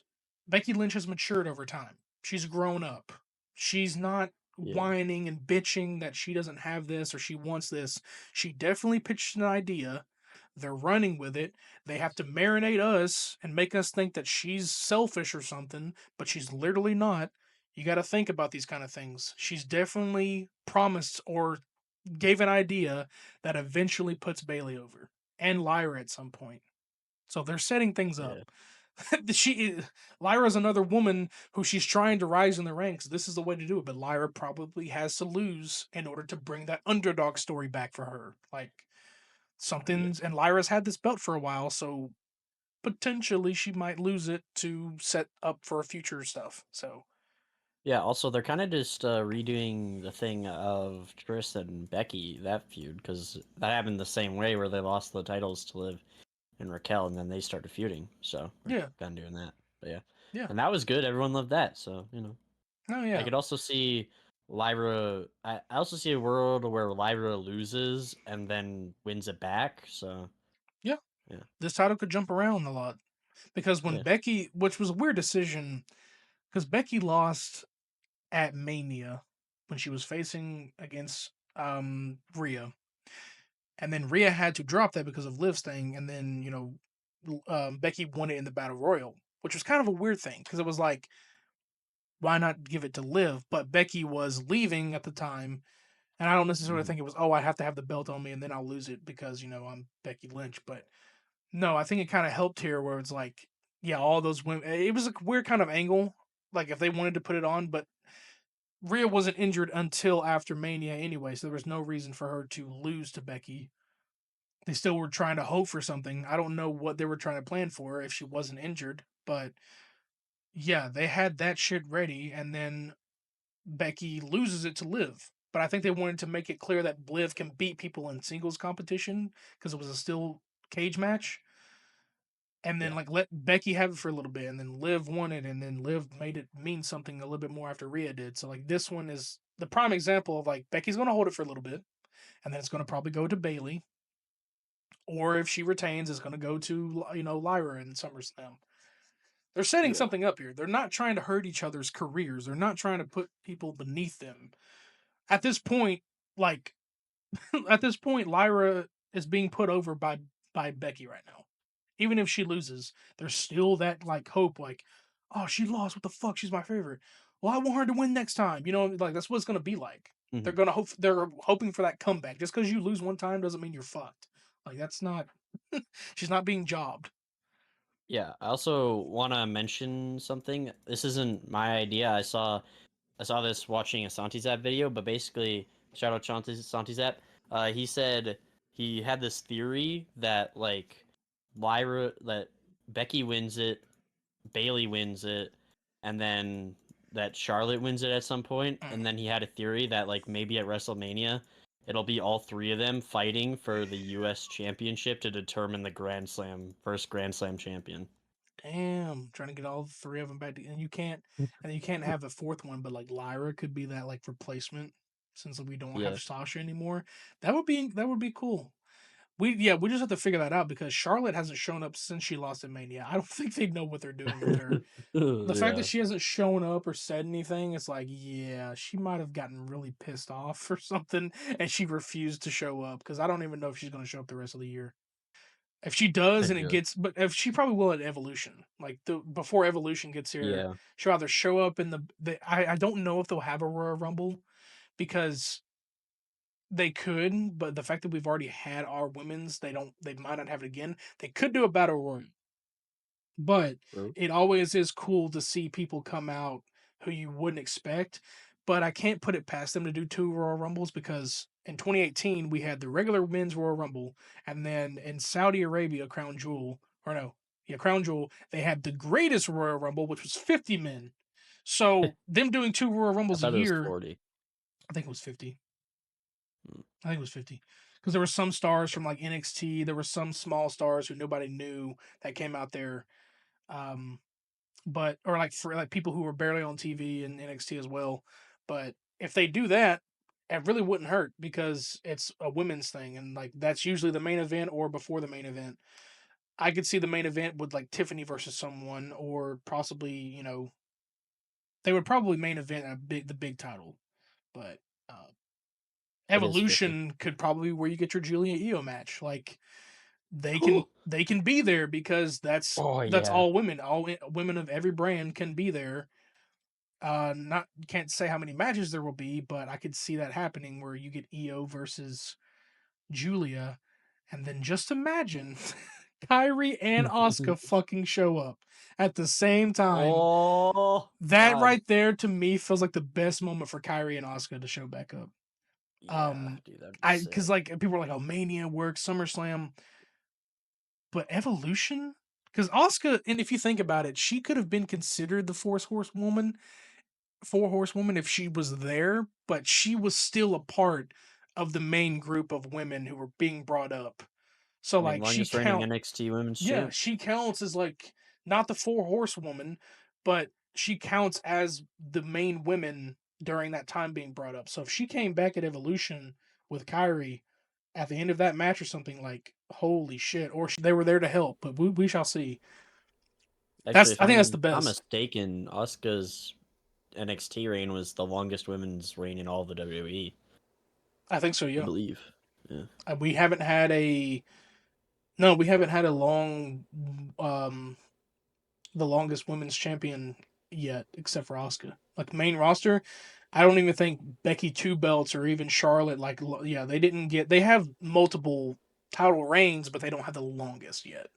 Becky Lynch has matured over time. She's grown up. She's not yeah, whining and bitching that she doesn't have this or she wants this. She definitely pitched an idea. They're running with it. They have to marinate us and make us think that she's selfish or something, but she's literally not. You got to think about these kind of things. She's definitely promised or gave an idea that eventually puts Bailey over and Lyra at some point. So they're setting things up. yeah, she Lyra's another woman who she's trying to rise in the ranks. This is the way to do it, but Lyra probably has to lose in order to bring that underdog story back for her. Like yeah. something's and Lyra's had this belt for a while, so potentially she might lose it to set up for future stuff. So Yeah, also they're kind of just redoing the thing of Trish and Becky, that feud, because that happened the same way where they lost the titles to Liv and Raquel, and then they started feuding. So we're yeah, kind of doing that. But yeah, yeah, and that was good. Everyone loved that. So no, I yeah, could also see Lyra. I also see a world where Lyra loses and then wins it back. So yeah. yeah, This title could jump around a lot because when yeah, Becky, which was a weird decision, because Becky lost at Mania when she was facing against Rhea, and then Rhea had to drop that because of Liv's thing, and then Becky won it in the Battle Royal, which was kind of a weird thing because it was like, why not give it to Liv? But Becky was leaving at the time, and I don't necessarily hmm think it was, oh, I have to have the belt on me and then I'll lose it because I'm Becky Lynch, but no, I think it kind of helped here where it's like, yeah, all those women. It was a weird kind of angle, like if they wanted to put it on, but Rhea wasn't injured until after Mania anyway, so there was no reason for her to lose to Becky. They still were trying to hope for something. I don't know what they were trying to plan for if she wasn't injured, but yeah, they had that shit ready, and then Becky loses it to Liv. But I think they wanted to make it clear that Liv can beat people in singles competition because it was a still cage match, and then yeah, like let Becky have it for a little bit, and then Liv won it, and then Liv made it mean something a little bit more after Rhea did. So like this one is the prime example of like Becky's going to hold it for a little bit, and then it's going to probably go to Bailey, or if she retains, it's going to go to Lyra in SummerSlam. They're setting yeah, something up here. They're not trying to hurt each other's careers. They're not trying to put people beneath them. At this point, like at this point, Lyra is being put over by Becky right now. Even if she loses, there's still that like hope, like, oh, she lost. What the fuck? She's my favorite. Well, I want her to win next time. Like that's what it's gonna be like. hmm They're hoping for that comeback. Just because you lose one time doesn't mean you're fucked. Like that's not. She's not being jobbed. yeah. I also want to mention something. This isn't my idea. I saw this watching a Santizap video, but basically, shout out Santizap. He said he had this theory that that Becky wins it, Bailey wins it, and then that Charlotte wins it at some point. Mm. And then he had a theory that maybe at WrestleMania, it'll be all three of them fighting for the U.S. Championship to determine the first Grand Slam champion. Damn, trying to get all three of them back, and you can't have a fourth one, but like Lyra could be that like replacement. since we don't Yeah. have Sasha anymore. That would be cool. We just have to figure that out because Charlotte hasn't shown up since she lost at Mania. I don't think they know what they're doing with her. The fact that Yeah. she hasn't shown up or said anything, it's like, yeah, she might have gotten really pissed off or something, and she refused to show up because I don't even know if she's going to show up the rest of the year. If she does and it Yeah. gets, but if she probably will at Evolution, like the before Evolution gets here, Yeah. she'll either show up in I don't know if they'll have a Royal Rumble because they could, but the fact that we've already had our women's, they might not have it again. They could do a battle royal, but True. it always is cool to see people come out who you wouldn't expect. But I can't put it past them to do two Royal Rumbles because in 2018 we had the regular men's Royal Rumble, and then in Saudi Arabia, Crown Jewel, or no, yeah, Crown Jewel, they had the greatest Royal Rumble, which was 50 men. So them doing two Royal I Rumbles a thought it was year, 40. I think it was 50. Mm. I think it was 50 because there were some stars from like NXT. There were some small stars who nobody knew that came out there. Um, but or like for like people who were barely on TV and NXT as well. But if they do that, it really wouldn't hurt because it's a women's thing and like that's usually the main event or before the main event. I could see the main event with like Tiffany versus someone or possibly, they would probably main event the big title. But uh It is 50. Evolution could probably be where you get your Julia Io match. Like they can be there because that's Oh that's yeah. all women. Women of every brand can be there. Not can't say how many matches there will be, but I could see that happening where you get Io versus Julia, and then just imagine Kyrie and Asuka fucking show up at the same time. Oh That God. right there to me feels like the best moment for Kyrie and Asuka to show back up. Yeah, Um, dude, that'd be I because sick. like people were like, "Oh, Mania works, SummerSlam," but Evolution, because Asuka, and if you think about it, she could have been considered the four horsewoman if she was there, but she was still a part of the main group of women who were being brought up. So I mean, like she longest reigning count NXT Women's yeah, Champ. she counts as like not the four horsewoman, but she counts as the main women during that time being brought up. So if she came back at Evolution with Kyrie at the end of that match or something, like holy shit, or they were there to help, but we shall see. Actually, That's if I think that's the I'm not best. mistaken, Asuka's NXT reign was the longest women's reign in all of the WWE. I think so, I yeah. believe. Yeah. We haven't had a no, we haven't had a long um the longest women's champion yet, except for Asuka. Like main roster, I don't even think Becky two belts or even Charlotte. Like, yeah, they didn't get. They have multiple title reigns, but they don't have the longest yet.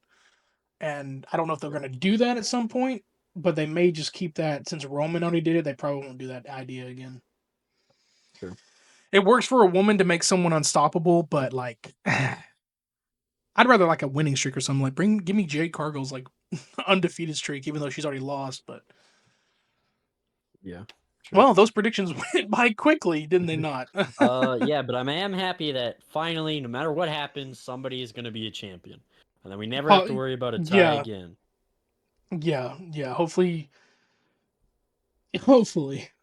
And I don't know if they're True. going to do that at some point, but they may just keep that since Roman already did it. They probably won't do that idea again. True. It works for a woman to make someone unstoppable, but like, I'd rather like a winning streak or something. Like, give me Jade Cargill's like undefeated streak, even though she's already lost. But Yeah. True. well, those predictions went by quickly, didn't they not? Yeah, but I am happy that finally, no matter what happens, somebody is gonna be a champion. And then we never have Oh, to worry about a tie yeah, again. yeah. Hopefully.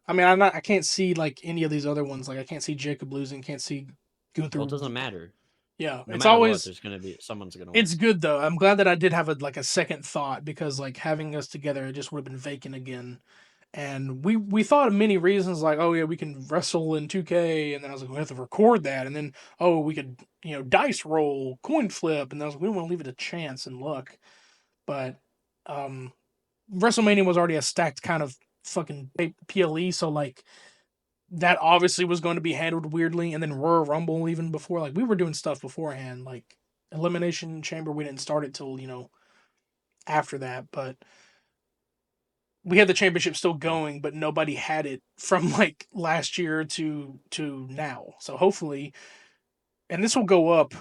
I mean, I can't see like any of these other ones. Like I can't see Jacob losing. Can't see Well, it Gunther. doesn't matter. Yeah, No it's matter what, always there's gonna be someone's gonna win. it's good though. I'm glad that I did have a second thought because like having us together, it just would have been vacant again. And we thought of many reasons like, oh yeah, we can wrestle in 2K, and then I was like, we have to record that, and then oh we could dice roll, coin flip, and I was like, we don't want to leave it a chance and luck. But um WrestleMania was already a stacked kind of fucking PLE, so like that obviously was going to be handled weirdly, and then Royal Rumble even before, like we were doing stuff beforehand, like Elimination Chamber we didn't start it till after that, but we had the championship still going, but nobody had it from like last year to now. So hopefully, and this will go up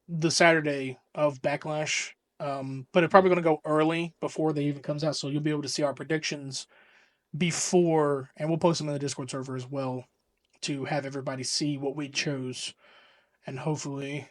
the Saturday of Backlash, but it's Yeah. probably going to go early before they even comes out, so you'll be able to see our predictions before, and we'll post them in the Discord server as well to have everybody see what we chose, and hopefully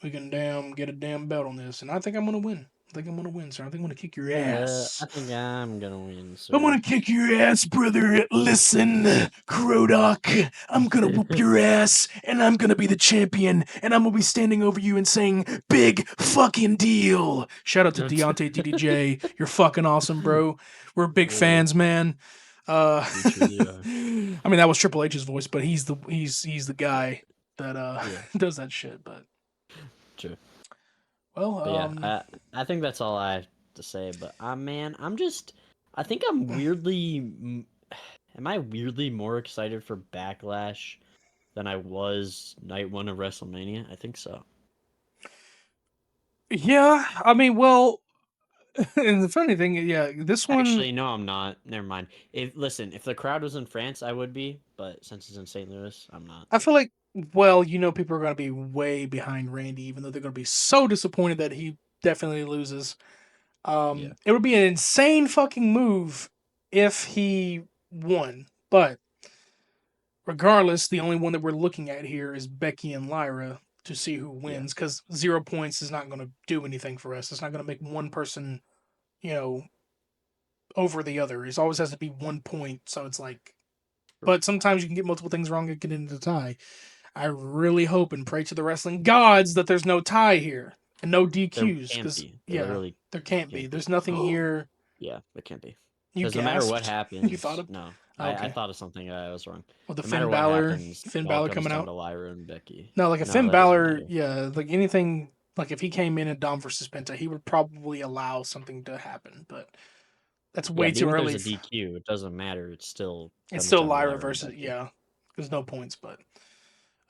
we can get a damn belt on this. And I think I'm gonna win. I think I'm gonna win, sir. I think I'm gonna kick your I ass. think I'm gonna win, I'm sir. gonna kick your ass, brother. Listen, Krodok, I'm gonna whoop your ass, and I'm gonna be the champion, and I'm gonna be standing over you and saying, big fucking deal. Shout out to Deontay DDJ. You're fucking awesome, bro. We're big fans, man. We truly are. I mean, that was Triple H's voice, but he's the guy that Yeah, does that shit. But true. well, But yeah, I think that's all I have to say. But man, I think I'm weirdly, am I weirdly more excited for Backlash than I was night one of WrestleMania? I think so. yeah. I mean, well, and the funny thing, yeah, this one. Actually, no, I'm not. Never mind. If the crowd was in France, I would be. But since it's in St. Louis, I'm not. I feel like, well, people are going to be way behind Randy, even though they're going to be so disappointed that he definitely loses. Yeah. It would be an insane fucking move if he won. But regardless, the only one that we're looking at here is Becky and Lyra to see who Yeah. wins, because 0 points is not going to do anything for us. It's not going to make one person, you know, over the other. It always has to be 1 point. So it's like, but sometimes you can get multiple things wrong and get into the tie. I really hope and pray to the wrestling gods that there's no tie here and no There DQs, can't because be. There yeah, literally there can't be. can't be. There's nothing here. Yeah, there can't be. You Because no matter what gasped. You thought happens, of no, I okay. thought of something. I was wrong. Well, the No matter Finn what Balor, happens, Finn it all Balor comes coming down out. to Lyra and Becky. No, like a No, Finn that doesn't Balor, matter. yeah, like anything. Like if he came in and Dom versus Penta, he would probably allow something to happen, but that's Yeah, way but too even if early. there's a DQ, it doesn't matter. It still It's comes still down to Lyra Lyra and versus Becky. yeah. There's no points, but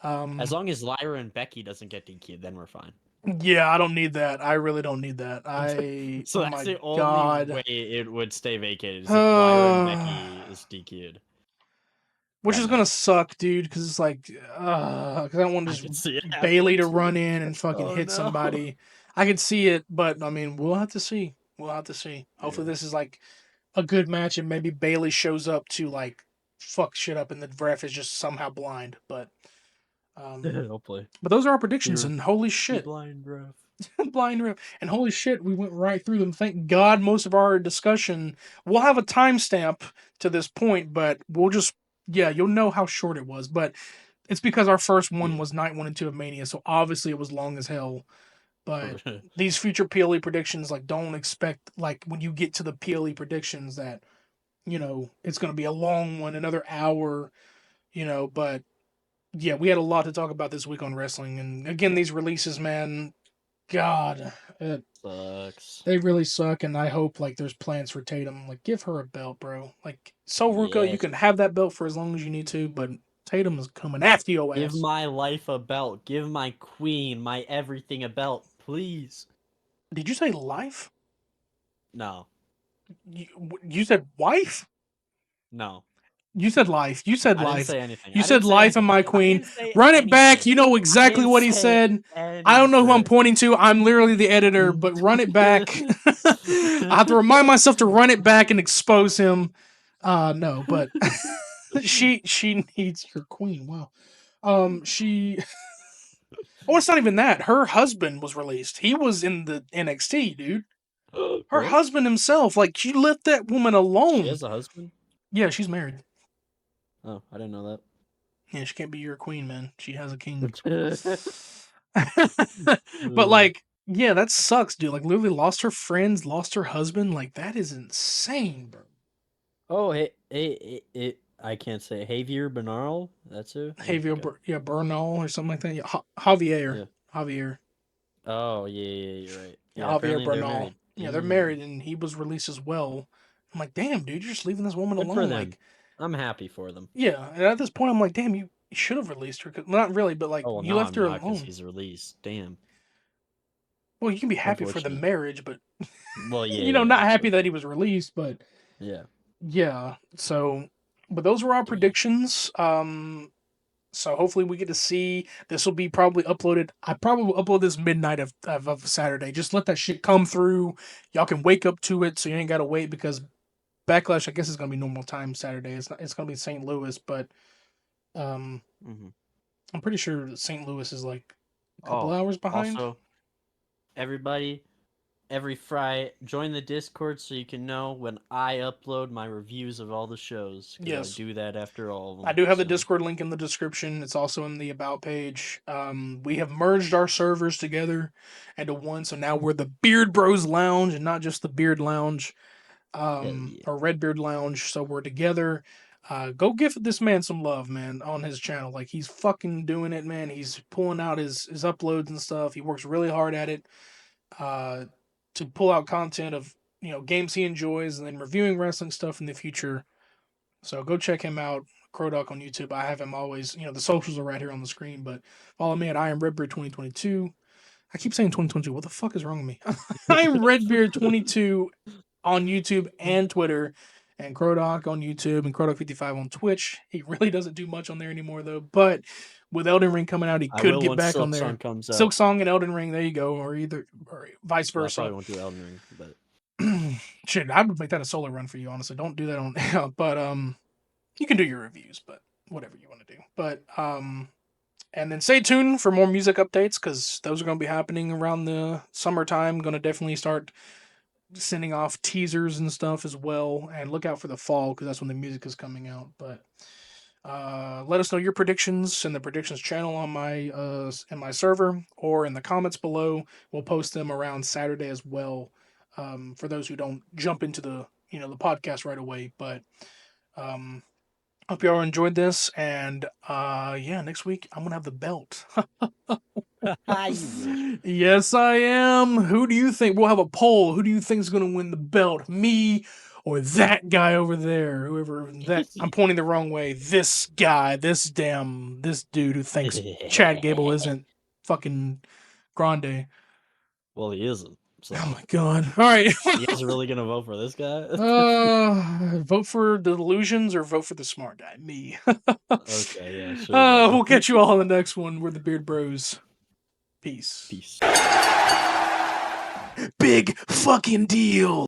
As um, long as Lyra and Becky doesn't get DQ'd, then we're fine. yeah, I don't need that. I really don't need that. So Oh that's my the only god. way it would stay vacated is if Lyra and Becky is DQ'd. Which That is gonna match. suck, dude, because it's like, because I don't want I just can see it Bailey happening to too. run in and fucking Oh hit no. somebody. I could see it, but I mean, we'll have to see. We'll have to see. Hopefully, Yeah. this is like a good match, and maybe Bailey shows up to like fuck shit up, and the ref is just somehow blind. Um, Hopefully. but those are our predictions, You're and holy the shit, blind ref. blind ref, and holy shit, we went right through them. Thank God, most of our discussion we'll have a timestamp to this point, but we'll just yeah, you'll know how short it was, but it's because our first one Yeah. was night 1 and 2 of Mania, so obviously it was long as hell. But For these future PLE predictions, like, don't expect like when you get to the PLE predictions that it's going to be a long one, another hour. But yeah, we had a lot to talk about this week on wrestling, and again, these releases, man, God, sucks. they really suck. And I hope like there's plans for Tatum. Like, give her a belt, bro. Like, so Ruka, you Yes. can have that belt for as long as you need to, but Tatum is coming after your Give ass. my life a belt. Give my queen, my everything a belt, please. Did you say life? No. You said wife? No. You said life. You said I didn't life. say anything. You I said didn't say life and anything. my I queen. didn't say Run it back. anything. You know I exactly didn't what he say said. I don't know who I'm anything. pointing to. I'm literally the editor, but run it back. I have to remind myself to run it back and expose him. No, but she needs your queen. Wow. She Oh, it's not even that. Her husband was released. He was in the NXT, dude. Her Really? husband himself, like, you left that woman She alone. has a husband? Yeah, she's married. Oh, I didn't know Yeah, she can't be your queen, man. She has a king. that. But like, yeah, that sucks, dude. Like, literally lost her friends, lost her husband. Like, that is insane, bro. Oh, I can't say Javier Bernal. That's who. I Javier, forgot. Yeah, Bernal or something like that. Yeah, Javier, Yeah. Javier, Oh, yeah, you're right. yeah, Yeah, Javier apparently they're Bernal. married. Yeah, they're married, and he was released as well. I'm like, damn, dude, you're just leaving this woman Good for alone. them. Like, I'm happy for them. yeah. And at this point, I'm like, damn, you should have released her. Well, not really, but like, Oh, well, you now left I'm her not because alone. he's released. Damn. Well, you can be happy for the Unfortunate. marriage, but Well, yeah, not happy true. that he was released. But Yeah. yeah, so, but those were our Damn. predictions. So hopefully we get to see. This will be probably uploaded. I probably will upload this midnight of Saturday. Just let that shit come through. Y'all can wake up to it, so you ain't gotta wait, because Backlash, I guess, is gonna be normal time Saturday. It's not. It's gonna be St. Louis, but um, Hmm. I'm pretty sure St. Louis is like a couple Oh, hours behind. also, everybody, every Friday. Join the Discord so you can know when I upload my reviews of all the shows, because I Yes. do that after all of I them. do have the So Discord link in the description. It's also in the about page. We have merged our servers together into one, so now we're the Beard Bros Lounge and not just the Beard Lounge, hell yeah. or Redbeard Lounge. So we're together. Go give this man some love, man, on his channel. Like, he's fucking doing it, man. He's pulling out his uploads and stuff. He works really hard at it, uh, to pull out content of, games he enjoys, and then reviewing wrestling stuff in the future. So go check him out, Krodok on YouTube. I have him always, the socials are right here on the screen. But follow me at I am Redbeard 2022. I keep saying 2022. What the fuck is wrong with me? I am Redbeard 22 on YouTube and Twitter, and Krodok on YouTube and Krodok 55 on Twitch. He really doesn't do much on there anymore though. But with Elden Ring coming out, he I could will get once back on Silk there. Song comes Silk out. Song and Elden Ring, there you go, or vice Well, I versa. probably won't do Elden Ring, but Shit, I would make that a solo run for you, honestly. Don't do that on but you can do your reviews, but whatever you want to do. But and then stay tuned for more music updates, because those are going to be happening around the summertime. Going to definitely start sending off teasers and stuff as well, and look out for the fall, because that's when the music is coming out. But let us know your predictions in the predictions channel on my in my server, or in the comments below. We'll post them around Saturday as well, for those who don't jump into the podcast right away. But um, hope y'all enjoyed this, and yeah, next week I'm gonna have the belt. you wish. Yes, I am. Who do you think? We'll have a poll. Who do you think is gonna win the belt? Me or that guy over there? Whoever that. I'm pointing the wrong way. This guy. This dude who thinks Chad Gable isn't fucking Grande. Well, he isn't. So Oh my god. All right. you guys are really gonna vote for this guy? Vote for the delusions or vote for the smart guy? Me. Okay, yeah, sure, buddy. We'll catch you all in the next one. We're the Beard Bros. Peace. Peace. Big fucking deal.